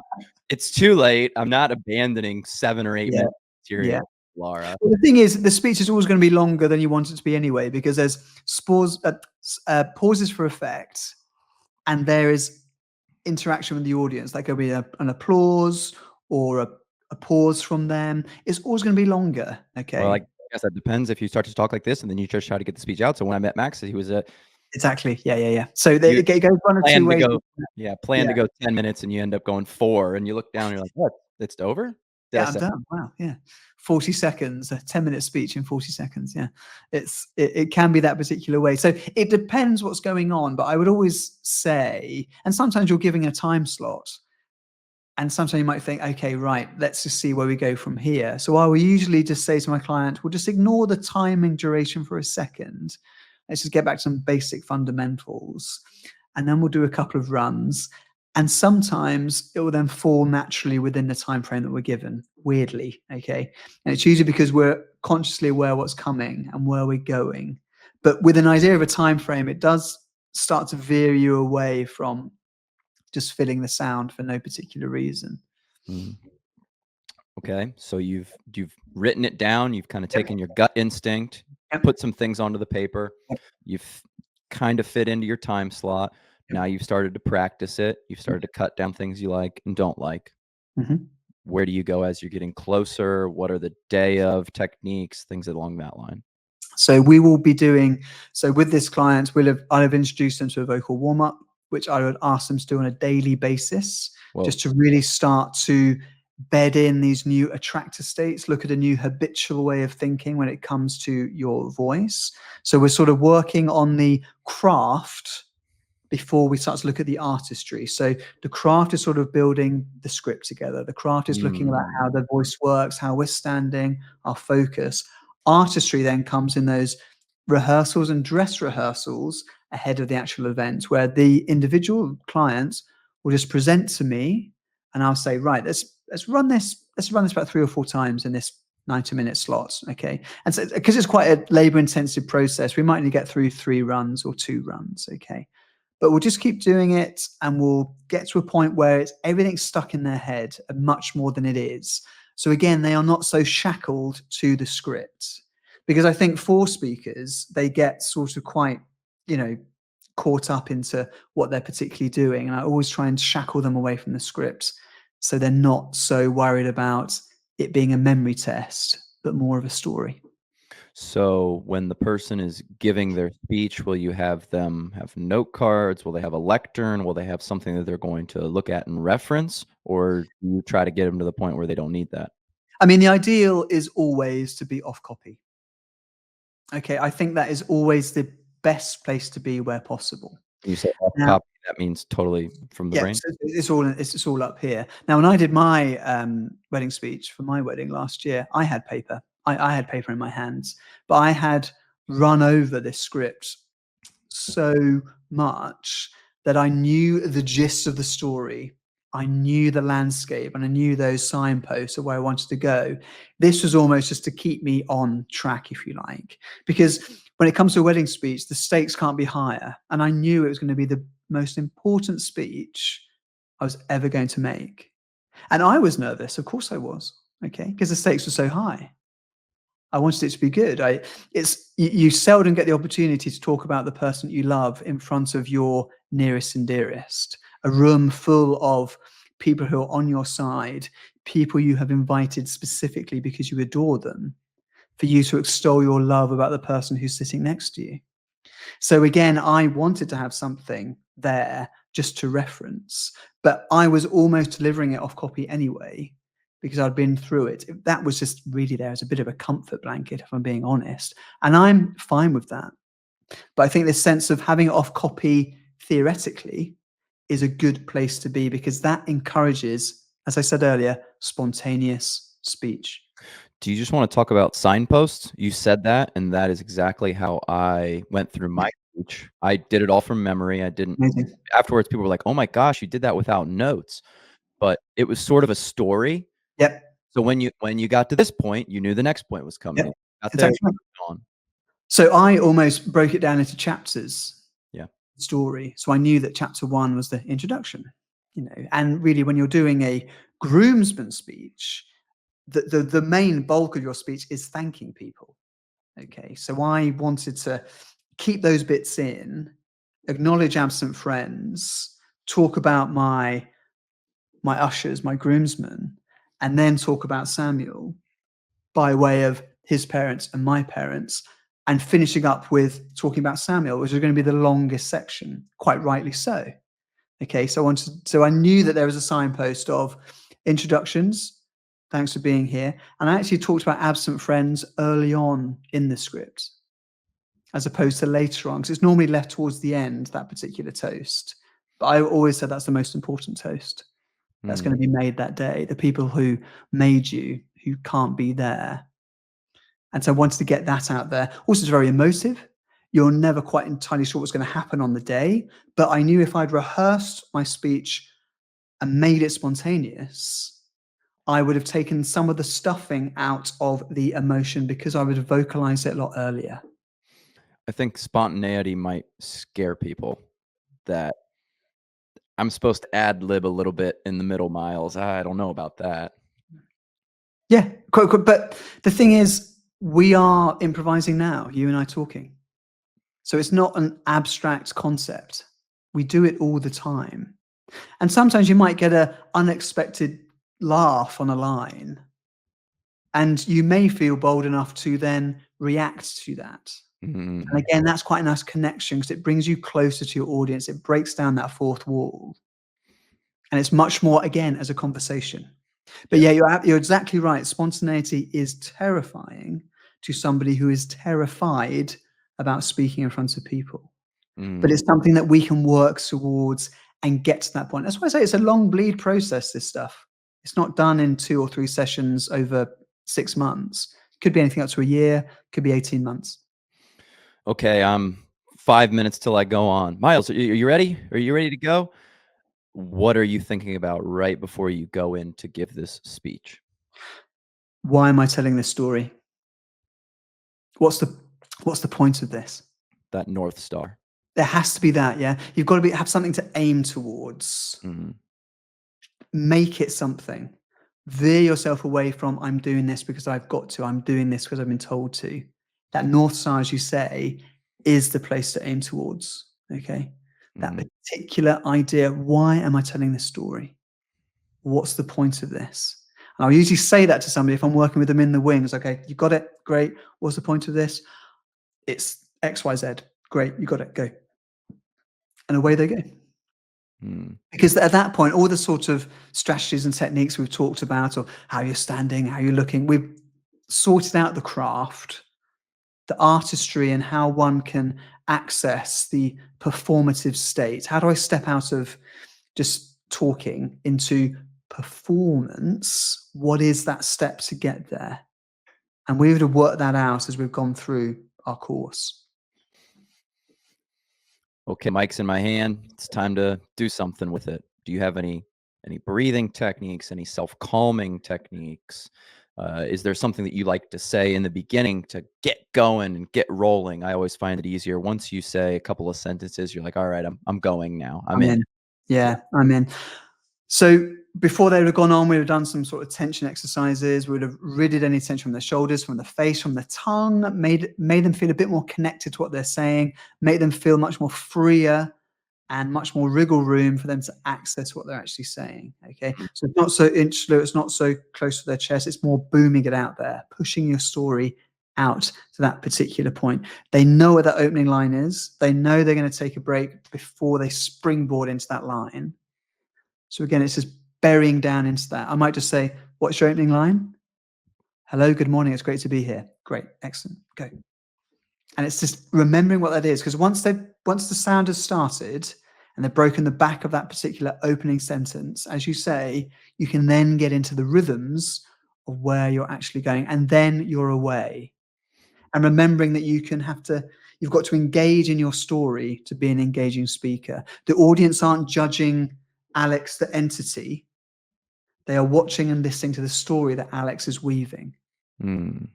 it's too late. I'm not abandoning 7 or 8 Yeah, minutes yeah. material, Laura. Well, the thing is, the speech is always going to be longer than you want it to be anyway, because there's pauses for effect, and there is interaction with the audience. That could be an applause or a pause from them. It's always going to be longer. Well, I Okay. guess that depends if you start to talk like this and then you just try to get the speech out. So when I met Max, he was Exactly. Yeah, yeah, yeah. So you it goes one of two plan to ways. go yeah, plan Yeah. to go 10 minutes and you end up going 4 and you look down and you're like, "What? It's over? Did I Yeah, I'm say?" done. Wow. Yeah. 40 seconds, a 10-minute speech in 40 seconds. Yeah. It can be that particular way. So it depends what's going on. But I would always say, and sometimes you're giving a time slot, and sometimes you might think, okay, right, let's just see where we go from here. So I will usually just say to my client, we'll just ignore the timing duration for a second. Let's just get back to some basic fundamentals. And then we'll do a couple of runs. And sometimes it will then fall naturally within the time frame that we're given, weirdly. Okay. And it's usually because we're consciously aware what's coming and where we're going. But with an idea of a time frame, it does start to veer you away from just filling the sound for no particular reason. Mm. Okay, so you've written it down, you've kinda Yep. taken your gut instinct, Yep. put some things onto the paper, Yep. you've kind of fit into your time slot. Yep. Now you've started to practice it, you've Yep. started to cut down things you like and don't like. Mhm. Where do you go as you're getting closer? What are the day of techniques, things along that line? So we will be doing, so with this client, I'll have introduced them to a vocal warm up, which I would ask them to do on a daily basis, Well, just to really start to bed in these new attractor states, look at a new habitual way of thinking when it comes to your voice. So we're sort of working on the craft before we start to look at the artistry. So the craft is sort of building the script together. The craft is looking at how mm, the voice works, how we're standing, our focus. Artistry then comes in those rehearsals and dress rehearsals ahead of the actual event, where the individual clients will just present to me, and I'll say, right, let's run this. Let's run this about 3 or 4 times in this 90-minute slots. Okay. And so because it's quite a labor intensive process, we might only get through 3 runs or 2 runs. Okay. But we'll just keep doing it, and we'll get to a point where it's everything's stuck in their head much more than it is. So again, they are not so shackled to the script, because I think for speakers, they get sort of quite, you know, caught up into what they're particularly doing. And I always try and shackle them away from the scripts, so they're not so worried about it being a memory test, but more of a story. so when the person is giving their speech, will you have them have note cards? Will they have a lectern? Will they have something that they're going to look at and reference? Or do you try to get them to the point where they don't need that? I mean, the ideal is always to be off copy. Okay, I think that is always the best place to be where possible. When you say off Now, copy, that means totally from the yeah, brain? so it's all up here. Now, when I did my wedding speech for my wedding last year, I had paper. I had paper in my hands, but I had run over this script so much that I knew the gist of the story. I knew the landscape and I knew those signposts of where I wanted to go. This was almost just to keep me on track, if you like, because when it comes to a wedding speech, the stakes can't be higher. And I knew it was going to be the most important speech I was ever going to make. And I was nervous. Of course I was. Okay. Because the stakes were so high. I wanted it to be good. You seldom get the opportunity to talk about the person you love in front of your nearest and dearest. A room full of people who are on your side, people you have invited specifically because you adore them, for you to extol your love about the person who's sitting next to you. So again, I wanted to have something there just to reference, but I was almost delivering it off copy anyway, because I'd been through it. That was just really there as a bit of a comfort blanket, if I'm being honest. And I'm fine with that. But I think this sense of having it off copy theoretically is a good place to be, because that encourages, as I said earlier, spontaneous speech. Do you just wanna talk about signposts? You said that, and that is exactly how I went through Yeah, my speech. I did it all from memory. I didn't amazing. afterwards, people were like, "Oh my gosh, you did that without notes." But it was sort of a story. Yep, So when you got to this point, you knew the next point was coming. yep, And got there, exactly right. gone. So I almost broke it down into chapters, Yeah. story. So I knew that chapter 1 was the introduction, and really when you're doing a groomsman speech, the main bulk of your speech is thanking people. Okay, so I wanted to keep those bits in, acknowledge absent friends, talk about my ushers, my groomsmen, and then talk about Samuel by way of his parents and my parents, and finishing up with talking about Samuel, which is going to be the longest section, quite rightly so. Okay, so I knew that there was a signpost of introductions. Thanks for being here. And I actually talked about absent friends early on in the script, as opposed to later on, because it's normally left towards the end, that particular toast. But I always said that's the most important toast that's going Mm. to be made that day. The people who made you, who can't be there. And so I wanted to get that out there. Also, it's very emotive. You're never quite entirely sure what's going to happen on the day. But I knew if I'd rehearsed my speech and made it spontaneous, I would have taken some of the stuffing out of the emotion because I would have vocalized it a lot earlier. I think spontaneity might scare people, that I'm supposed to ad lib a little bit in the middle, Miles. I don't know about that. Yeah, quite, quite, but the thing is, we are improvising now, you and I talking. So it's not an abstract concept. We do it all the time. And sometimes you might get an unexpected laugh on a line, and you may feel bold enough to then react to that. And Mhm. again, that's quite a nice connection because it brings you closer to your audience. It breaks down that fourth wall. And it's much more, again, as a conversation. But Yeah. yeah, you're exactly right. Spontaneity is terrifying to somebody who is terrified about speaking in front of people. But Mm. it's something that we can work towards and get to that point. That's why I say it's a long bleed process, this stuff. It's not done in 2 or 3 sessions over 6 months. Could be anything up to a year, could be 18 months. Okay, 5 minutes till I go on. Miles, are you ready? Are you ready to go? What are you thinking about right before you go in to give this speech? Why am I telling this story? What's the what's the point of this? That North Star. There has to be that, yeah? You've got to have something to aim towards. Mhm. Make it something. Veer yourself away from, I'm doing this because I've got to, I'm doing this because I've been told to. That North Star, as you say, is the place to aim towards. Okay. That Mhm. particular idea, why am I telling this story? What's the point of this? And I'll usually say that to somebody if I'm working with them in the wings. Okay, you got it, great. What's the point of this? It's XYZ. Great, you got it, go. And away they go. Mm. Because at that point, all the sort of strategies and techniques we've talked about, or how you're standing, how you're looking, we've sorted out the craft, the artistry, and how one can access the performative state. How do I step out of just talking into performance? What is that step to get there? And we would have worked that out as we've gone through our course. Okay, mic's in my hand. It's time to do something with it. Do you have any breathing techniques, any self-calming techniques? Is there something that you like to say in the beginning to get going and get rolling? I always find it easier once you say a couple of sentences, you're like, "All right, I'm going now. I'm I'm in." in. Yeah. Yeah, I'm in. So before they would have gone on, we would have done some sort of tension exercises. We would have ridded any tension from the shoulders, from the face, from the tongue, made them feel a bit more connected to what they're saying, make them feel much more freer and much more wriggle room for them to access what they're actually saying. Okay. Mm. So it's not so insular, it's not so close to their chest, it's more booming it out there, pushing your story out to that particular point. They know what that opening line is. They know they're going to take a break before they springboard into that line. So again, it's just burying down into that. I might just say, what's your opening line? Hello, good morning. It's great to be here. Great, excellent. Go. And it's just remembering what that is, because once the sound has started and they've broken the back of that particular opening sentence, as you say, you can then get into the rhythms of where you're actually going, and then you're away. And remembering that you've got to engage in your story to be an engaging speaker. The audience aren't judging Alex, the entity. They are watching and listening to the story that Alex is weaving. Mm.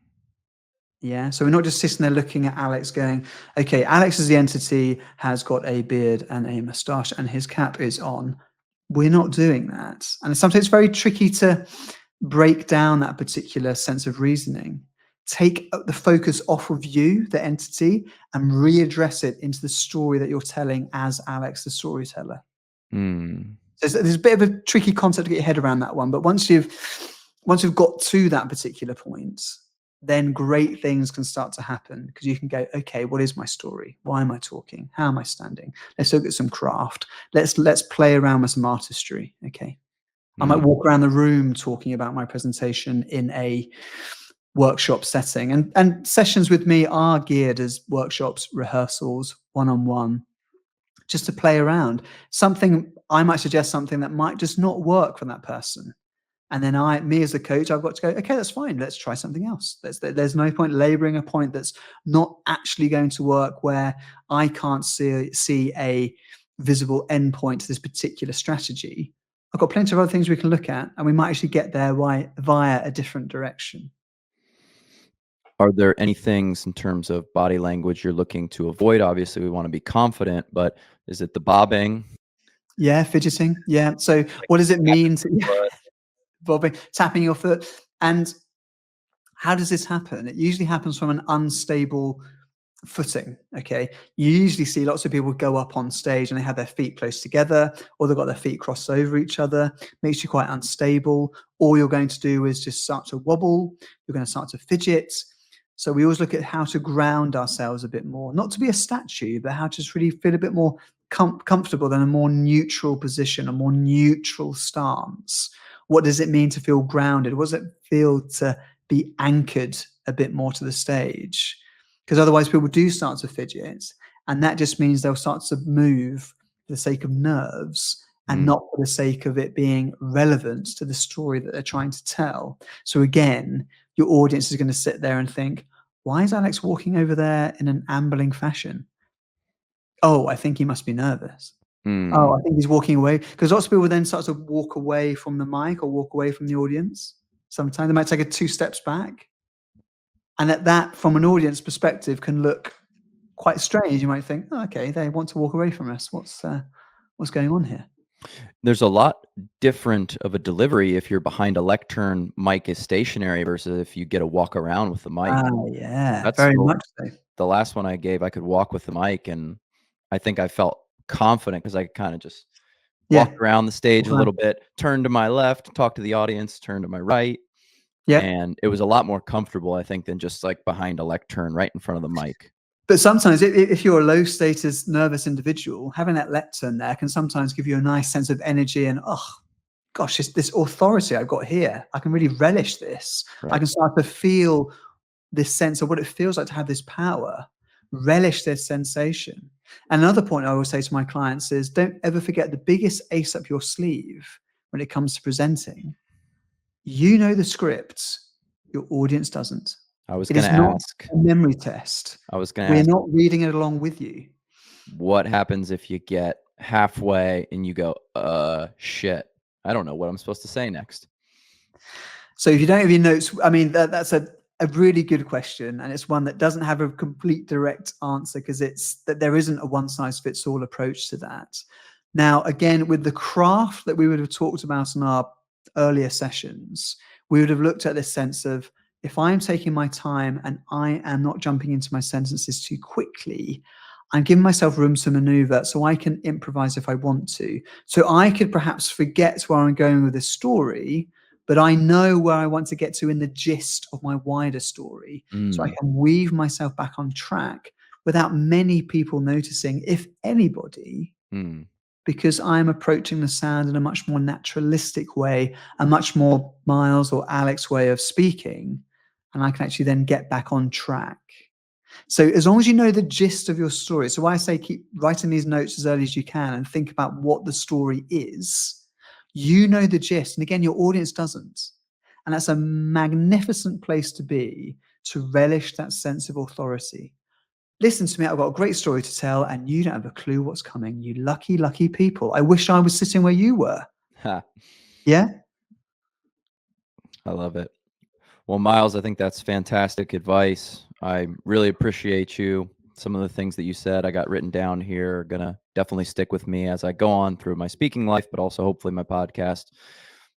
Yeah. So we're not just sitting there looking at Alex going, okay, Alex is the entity, has got a beard and a mustache, and his cap is on. We're not doing that. And sometimes it's very tricky to break down that particular sense of reasoning. Take the focus off of you, the entity, and readdress it into the story that you're telling as Alex, the storyteller. Mm. There's a bit of a tricky concept to get your head around that one, but once you've got to that particular point, then great things can start to happen, because you can go, okay, what is my story? Why am I talking? How am I standing? Let's look at some craft. Let's play around with some artistry. Okay. I might walk around the room talking about my presentation in a workshop setting. And sessions with me are geared as workshops, rehearsals, one-on-one, just to play around. I might suggest something that might just not work for that person. And then me as a coach, I've got to go, okay, that's fine. Let's try something else. There's no point laboring a point that's not actually going to work, where I can't see a visible endpoint to this particular strategy. I've got plenty of other things we can look at, and we might actually get there via a different direction. Are there any things in terms of body language you're looking to avoid? Obviously, we want to be confident, but is it the bobbing? Yeah, fidgeting. Yeah. So what does it mean to bobbing, tapping your foot? And how does this happen? It usually happens from an unstable footing. Okay. You usually see lots of people go up on stage and they have their feet close together, or they've got their feet crossed over each other. Makes you quite unstable. All you're going to do is just start to wobble. You're going to start to fidget. So we always look at how to ground ourselves a bit more, not to be a statue, but how to just really feel a bit more comfortable in a more neutral position, a more neutral stance. What does it mean to feel grounded? What does it feel to be anchored a bit more to the stage? Because otherwise people do start to fidget, and that just means they'll start to move for the sake of nerves and not for the sake of it being relevant to the story that they're trying to tell. So again, your audience is going to sit there and think, why is Alex walking over there in an ambling fashion? Oh, I think he must be nervous. Oh, I think he's walking away. Because lots of people then start to walk away from the mic or walk away from the audience. Sometimes they might take 2 steps back. And that, from an audience perspective, can look quite strange. You might think, oh, okay, they want to walk away from us. What's going on here? There's a lot different of a delivery if you're behind a lectern, mic is stationary, versus if you get to walk around with the mic. Yeah, That's very much so. the last one I gave, I could walk with the mic, and I think I felt confident because I could kinda just walk around the stage a little bit, turn to my left, talk to the audience, turn to my right, Yeah. and it was a lot more comfortable, I think, than just, like, behind a lectern right in front of the mic. But sometimes if you're a low status, nervous individual, having that lectern there can sometimes give you a nice sense of energy and, oh, gosh, this authority I've got here, I can really relish this. I Right. can start to feel this sense of what it feels like to have this power, relish this sensation. Another point I always say to my clients is, don't ever forget the biggest ace up your sleeve when it comes to presenting. You know the script, your audience doesn't. I was It gonna is not ask a memory test. I was gonna We're ask, not reading it along with you. what happens if you get halfway and you go, shit, I don't know what I'm supposed to say next." So if you don't have your notes, I mean, that's a really good question. And it's one that doesn't have a complete direct answer, because it's that there isn't a one size fits all approach to that. Now, again, with the craft that we would have talked about in our earlier sessions, we would have looked at this sense of, if I'm taking my time and I am not jumping into my sentences too quickly, I'm giving myself room to maneuver so I can improvise if I want to. So I could perhaps forget where I'm going with this story, but I know where I want to get to in the gist of my wider story. So I Mm, can weave myself back on track without many people noticing, if anybody, mm, because I'm approaching the sound in a much more naturalistic way, a much more Myles or Alex way of speaking, and I can actually then get back on track. So as long as you know the gist of your story, so I say keep writing these notes as early as you can and think about what the story is. You know the gist, and again, your audience doesn't. And that's a magnificent place to be, to relish that sense of authority. Listen to me, I've got a great story to tell, and you don't have a clue what's coming. You lucky, lucky people. I wish I was sitting where you were. Ha, Yeah? I love it. Well, Miles, I think that's fantastic advice. I really appreciate you. Some of the things that you said I got written down here are going to definitely stick with me as I go on through my speaking life, but also hopefully my podcast.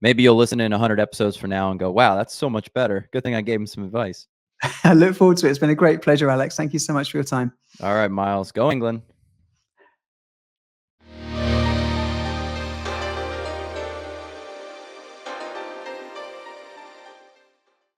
Maybe you'll listen in 100 episodes from now and go, wow, that's so much better. Good thing I gave him some advice. I look forward to it. It's been a great pleasure, Alex. Thank you so much for your time. All right, Miles, go England.